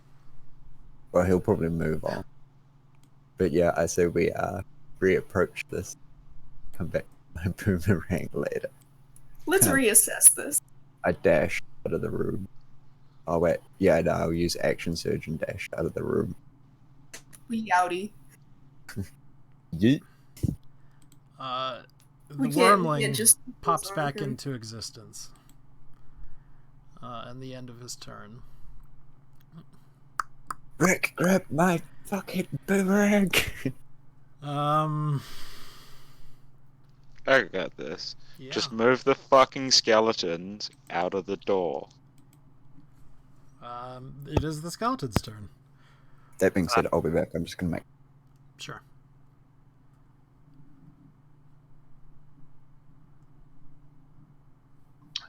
Well, he'll probably move on. But yeah, I say we reapproach this. Come back to my boomerang later. Let's Huh. reassess this. I dash out of the room. Oh wait, yeah, no, I'll use action surge and dash out of the room. We outie. Yeet. The We can't wormling just pops back okay. into existence. And the end of his turn. Rick, grab my fucking boomerang. I got this. Yeah. Just move the fucking skeletons out of the door. It is the skeleton's turn. That being said, I'll be back. I'm just gonna make... Sure.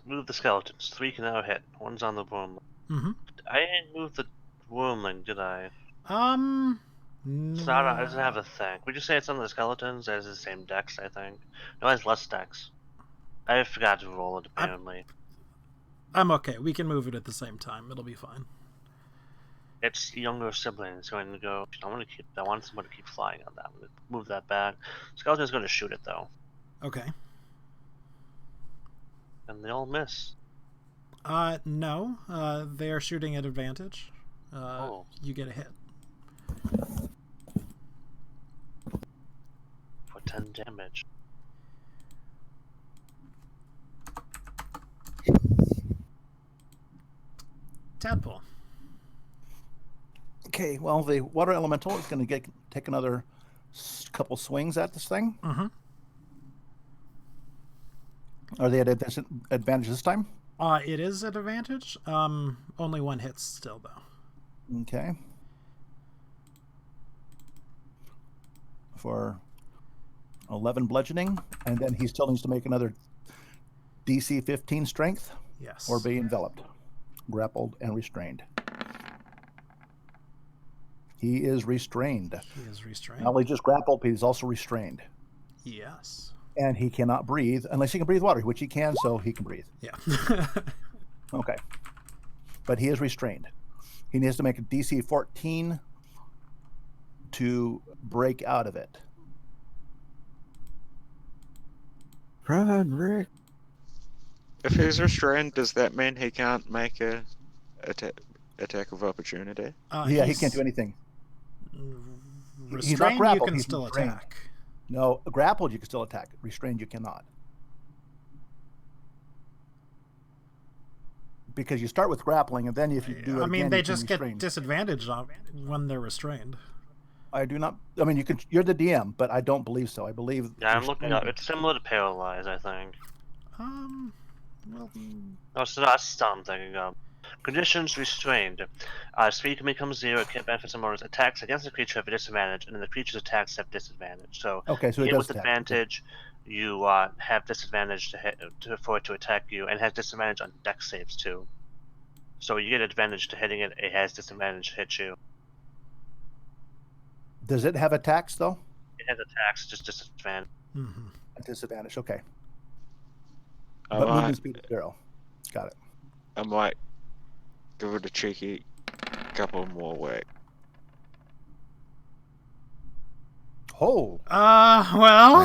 Move the skeletons. 3 can now hit. 1's on the wormling. Mm-hmm. I didn't move the wormling, did I? No. It's not. It doesn't have a thing. Would you say it's on the skeletons? It has the same dex, I think. No, it has less dex. I forgot to roll it apparently. I'm okay. We can move it at the same time. It'll be fine. Its younger sibling is going to go. I want someone to keep flying on that. I'm going to move that back. Skeleton's going to shoot it though, Okay. and they all miss. No. They are shooting at advantage. You get a hit. For 10 damage. Tadpole. Okay, well, the water elemental is going to take another couple swings at this thing. Mm-hmm. Are they at advantage this time? It is at advantage. Only 1 hits still, though. Okay. For 11 bludgeoning, and then he still needs to make another DC 15 strength Yes. or be enveloped, grappled, and restrained. He is restrained. He is restrained. Not only just grappled, but he's also restrained. Yes. And he cannot breathe unless he can breathe water, which he can, so he can breathe. Yeah. Okay. But he is restrained. He needs to make a DC 14 to break out of it. Run, Rick. If he's restrained, does that mean he can't make a attack of opportunity? Yeah, he can't do anything. Restrained, He's not grappled, you can he's still restrained. attack. No, grappled you can still attack. Restrained you cannot. because you start with grappling, and then if you do it I mean, again, they you can just get restrain. disadvantage on when they're restrained. I do not. I mean, you can. You're the DM, but I don't believe so. I believe. Yeah, I'm looking up. restrained- It's similar to Paralyze, I think. Well, No, so that's what I'm thinking of. Conditions restrained. Speed can become 0. It can't benefit some bonus. Attacks against the creature have a disadvantage, and then the creature's attacks have disadvantage. So, Okay, so you it hit does with attack. advantage, you have disadvantage for it to attack you, and it has disadvantage on dex saves too. So you get advantage to hitting it. It has disadvantage to hit you. Does it have attacks though? It has attacks, just disadvantage. mhm. A disadvantage. Okay, I but movement might, speed is 0. Got it. I might give it a cheeky couple more whacks. Oh, Well.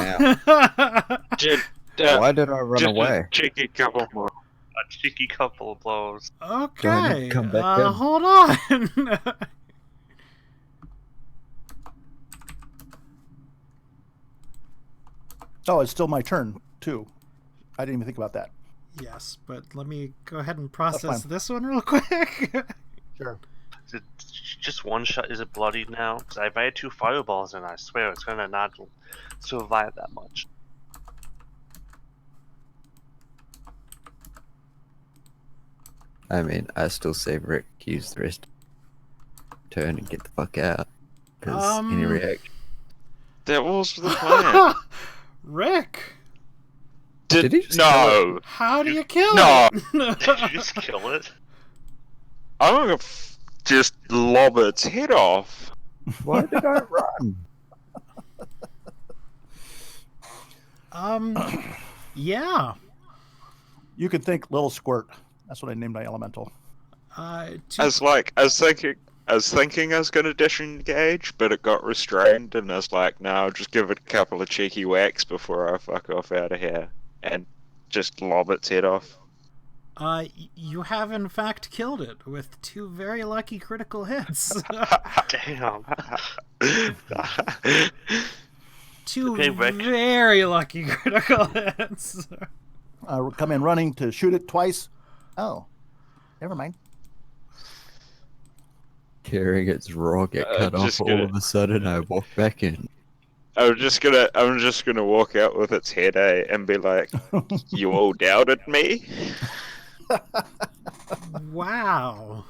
Just, Why did I run just away? a cheeky couple more. A cheeky couple of blows. Okay. come back in. Hold on. oh, it's still my turn too. I didn't even think about that. Yes, but let me go ahead and fine. process this one real quick. Sure. Is it just one shot? Is it bloodied now? Because I've had 2 fireballs and I swear it's gonna not survive that much. I mean, I still say Rick use the rest turn and get the fuck out. Because any reaction. That was the plan. Rick, Did he just no? how do you kill No. it? Did you just kill it? I'm gonna just lob its head off. Why did I run? Yeah. You could think little squirt. That's what I named my elemental. I was thinking I was gonna disengage, but it got restrained, and I was like, no, I'll just give it a couple of cheeky whacks before I fuck off out of here, and just lob its head off. You have in fact killed it with 2 very lucky critical hits. Damn. 2 Okay, Rick. very lucky critical hits. Come in running to shoot it twice. Oh, never mind. Hearing its roar get cut off just all gonna- of a sudden, I walk back in. I'm just gonna walk out with its head, and be like, "You all doubted me." Wow.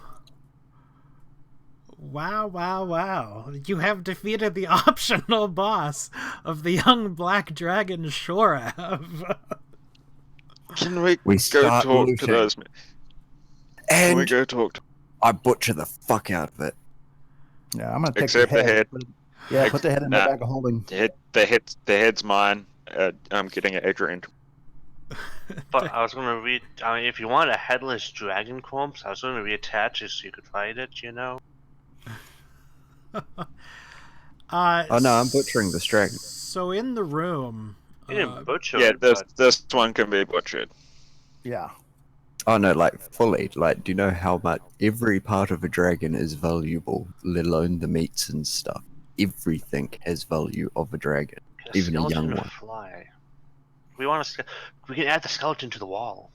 Wow. You have defeated the optional boss of the young black dragon Shorav. Can we We go start talk to looting. those? Can we And go talk to? I butcher the fuck out of it. Yeah, I'm gonna take Except the the head. head. Yeah, put the head in the Nah. bag of holding. The head's mine. I'm getting Adrian. But I was gonna read. I mean, if you want a headless dragon corpse, I was gonna reattach it so you could fight it. You know. Oh no, I'm butchering this dragon. So in the room, You didn't butcher Yeah, it, but this one can be butchered. Yeah. Oh no, like fully. Like, do you know how much every part of a dragon is valuable, let alone the meats and stuff? Everything has value of a dragon, the even a skeleton young would one. fly. We can add the skeleton to the wall.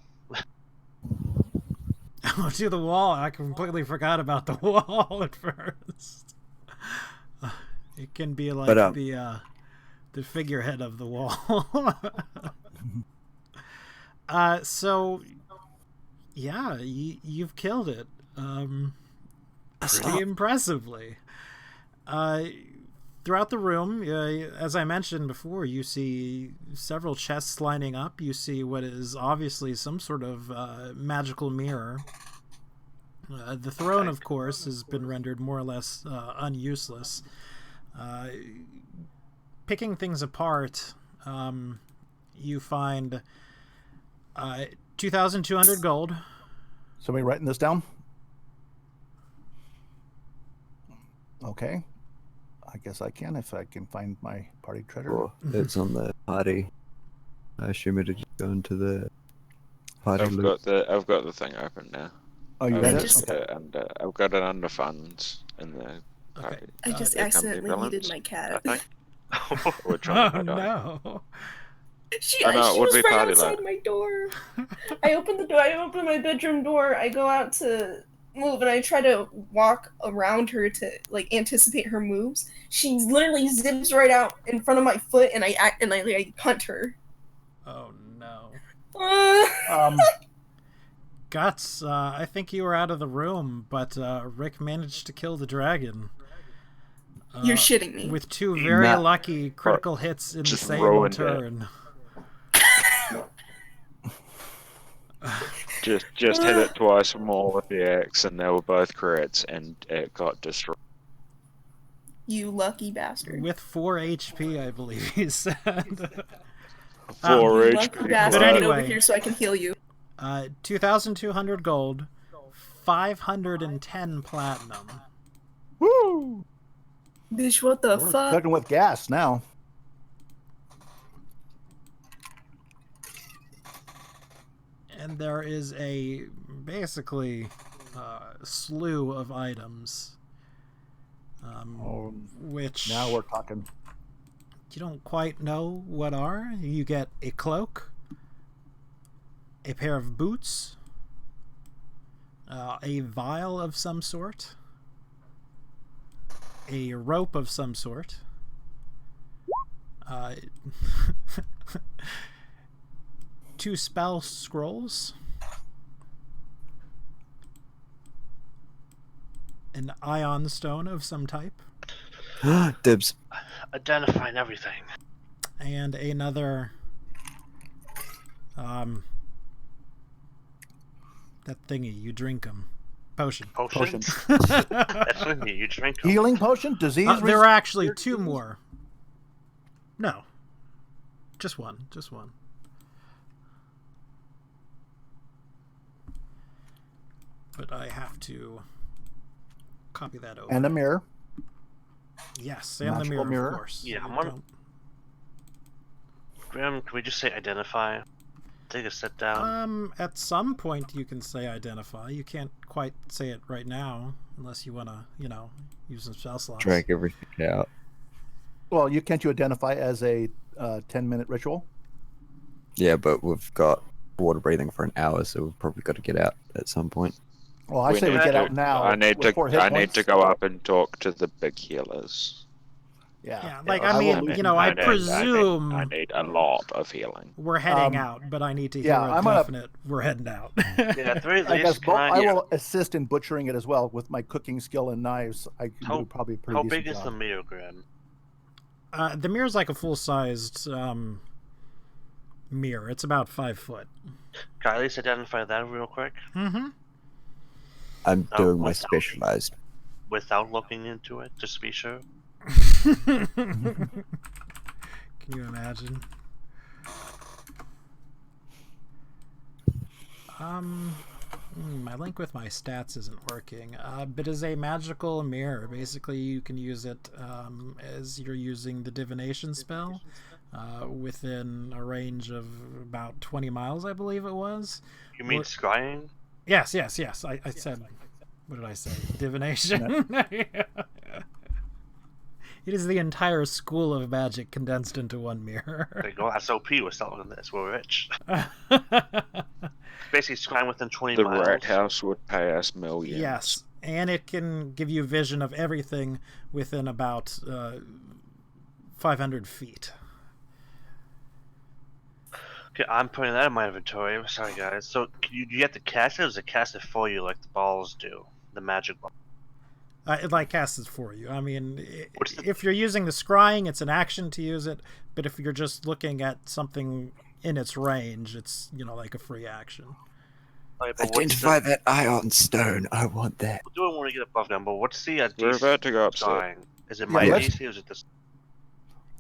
to the wall. I completely forgot about the wall at first. It can be like But, the figurehead of the wall. So yeah, you've killed it. Pretty impressively. Throughout the room, as I mentioned before, you see several chests lining up. You see what is obviously some sort of magical mirror. The throne, of course, has been rendered more or less unuseless. Picking things apart, you find 2,200 gold. Somebody writing this down? Okay. I guess I can if I can find my party treasure. Sure, it's on the party. I assume it just go into the party I've loot. got the thing open now. Oh, you I've got I it? just- Okay. I've got it under funds in the. Okay. I just the company accidentally balance, muted my cat. I think. Which Oh one have I done? no! She, I know, it she would was be right party outside like. my door. I opened the door. I opened my bedroom door. I go out to move, and I try to walk around her to like anticipate her moves. She literally zips right out in front of my foot, and I punt her. Oh no. Um, Guts, I think you were out of the room, but Rick managed to kill the dragon. You're shitting me. With 2 very Nah. lucky critical hits in the Just same ruined it. turn. Just hit it twice more with the axe, and they were both crits, and it got destroyed. You lucky bastard. With 4 HP, I believe he said. 4 You lucky HP. bastard. But Get over anyway. here so I can heal you. 2,200 gold, 510 platinum. woo! Bitch, what the We're fuck? cooking with gas now. And there is a basically slew of items, which Now we're talking. you don't quite know what are. You get a cloak, a pair of boots, a vial of some sort, a rope of some sort, 2 spell scrolls, an ion stone of some type, Dibs. Identifying everything. and another that thingy you drink them potion. Potions? That's with me. You drink 'em. Healing potion, disease. There are actually 2 more. No, just one. But I have to copy that over. And a mirror. Yes, and the Magical mirror, mirror. of course. Yeah, You one- don't- Graham, can we just say identify? Take a sit down. At some point you can say identify. You can't quite say it right now unless you want to, use some spell slots. Drag everything out. Well, can't you identify as a 10-minute ritual? Yeah, but we've got water breathing for an hour, so we've probably got to get out at some point. Well, I We say we need get to- out now. I need with 4 hit I need points. to go up and talk to the big healers. Yeah, I I will- mean, I presume I need a lot of healing. we're heading out, but I need to hear yeah, a I'm gonna- definite we're heading out. Yeah, at the very I guess least, can I will assist in butchering it as well with my cooking skill and knives. I can do probably a pretty How decent big is job. the mirror, Graham? The mirror's like a full-sized mirror. It's about 5 foot. Can I at least identify that real quick? Mm-hmm. I'm Oh, doing my without- specialized. Without looking into it, just to be sure. Can you imagine? My link with my stats isn't working. But is a magical mirror. Basically, you can use it as you're using the divination spell within a range of about 20 miles, I believe it was. You mean Or- scrying? Yes. I said, what did I say? Divination. It is the entire school of magic condensed into one mirror. There you go. SOP, we're selling this. We're rich. Basically, scrying within 20 The miles. Rat House would pay us millions. Yes, and it can give you vision of everything within about 500 feet. Okay, I'm putting that in my inventory. Sorry, guys. So, you have to cast it, or does it cast it for you like the balls do? The magic ball. It like casts it for you. I mean, What's the- if you're using the scrying, it's an action to use it. But if you're just looking at something in its range, it's like a free action. Okay, but Identify that ion stone. I want that. We'll do it when we get above them, but what's the We're DC about to go upstairs. scrying? Is it my let's- DC or is it this?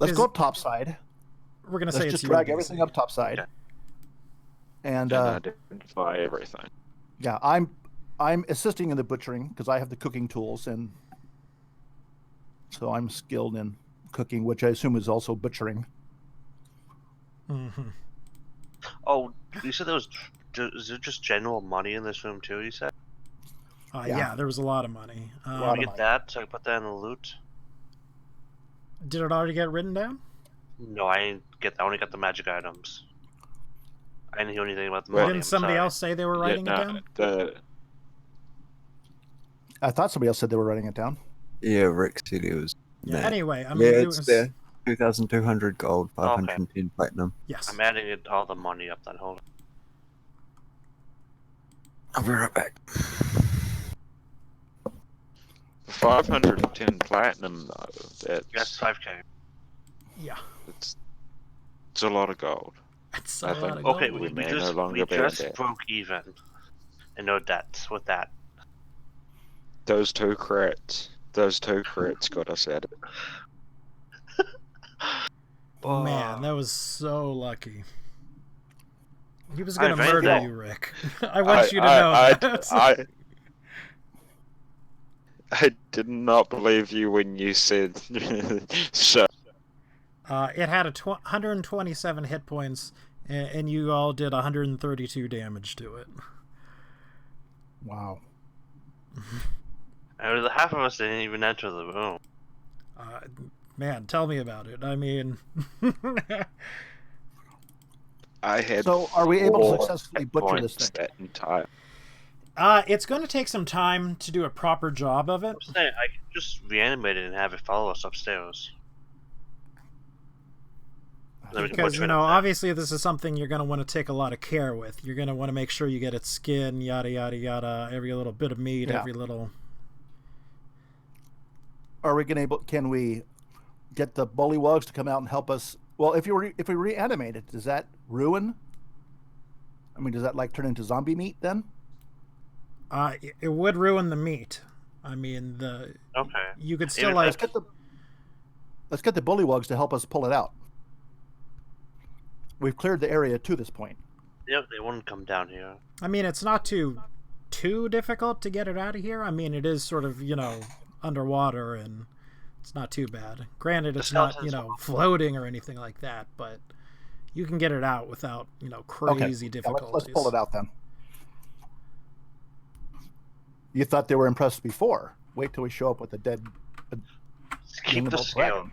Let's Is- go up top side. We're gonna say Let's it's just your drag DC. everything up top side. Okay. And And identify everything. yeah, I'm assisting in the butchering because I have the cooking tools, and so I'm skilled in cooking, which I assume is also butchering. Mm-hmm. Oh, you said there was. Is there just general money in this room too? You said. Yeah, there was a lot of money. lot Let of me money. get that so I can put that in the loot. Did it already get written down? No, I didn't get that. I only got the magic items. I didn't hear anything about the Well, money. Didn't I'm somebody sorry. else say they were writing it down? I thought somebody else said they were writing it down. Yeah, Rick said it was. Yeah. there. Anyway, I Yeah, mean, it it's was there. 2,200 gold, Okay. 510 platinum. yes. I'm adding it all the money up. Then hold on. I'll be right back. 510 platinum though. That's 5k. Yeah. It's a lot of gold. It's I a think- lot of gold. Okay, we we may just, no longer we be in just debt. broke even. And no debts with that. Those two crits got us at it. Man, that was so lucky. He was gonna I'm very murder thankful. you, Rick. I want you to know that. I did not believe you when you said so. It had 127 hit points, and you all did 132 damage to it. Wow. And half of us didn't even enter the room. Man, tell me about it. I mean, I had. So, are we able to 4 successfully butcher this points thing? that entire. it's going to take some time to do a proper job of it. I'm saying I could just reanimate it and have it follow us upstairs. Then we can Because, butcher you it know, up there. obviously this is something you're going to want to take a lot of care with. You're going to want to make sure you get its skin, yada, yada, yada, every little bit of meat, Yeah. every little... Are we can we get the bullywugs to come out and help us? Well, if we reanimate it, does that ruin? I mean, does that like turn into zombie meat then? It would ruin the meat. I mean, Okay. you could still Even like... Let's get the bullywugs to help us pull it out. We've cleared the area to this point. Yep, they wouldn't come down here. I mean, it's not too difficult to get it out of here. I mean, it is sort of, you know, underwater, and it's not too bad. Granted, it's not, you know, floating or anything like that, but you can get it out without, you know, crazy difficulties. Let's pull it out then. You thought they were impressed before. Wait till we show up with a dead. Keep the Animal dragon.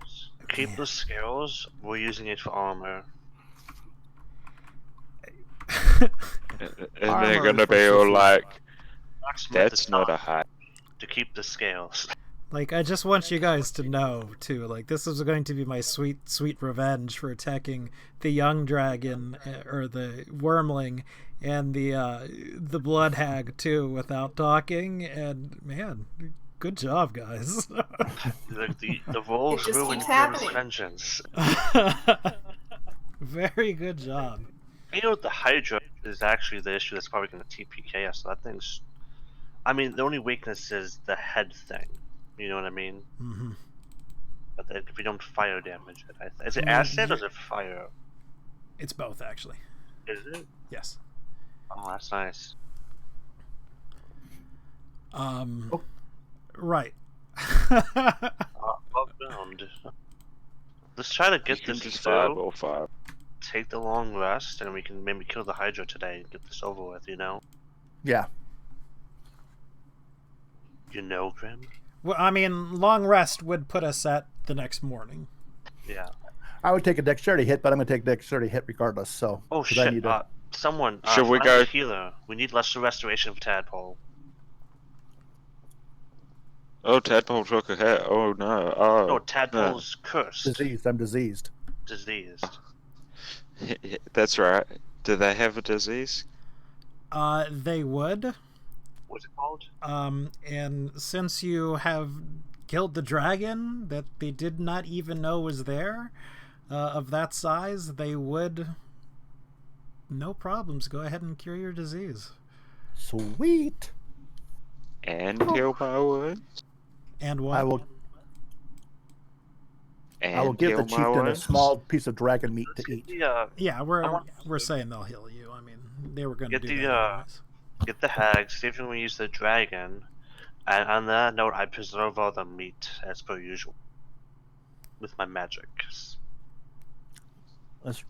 scales. Keep the scales. We're using it for armor. And Armor they're gonna is be for all sissies. like, Blacksmith "That's is not a hat." to keep the scales. Like, I just want you guys to know, too, like, this is going to be my sweet, sweet revenge for attacking the young dragon, or the wormling, and the blood hag, too, without talking, and, man, good job, guys. the roles It just ruin keeps your happening. vengeance. Very good job. You know, the Hydra is actually the issue that's probably going to TPK us. So that thing's. I mean, the only weakness is the head thing. You know what I mean? Mm-hmm. But if we don't fire damage it, is it acid or is it fire? It's both, actually. Is it? Yes. Oh, that's nice. Right. Upbound. Let's try to You get can this just through. fireball fire. Take the long rest, and we can maybe kill the Hydra today and get this over with. You know? Yeah. You know, Grim. Well, I mean, long rest would put us at the next morning. Yeah. I would take a dexterity hit, but I'm going to take a dexterity hit regardless. So. Oh 'cause I shit! need to- Someone. Should we find go- a healer? We need lesser restoration for Tadpole. Oh, Tadpole took a hit. Oh no. Oh. No, Tadpole's cursed, Diseased. I'm diseased. diseased. That's right. Do they have a disease? They would. What's it called? And since you have killed the dragon that they did not even know was there, of that size, they would, no problems, go ahead and cure your disease. Sweet. And kill my wounds? And what? I will And give the kill my chieftain a wounds? small piece of dragon meat to eat. Yeah, I want- we're saying they'll heal you. I mean, they were going to Get do the, that anyways. Get the hag, see if you can use the dragon, and on that note, I preserve all the meat as per usual with my magic.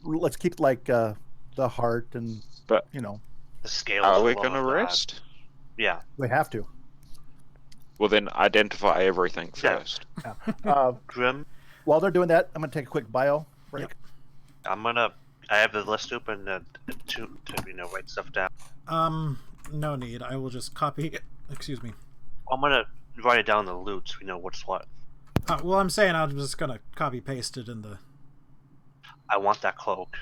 Let's keep like the heart and But- you know The scales. Are we will gonna of that. rest? Yeah. we have to. Well, then identify everything Yeah. first. Uh, Grim. while they're doing that, I'm going to take a quick bio break. Yep. I have the list open to write stuff down. No need. I will just copy. Excuse me. I'm gonna write it down in the loot so we know what's what. Well, I'm saying I'm just gonna copy paste it in the. I want that cloak.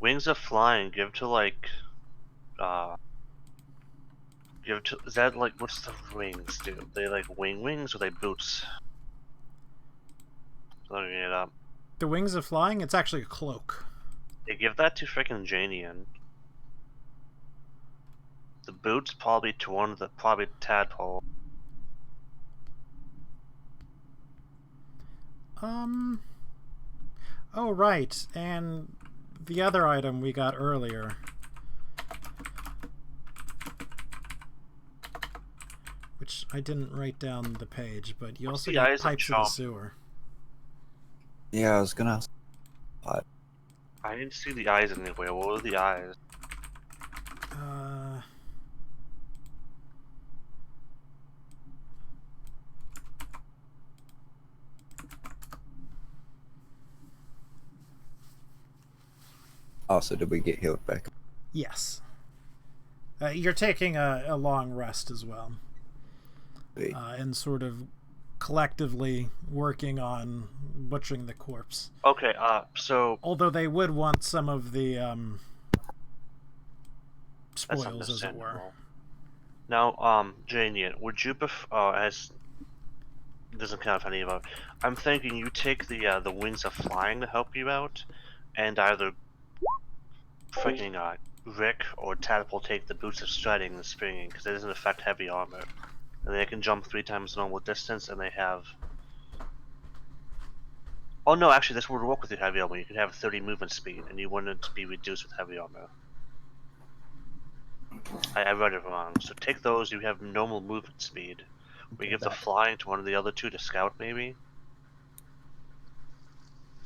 Wings of Flying, give to like is that like, what's the wings do? They like wings or they boots? Looking it up. The Wings of Flying. It's actually a cloak. They give that to freaking Janian. The boots probably to one of the tadpole. Oh right, and the other item we got earlier. Which I didn't write down the page, but you also got Pipes of the Sewer. Yeah, I was gonna ask. What? I didn't see the eyes anywhere. What were the eyes? Oh, so did we get healed back? Yes. You're taking a long rest as well. And sort of collectively working on butchering the corpse. Okay, so... Although they would want some of the spoils, as it were. Now, Janian, would you prefer... as... doesn't count if any of it. I'm thinking you take the Wings of Flying to help you out, and either freaking Rick or Tadpole take the Boots of Striding and Springing, because it doesn't affect heavy armor. And they can jump 3 times normal distance, and they have... Oh no, actually this would work with your heavy armor. You could have 30 movement speed, and you wouldn't be reduced with heavy armor. I read it wrong. So take those, you have normal movement speed. We give the Flying to one of the other 2 to scout, maybe?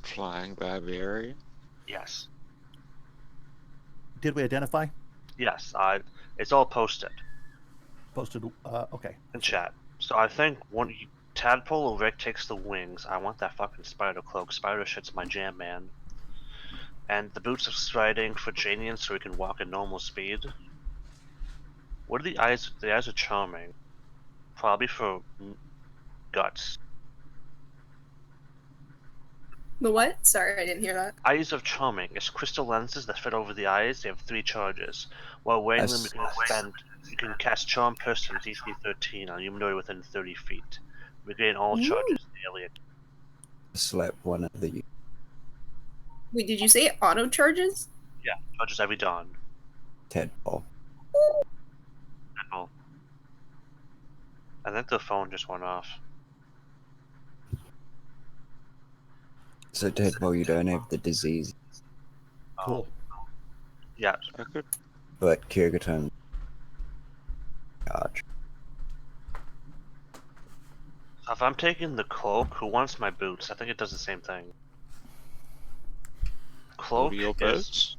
Flying Barbarian? Yes. Did we identify? Yes, it's all posted. Posted, okay. In chat. So I think Tadpole or Rick takes the wings. I want that fucking spider cloak. Spider shit's my jam, man. And the Boots of Striding for Janian so he can walk at normal speed. What are the eyes? The eyes are charming. Probably for guts. The what? Sorry, I didn't hear that. Eyes of Charming. It's crystal lenses that fit over the eyes. They have 3 charges. While wearing them, you can cast Charm Person DC 13 on humanoid within 30 feet. Regain all charges daily. Slap one of the... Wait, did you say auto charges? Yeah, charges every dawn. Tadpole. Tadpole. I think the phone just went off. So Tadpole, you don't have the disease. Cool. Yeah. I could. But Kyrgyzstan charge. So if I'm taking the cloak, who wants my boots? I think it does the same thing. Cloak Your boots?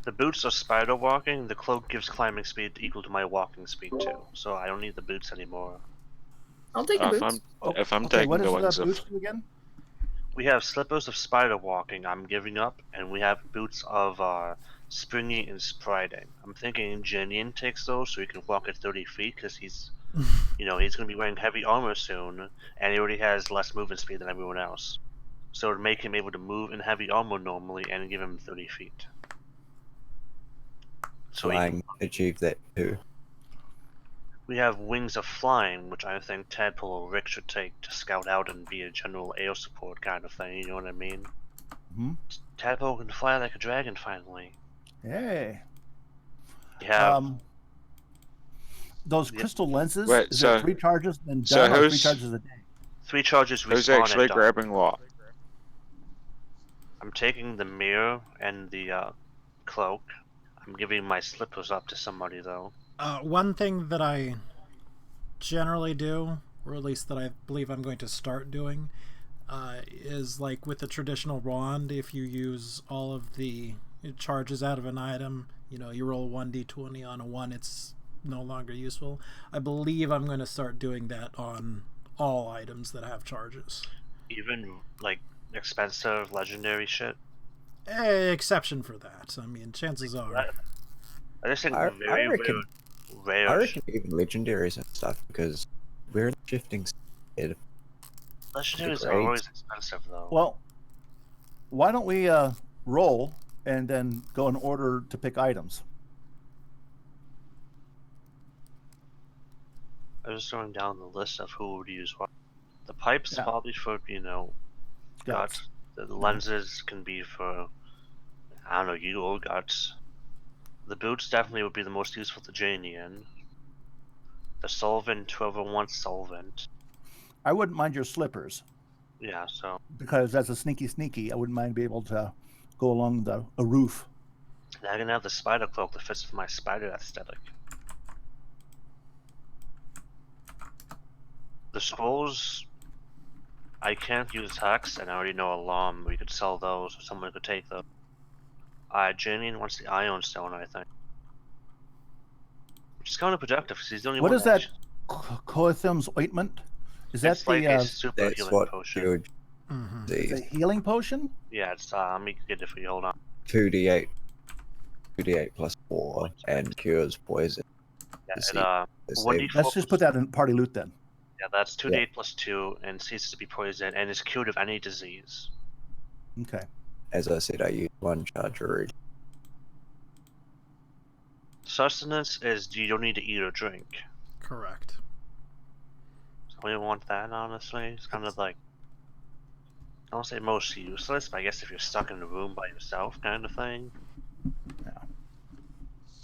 The boots are spider walking, the cloak gives climbing speed equal to my walking speed too. So I don't need the boots anymore. I'll take the boots. If I'm Okay, taking what the does wings the of... boots do again? We have slippers of spider walking, I'm giving up, and we have boots of springy and striding. I'm thinking Janian takes those so he can walk at 30 feet because he's, he's going to be wearing heavy armor soon, and he already has less movement speed than everyone else. So to make him able to move in heavy armor normally and give him 30 feet. So Flying achieve that too. we have Wings of Flying, which I think Tadpole or Rick should take to scout out and be a general air support kind of thing, you know what I mean? Mm-hmm. Tadpole can fly like a dragon finally. Hey. Yeah. Those crystal lenses, Wait, is so- it 3 charges and so done or 3 who's- charges a day? 3 charges Who's respawn actually at dawn. grabbing what? I'm taking the mirror and the cloak. I'm giving my slippers up to somebody though. One thing that I generally do, or at least that I believe I'm going to start doing, is like with the traditional wand, if you use all of the charges out of an item, you roll 1d20 on a 1, it's no longer useful. I believe I'm going to start doing that on all items that have charges. Even like expensive legendary shit. Exception for that. I mean, chances are. I just think I very reckon- rare. I reckon even legendaries and stuff, because we're in the shifting state. Legendaries are grades. always expensive though. Well, why don't we roll and then go in order to pick items? I was just going down the list of who would use what. The pipes Yeah. probably for guts. The lenses can be for I don't know, you or guts. The boots definitely would be the most useful to Janian. The solvent, whoever wants solvent. I wouldn't mind your slippers, Yeah, so because as a sneaky, I wouldn't mind being able to go along a roof. I can have the spider cloak that fits with my spider aesthetic. The scrolls, I can't use hex, and I already know alarm. We could sell those, or someone could take them. Janian wants the ion stone, I think. Which is counterproductive, because he's the only What one is that? actually- Coethum's ointment? Is that It's like the a super That's healing what potion. cured Mm-hmm. it's a disease. healing potion? Yeah, it's let me get it for you. Hold on. 2d8 plus 4 and cures poison. Yeah, Disease. it, The 1d4 Let's just put that in party loot then. Yeah, that's 2d8 plus 2, and ceases to be poisoned, and is cured of any disease. Okay. As I said, I use one charge already. Sustenance is you don't need to eat or drink. Correct. So we want that, honestly. It's kind of like, I don't say most useless, but I guess if you're stuck in a room by yourself kind of thing.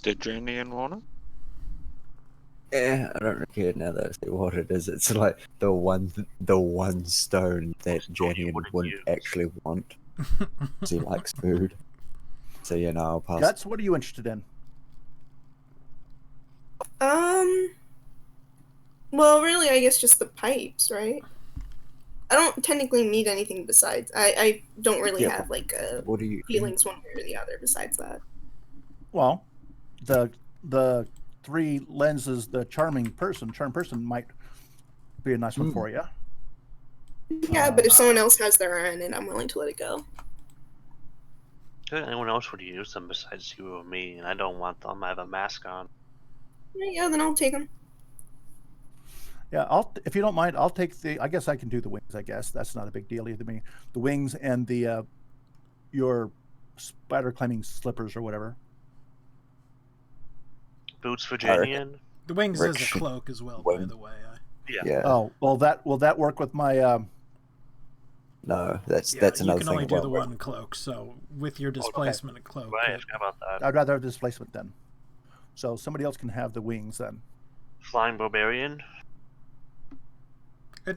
Did Janian want it? Yeah, I don't really care now that I see what it is. It's like the one stone that Stone you Janian wouldn't wouldn't use. actually want. 'Cause he likes food. So yeah, no, I'll pass. Guts, what are you interested in? Well, really, I guess just the pipes, right? I don't technically need anything besides. I don't really Yeah, have like What do you? feelings one way or the other besides that. Well, the 3 lenses, the charm person might be a nice one for you. Yeah, but if someone else has their own, and I'm willing to let it go. Anyone else would use them besides you or me, and I don't want them. I have a mask on. Yeah, then I'll take them. Yeah, if you don't mind, I'll take I guess I can do the wings. I guess that's not a big deal either to me. The wings and the your spider climbing slippers or whatever. Boots for Alright. Janian? The wings Rick is a should cloak as well, by win. the way. Yeah. Oh, well, will that work with my? No, that's You another can thing. only it do won't the work. one cloak, so with your displacement cloak. Right, I forgot about that. I'd rather have displacement then. So somebody else can have the wings then. Flying Barbarian?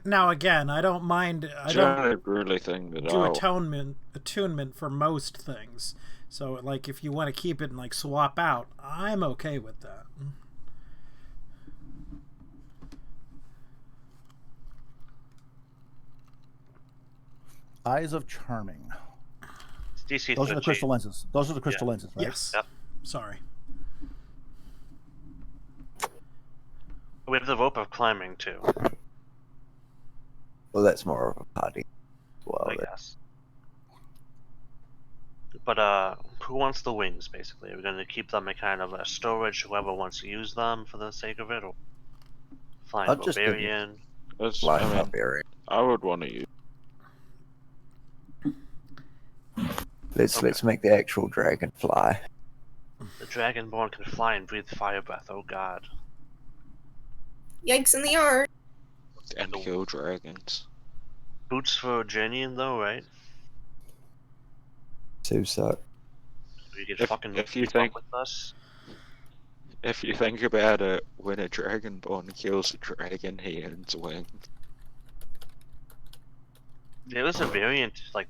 Now again, I don't mind. I I don't don't really think that do I'll... attunement for most things. So like if you want to keep it and like swap out, I'm okay with that. Eyes of Charming. It's DC Those are the 13. crystal lenses. Those are the crystal lenses, right? Yes. Yep. Sorry. We have the rope of climbing too, Well, that's more of a party. Well, I guess. But who wants the wings? Basically, are we going to keep them in kind of a storage? Whoever wants to use them for the sake of it, or flying I'll just give you- Barbarian? That's, Flying I mean, barbarian. I would want to use... Let's make the actual dragon fly. The Dragonborn can fly and breathe fire breath. Oh God! Yikes in the yard. and kill dragons. Boots for Janian though, right? So suck. You get If- fucking if you keep think- up with us. If you think about it, when a dragonborn kills a dragon, he earns wings. There was a variant like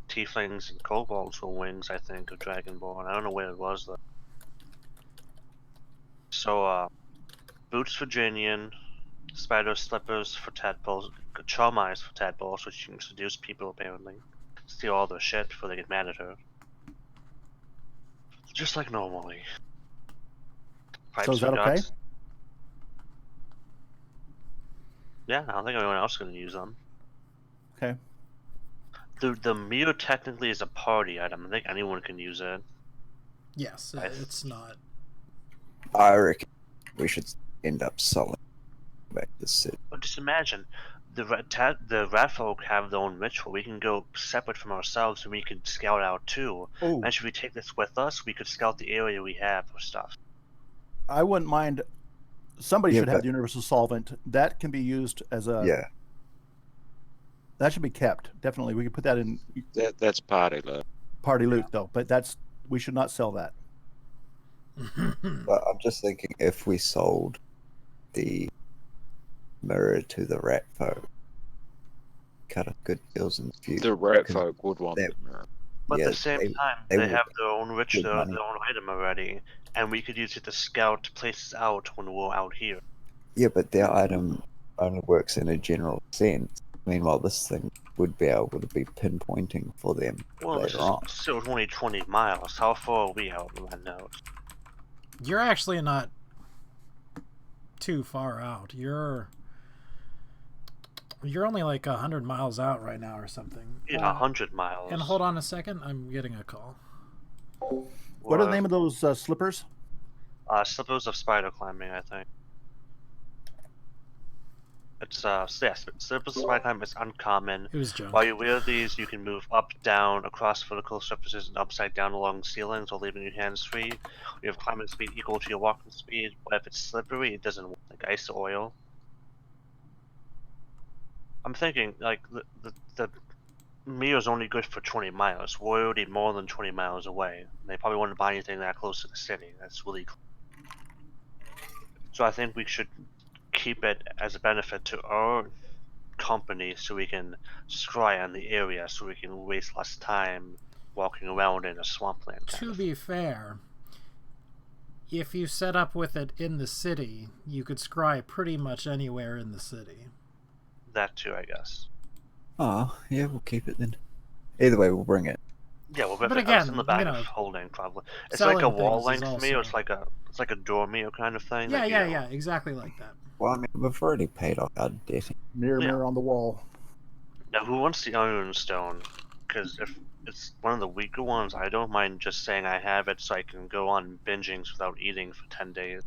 tieflings and kobolds with wings. I think of Dragonborn. I don't know where it was though. So boots for Janian, spider slippers for tadpoles, charm eyes for tadpoles, which you can seduce people apparently. Steal all their shit before they get mad at her. Just like normally. pipes So is that we okay? got. Yeah, I don't think anyone else can use them. Okay. The meter technically is a party item. I think anyone can use it. Yes, it's not. I reckon we should end up selling back to the city. But just imagine, the rat folk have their own ritual. We can go separate from ourselves, and we can scout out too. Oh, Imagine if we take this with us, we could scout the area we have for stuff. I wouldn't mind. Somebody Yeah, should have but- the universal solvent. That can be used as a. Yeah. That should be kept. Definitely, we could put that in That's party loot. party loot though. But we should not sell that. But I'm just thinking if we sold the mirror to the rat folk, cut a good deals in the future. The rat Because folk would want that- the mirror. But Yeah, at the same time, they they will have their own good money. their own item already, and we could use it to scout places out when we're out here. Yeah, but their item only works in a general sense. Meanwhile, this thing would be able to be pinpointing for them Well, this later is on. still only 20 miles. How far are we out on that note? You're actually not too far out. You're only like 100 miles out right now or something. Yeah, 100 miles. And hold on a second, I'm getting a call. What are the name of those slippers? Slippers of spider climbing, I think. It's yes, slippers of spider climbing is uncommon. It was junk. While you wear these, you can move up, down, across vertical surfaces, and upside down along ceilings while leaving your hands free. You have climbing speed equal to your walking speed, but if it's slippery, it doesn't work, like ice or oil. I'm thinking, like, the mirror's only good for 20 miles. We're already more than 20 miles away. They probably wouldn't buy anything that close to the city. That's really close. So I think we should keep it as a benefit to our company so we can scry on the area so we can waste less time walking around in a swampland. To be fair, if you set up with it in the city, you could scry pretty much anywhere in the city. That too, I guess. Oh, yeah, we'll keep it then. Either way, we'll bring it. Yeah, well, But it's again, in the back you know, of holding probably. It's selling like a wall things is length mirror. also- It's like a door mirror kind of thing. Yeah, that, you yeah, know- yeah, exactly like that. Well, I mean, we've already paid off our debt. Mirror, Yeah. mirror on the wall. Now, who wants the iron stone? Because if it's one of the weaker ones, I don't mind just saying I have it so I can go on bingings without eating for 10 days.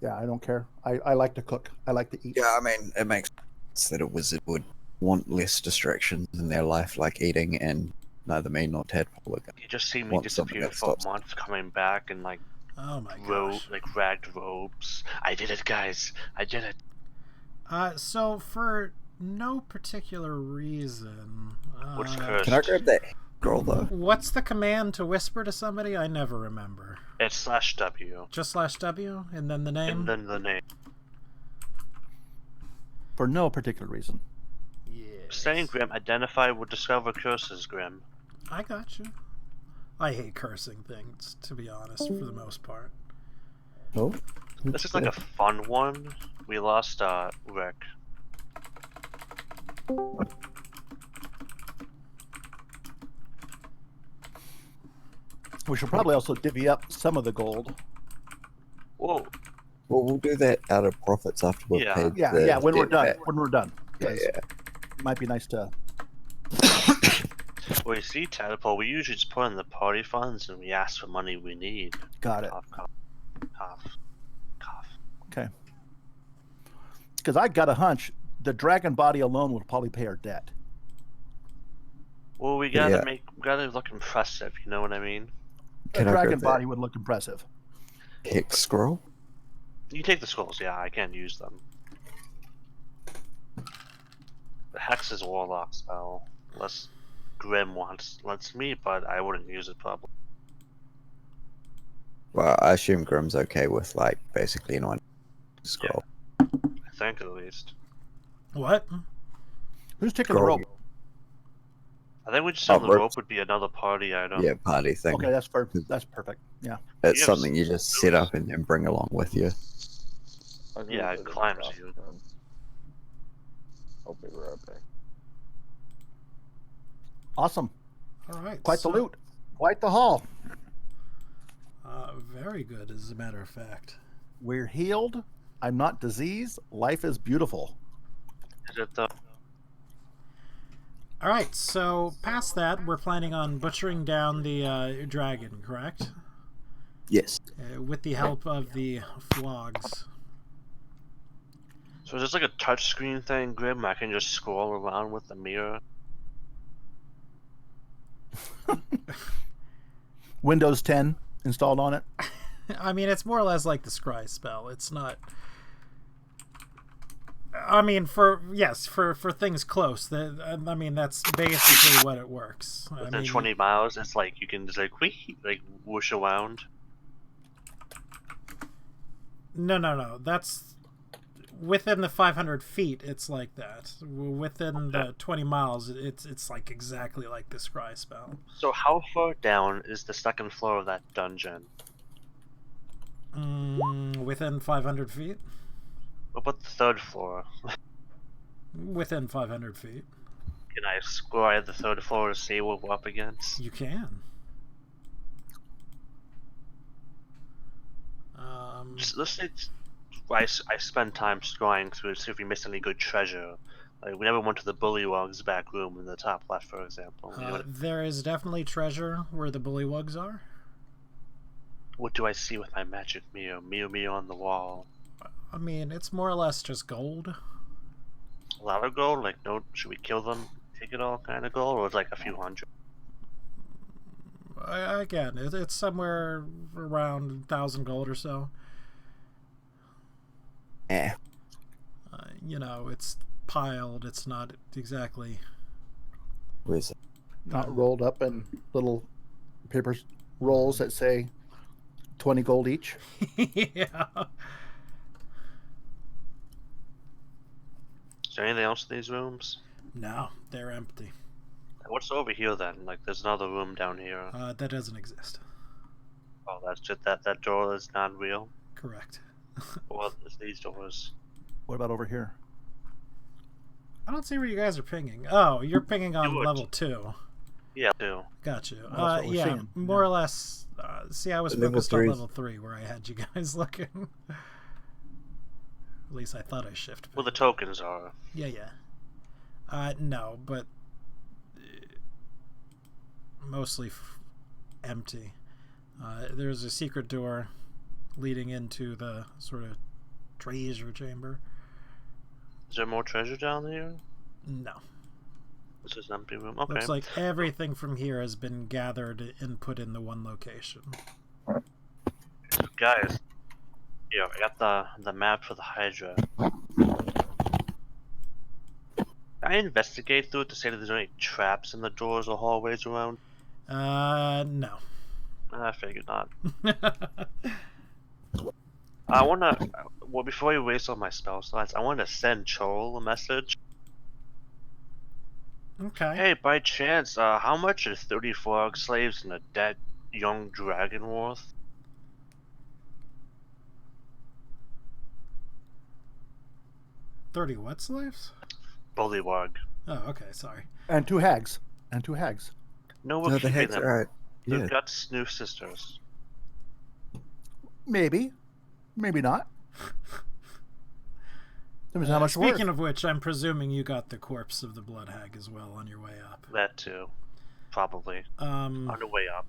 Yeah, I don't care. I like to cook. I like to eat. Yeah, I mean, it makes sense that a wizard would want less distractions in their life, like eating, and neither me nor Tadpole are gonna You just see me want something disappear that for a stops. month, coming back in like Oh my gosh. ragged robes. I did it, guys. I did it. So for no particular reason, What's cursed? Can I grab that girl though? what's the command to whisper to somebody? I never remember. It's /W. Just /W and then the name? And then the name. For no particular reason. Yes. Saying Grim, identify would discover curses, Grim. I got you. I hate cursing things, to be honest, for the most part. Oh, This is like a fun one. We lost Rick. We should probably also divvy up some of the gold. Whoa. well, we'll do that out of profits after we've Yeah. paid. Yeah, the yeah. When we're debt done. back. When we're done. Yeah, 'Cause yeah. It might be nice to. Well, you see, Tadpole, we usually just put in the party funds and we ask for money we need. Got it. Cough, cough, cough, cough. Okay. Because I got a hunch the dragon body alone would probably pay our debt. Well, we gotta Yeah. we gotta look impressive. You know what I mean? Can a I dragon grab body that would look impressive. hex scroll? You take the scrolls, yeah. I can't use them. The hex is a warlock spell. Unless Grim lets me, but I wouldn't use it probably. Well, I assume Grim's okay with like basically anyone scroll. I think at least. What? Who's taking the Scroll. rope? I think we just Oh, said the ropes. rope would be another party item. Yeah, party thing. Okay, that's perfect. That's perfect. Yeah. It's Yes. something you just set up and then bring along with you. I can Yeah, look it at the climbs graph you. then. I'll be right back. Awesome. All right. Quite so, the loot. Quite the haul. Very good, as a matter of fact. We're healed. I'm not diseased. Life is beautiful. Is it the All right, so past that, we're planning on butchering down the dragon, correct? Yes. With the help of the flogs. So is this like a touchscreen thing, Grim? I can just scroll around with the mirror. Windows 10 installed on it. I mean, it's more or less like the scry spell. It's not. I mean, for things close. I mean, that's basically what it works. Within 20 miles, it's like you can just like whoosh around. No. That's within the 500 feet. It's like that. Within the 20 miles, it's like exactly like the scry spell. So how far down is the second floor of that dungeon? Within 500 feet. What about the third floor? Within 500 feet. Can I score at the third floor to see what we're up against? You can. Let's say I spend time scrying through to see if we missed any good treasure. Like, we never went to the Bullywug's back room in the top left, for example. There is definitely treasure where the bullywugs are. What do I see with my magic mirror? Mirror on the wall. I mean, it's more or less just gold. A lot of gold? Like, no, should we kill them, take it all kind of gold? Or it's like a few hundred? Again, it's somewhere around 1,000 gold or so. Yeah. You know, it's piled. It's not exactly. Where is it? Not rolled up in little paper rolls that say 20 gold each. Yeah. Is there anything else in these rooms? No, they're empty. What's over here then? Like, there's another room down here. That doesn't exist. Oh, that's just that door is not real. Correct. Well, there's these doors. What about over here? I don't see where you guys are pinging. Oh, you're pinging on would. level 2. Yeah, too. Got you. That's what we're Yeah, seeing. more or less. See, I was Level focused on 3. level 3 where I had you guys looking. At least I thought I shifted. Well, the tokens are. Yeah. No, but mostly empty. There's a secret door leading into the sort of treasure chamber. Is there more treasure down here? No. This is an empty room. Okay. Looks like everything from here has been gathered and put in the one location. Guys, yeah, I got the map for the Hydra. I investigate through it to see if there's any traps in the doors or hallways around. No. I figured not. I wanna. Well, before you waste all my spell slots, I want to send Chol a message. Okay. Hey, by chance, how much are 30 frog slaves and a dead young dragon worth? 30 what slaves? Bullywug. Oh, okay, sorry. And 2 hags. No, we're No, the keeping heads them. are right. They've Yeah. got snoof sisters. Maybe. Maybe not. Depends how much Speaking worth. of which, I'm presuming you got the corpse of the blood hag as well on your way up. That too. Probably. On the way up.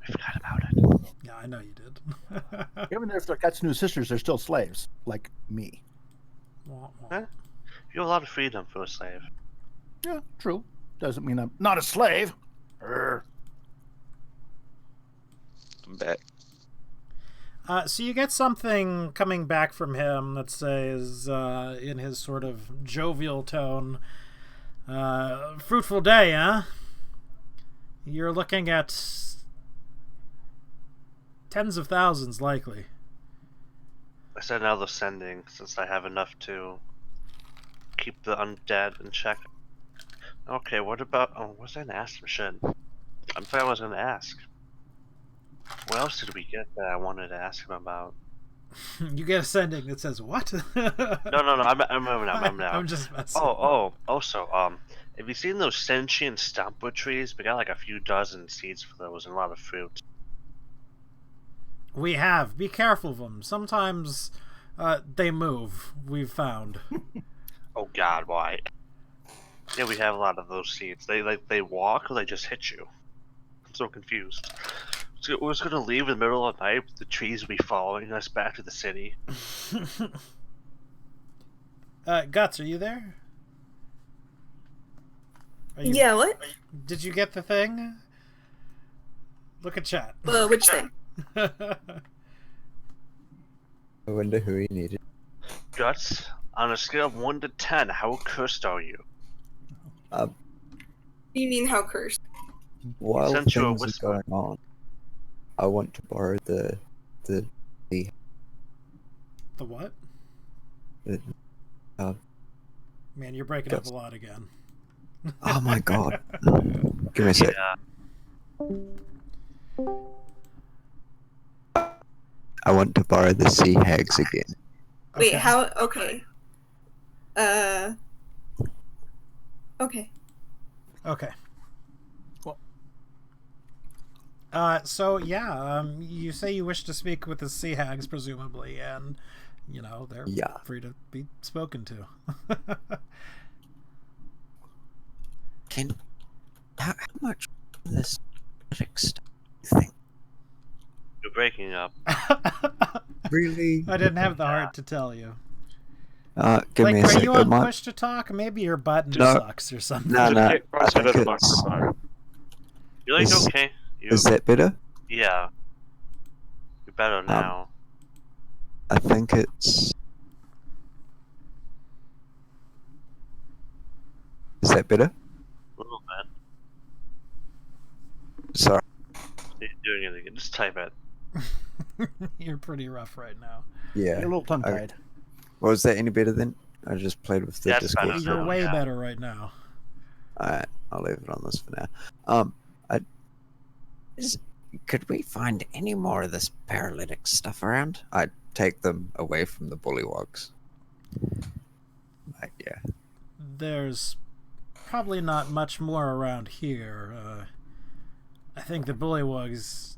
I forgot about it. Yeah, I know you did. Even if they've got new sisters, they're still slaves, like me. Wah, wah. Huh? You have a lot of freedom for a slave. Yeah, true. Doesn't mean I'm not a slave. Urgh. I'm back. So you get something coming back from him that says, in his sort of jovial tone, fruitful day, huh? You're looking at tens of thousands, likely. I said another sending since I have enough to keep the undead in check. Okay, what about... Oh, what was I going to ask him? Shit. I thought I was going to ask. What else did we get that I wanted to ask him about? You get a sending that says what? No, I'm now. I'm just messing. Also, have you seen those sentient stumper trees? We got like a few dozen seeds for those and a lot of fruit. We have. Be careful of them. Sometimes they move. We've found. Oh God, why? Yeah, we have a lot of those seeds. They walk or they just hit you. I'm so confused. So we're just gonna leave in the middle of the night. The trees will be following us back to the city. Guts, are you there? Yeah, what? Did you get the thing? Look at chat. Which thing? I wonder who he needed. Guts, on a scale of 1 to 10, how cursed are you? What do you mean, how cursed? While Sent you a things whisper. are going on, I want to borrow the The what? Man, you're breaking up a lot again. Oh my god. Give me a sec. I want to borrow the sea hags again. Wait, how? Okay. Okay. Okay. Cool. So yeah, you say you wish to speak with the sea hags, presumably, and they're free to be spoken to. How much of this magic stuff do you think? You're breaking up. Really? I didn't have the heart to tell you. Give me a Are sec. you on push to talk? Maybe your button sucks or something. No. Get I closer to think the it's... microphone. You're like okay. Is that better? Yeah. You're better now. I think it's... Is that better? A little bit. Sorry. You're doing it again. Just type it. You're pretty rough right now. Yeah. You're a little tongue-tied. Well, is that any better then? I just played with the That's Discord. better. You're way yeah. better right now. Alright, I'll leave it on this for now. Could we find any more of this paralytic stuff around? I'd take them away from the bullywogs. Yeah. There's probably not much more around here. I think the bullywogs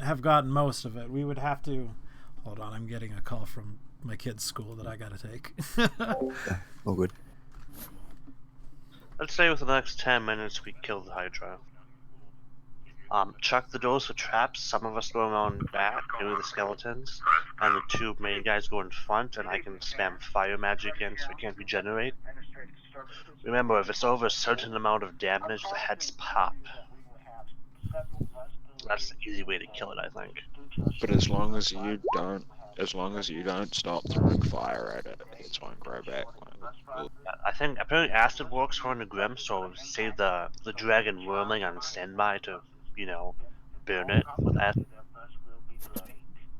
have gotten most of it. We would have to... Hold on, I'm getting a call from my kid's school that I gotta take. All good. Let's say within the next 10 minutes we kill the Hydra. Check the doors for traps. Some of us go around back, maybe the skeletons, and the two main guys go in front, and I can spam fire magic in so it can't regenerate. Remember, if it's over a certain amount of damage, the heads pop. That's the easy way to kill it, I think. But as long as you don't stop throwing fire at it, it's won't grow back. I think apparently acid works for the Grim, so save the dragon wormling on standby to, burn it with acid.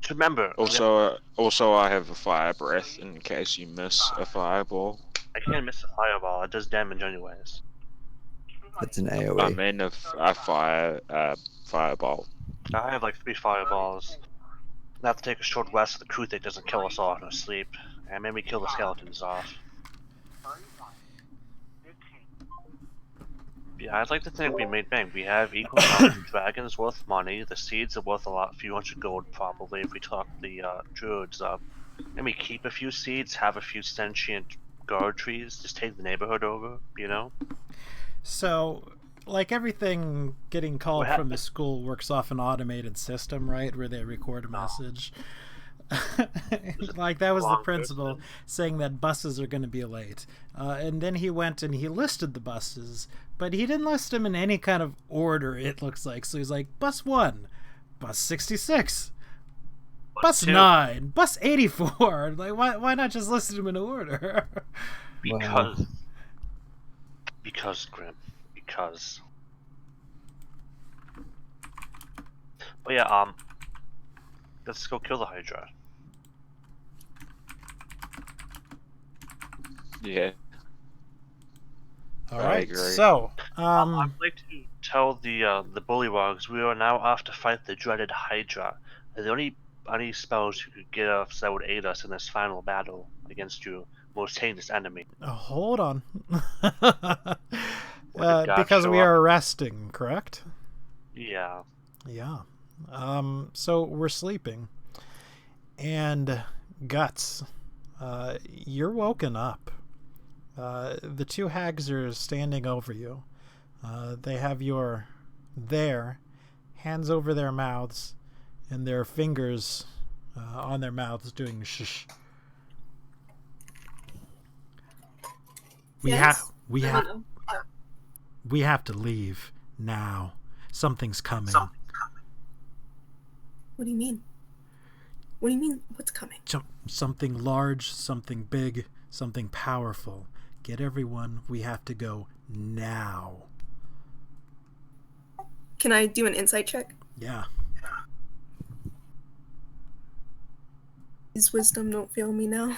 Remember. Also, I have a fire breath in case you miss a fireball. I can't miss a fireball. It does damage anyways. It's an AoE. I mean, if I fireball. I have like 3 fireballs. I have to take a short rest so the crew thing doesn't kill us all in our sleep, and maybe kill the skeletons off. Yeah, I'd like to think we made bank. We have equal amount of dragons worth money. The seeds are worth a few hundred gold probably if we talk the druids up. And we keep a few seeds, have a few sentient guard trees, just take the neighborhood over, So, like everything getting called from the school works off an automated system, right? Where they record a message. Like that was the principal saying that buses are going to be late. And then he went and he listed the buses, but he didn't list them in any kind of order, it looks like. So he's like, bus 1, bus 66, bus 9, bus 84. Like, why not just list them in order? Because Grim. Because. But yeah, let's go kill the Hydra. Yeah. All I right. agree. So, I'd like to tell the bullywogs we are now off to fight the dreaded Hydra. They're the only spells you could get us that would aid us in this final battle against your most heinous enemy. Hold on. Did God because show we up? are resting, correct? Yeah. Yeah. So we're sleeping. And Guts, you're woken up. The two hags are standing over you. They have their hands over their mouths and their fingers on their mouths doing shh. We have to leave now. Something's coming. What do you mean? What do you mean? What's coming? Something large, something big, something powerful. Get everyone. We have to go now. Can I do an insight check? Yeah. His wisdom don't fail me now.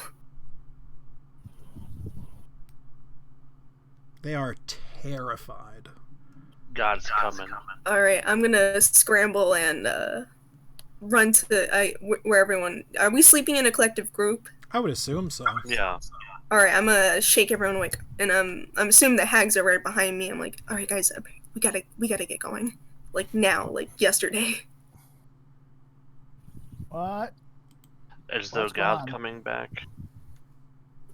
They are terrified. God's coming. All right, I'm gonna scramble and run to where everyone. Are we sleeping in a collective group? I would assume so. Yeah. All right, I'm gonna shake everyone awake, and I'm assuming the hags are right behind me. I'm like, all right, guys, we gotta get going, like now, like yesterday. What? Is though What's God going on? coming back?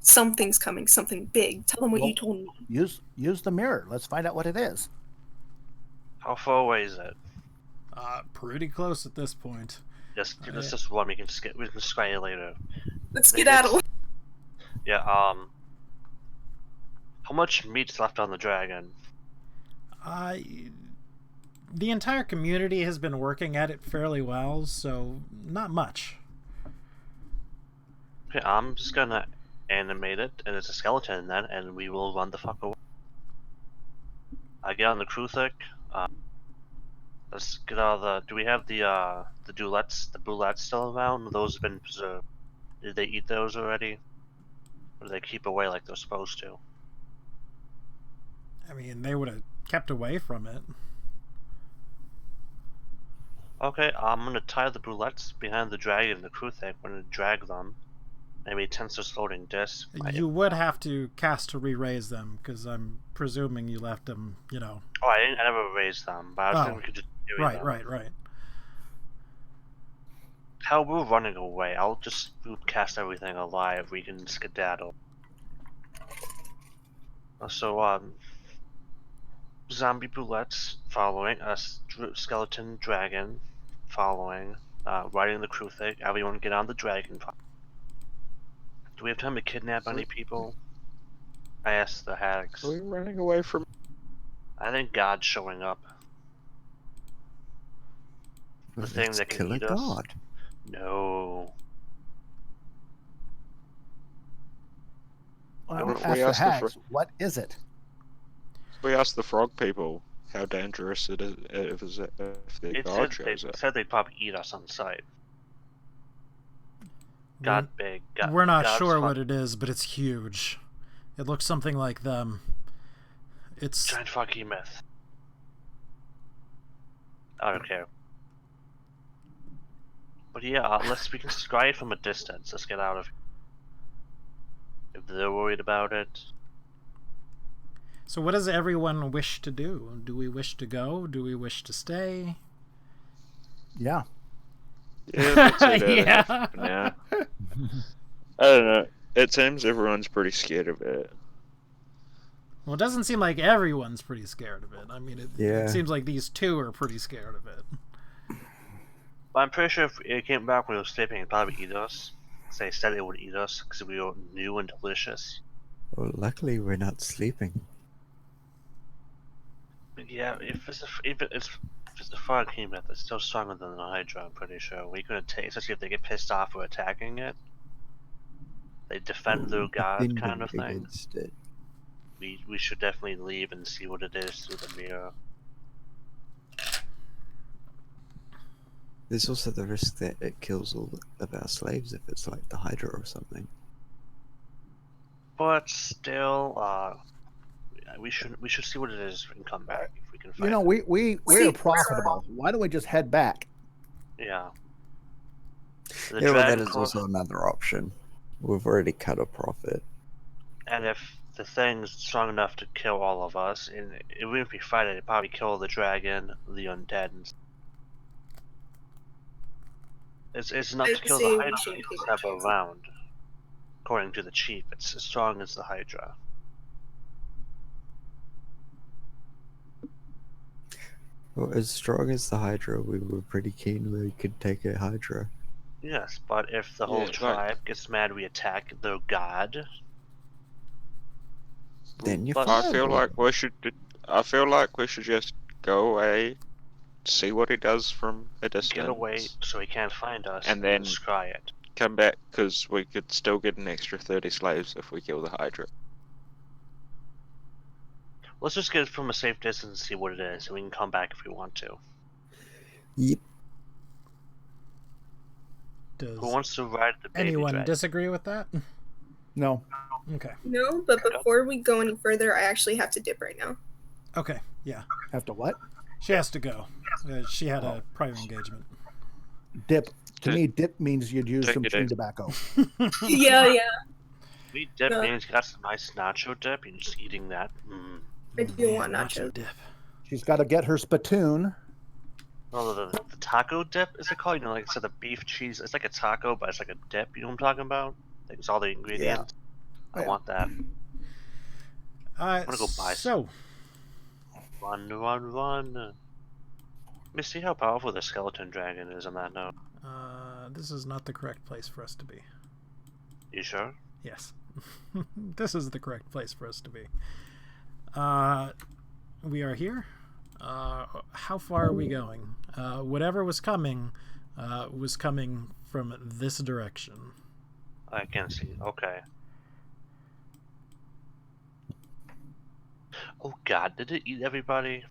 Something's coming, something big. Tell them what you told me. Use the mirror. Let's find out what it is. How far away is it? Pretty close at this point. Just give us just one. We can scry it later. Let's skedaddle. Yeah. How much meat's left on the dragon? The entire community has been working at it fairly well, so not much. Okay, I'm just gonna animate it, and it's a skeleton then, and we will run the fuck away. I get on the crew thick. Let's get out of the. Do we have the boulettes still around? Those have been preserved. Did they eat those already? Or do they keep away like they're supposed to? I mean, they would have kept away from it. Okay, I'm gonna tie the boulettes behind the dragon in the crew thick. I'm gonna drag them. Maybe tensors floating disc. You would have to cast to re-raise them, because I'm presuming you left them, Oh, I never raised them, but I was thinking we could just do it. Right. How we're running away, I'll just cast everything alive. We can skedaddle. So, zombie boulettes following us, skeleton dragon following, riding the crew thick. Everyone get on the dragon. Do we have time to kidnap any people? I asked the hags. Are we running away from? I think God's showing up. The thing that can eat us. God. No. Well, If ask we the ask the hags, what is it? We asked the frog people how dangerous it is if their god shows They up. said they'd probably eat us on sight. God big. We're not God's sure fun. what it is, but it's huge. It looks something like them. It's Giant fucking myth. I don't care. But yeah, we can scry it from a distance. Let's get out of here. If they're worried about it. So what does everyone wish to do? Do we wish to go? Do we wish to stay? Yeah. Yeah, that's it. Yeah. For now. I don't know. It seems everyone's pretty scared of it. Well, it doesn't seem like everyone's pretty scared of it. I mean, it seems like these two are pretty scared of it. But I'm pretty sure if it came back when we were sleeping, it'd probably eat us. They said it would eat us because we were new and delicious. Well, luckily we're not sleeping. But yeah, if it's a frog king myth, it's still stronger than the Hydra. I'm pretty sure we couldn't take, especially if they get pissed off for attacking it. They defend their god Defending kind of thing. against it. We should definitely leave and see what it is through the mirror. There's also the risk that it kills all of our slaves if it's like the Hydra or something. But still, we should see what it is and come back if we can find You know, we're profitable. Why don't we just head back? it. Yeah. The Yeah, well, that dragon is core- also another option. We've already cut a profit. And if the thing's strong enough to kill all of us, and it wouldn't be fighting, it'd probably kill the dragon, the undead, and it's enough I to kill say the we Hydra shouldn't take step chances. around. According to the chief, it's as strong as the Hydra. Well, as strong as the Hydra, we were pretty keen we could take a Hydra. Yes, but if the Yeah, whole like- tribe gets mad we attack their god, Then you're But- I fine. feel like we should. I feel like we should just go away, see what he does from a distance, get away so he can't find us, And then- scry it. come back because we could still get an extra 30 slaves if we kill the Hydra. Let's just get it from a safe distance and see what it is, and we can come back if we want to. Yep. Does Who wants to ride the baby anyone dragon? disagree with that? No. Okay. No, but before we go any further, I actually have to dip right now. Okay. Yeah. Have to what? She has to go. She had a prior engagement. Dip. To Take- me, dip means you'd use take some it chewing easy. tobacco. Yeah. We dip No. means got some nice nacho dip, and just eating that. I do want Man, nachos. dip. She's got to get her spittoon. Oh, the taco dip is it called? You know, like instead of beef cheese, it's like a taco, but it's like a dip. You know what I'm talking about? Like it's all the ingredients. I Yeah. want that. I'm gonna go buy So, Run, run, run. Let me see how powerful the skeleton dragon is on that note. this is not the correct place for us to be. You sure? Yes. This is the correct place for us to be. We are here. How far are we going? Whatever was coming from this direction. I can't see. Okay. Oh God! Did it eat everybody?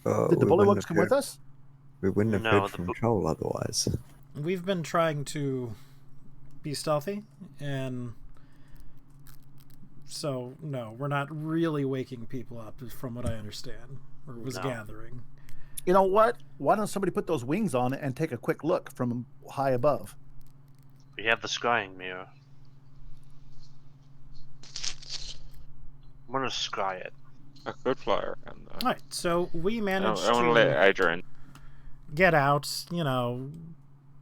Did the bullywugs come with us? We wouldn't have No, heard the from bu- Joel otherwise. We've been trying to be stealthy, and so no, we're not really waking people up, from what I understand, or was No. gathering. You know what? Why don't somebody put those wings on and take a quick look from high above? We have the scrying mirror. I'm gonna scry it. I could fly around though. All right, so we I managed want to let to Adrian. get out,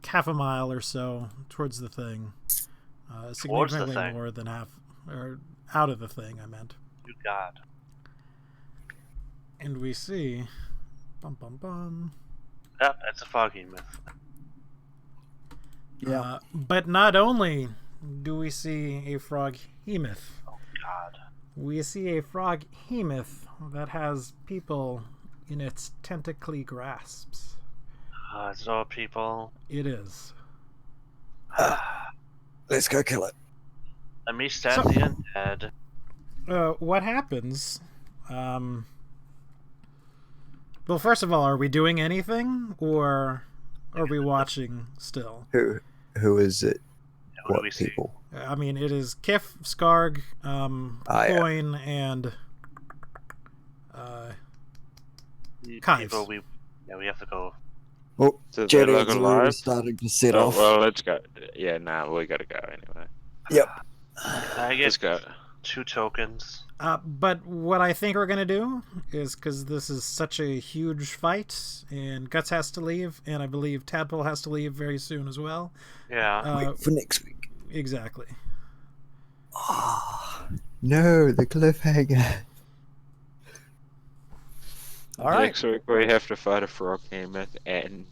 half a mile or so towards the thing. Significantly thing? more than half, or out of the thing, I meant. You God. And we see, bum bum bum. Yep, that's a foggy myth. Yeah. But not only do we see a frog hemoth, God. we see a frog hemoth that has people in its tentacly grasps. It's all people. It is. Let's go kill it. Let me stab So- the undead. What happens? Well, first of all, are we doing anything, or are we watching still? Who is it? Who do What we see? people? I mean, it is Kif, Skarg, yeah. Coin, and The Kai's. people we have to go. Oh, Do they Jetty look is already alive? starting to set Oh, off. well, let's go. Yeah, nah, we gotta go anyway. Yep. Can I Let's get go. 2 tokens? but what I think we're gonna do is, because this is such a huge fight, and Guts has to leave, and I believe Tadpole has to leave very soon as well. Yeah. Wait for next week. Exactly. Oh, no, the cliffhanger. All right. Next week we have to fight a frog mammoth and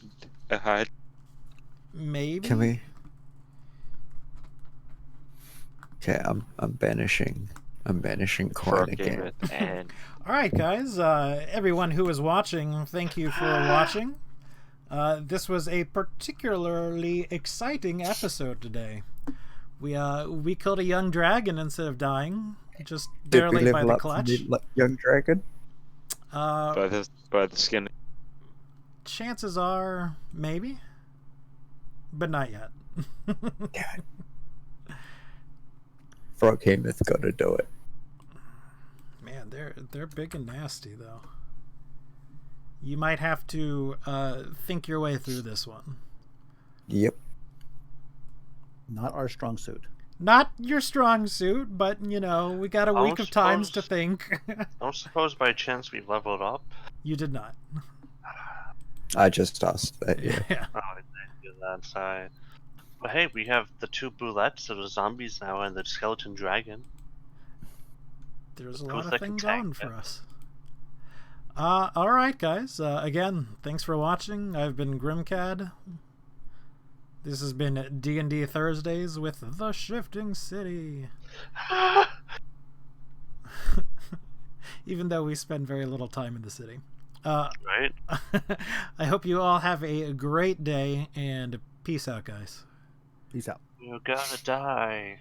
a Hydra. Maybe. Can we? Okay, I'm banishing Coin Frog again. mammoth and All right, guys. Everyone who is watching, thank you for watching. This was a particularly exciting episode today. We killed a young dragon instead of dying, just Did we barely by level the up clutch. to the young dragon? by the skin. Chances are maybe, but not yet. Frog Hemoth got to do it. Man, they're big and nasty though. You might have to think your way through this one. Yep. Not our strong suit. Not your strong suit, but you know, we got a I week don't of times to suppose- think. I don't suppose by chance we leveled up. You did not. I just asked that. Yeah. Yeah. Oh, I didn't do that side. But hey, we have the 2 bullets of the zombies now and the skeleton dragon. There's a Proof lot of they can things tank on it. for us. All right, guys. Again, thanks for watching. I've been Grimcad. This has been D&D Thursdays with The Shifting City. Even though we spend very little time in the city. Right? I hope you all have a great day, and peace out, guys. Peace out. You're gonna die.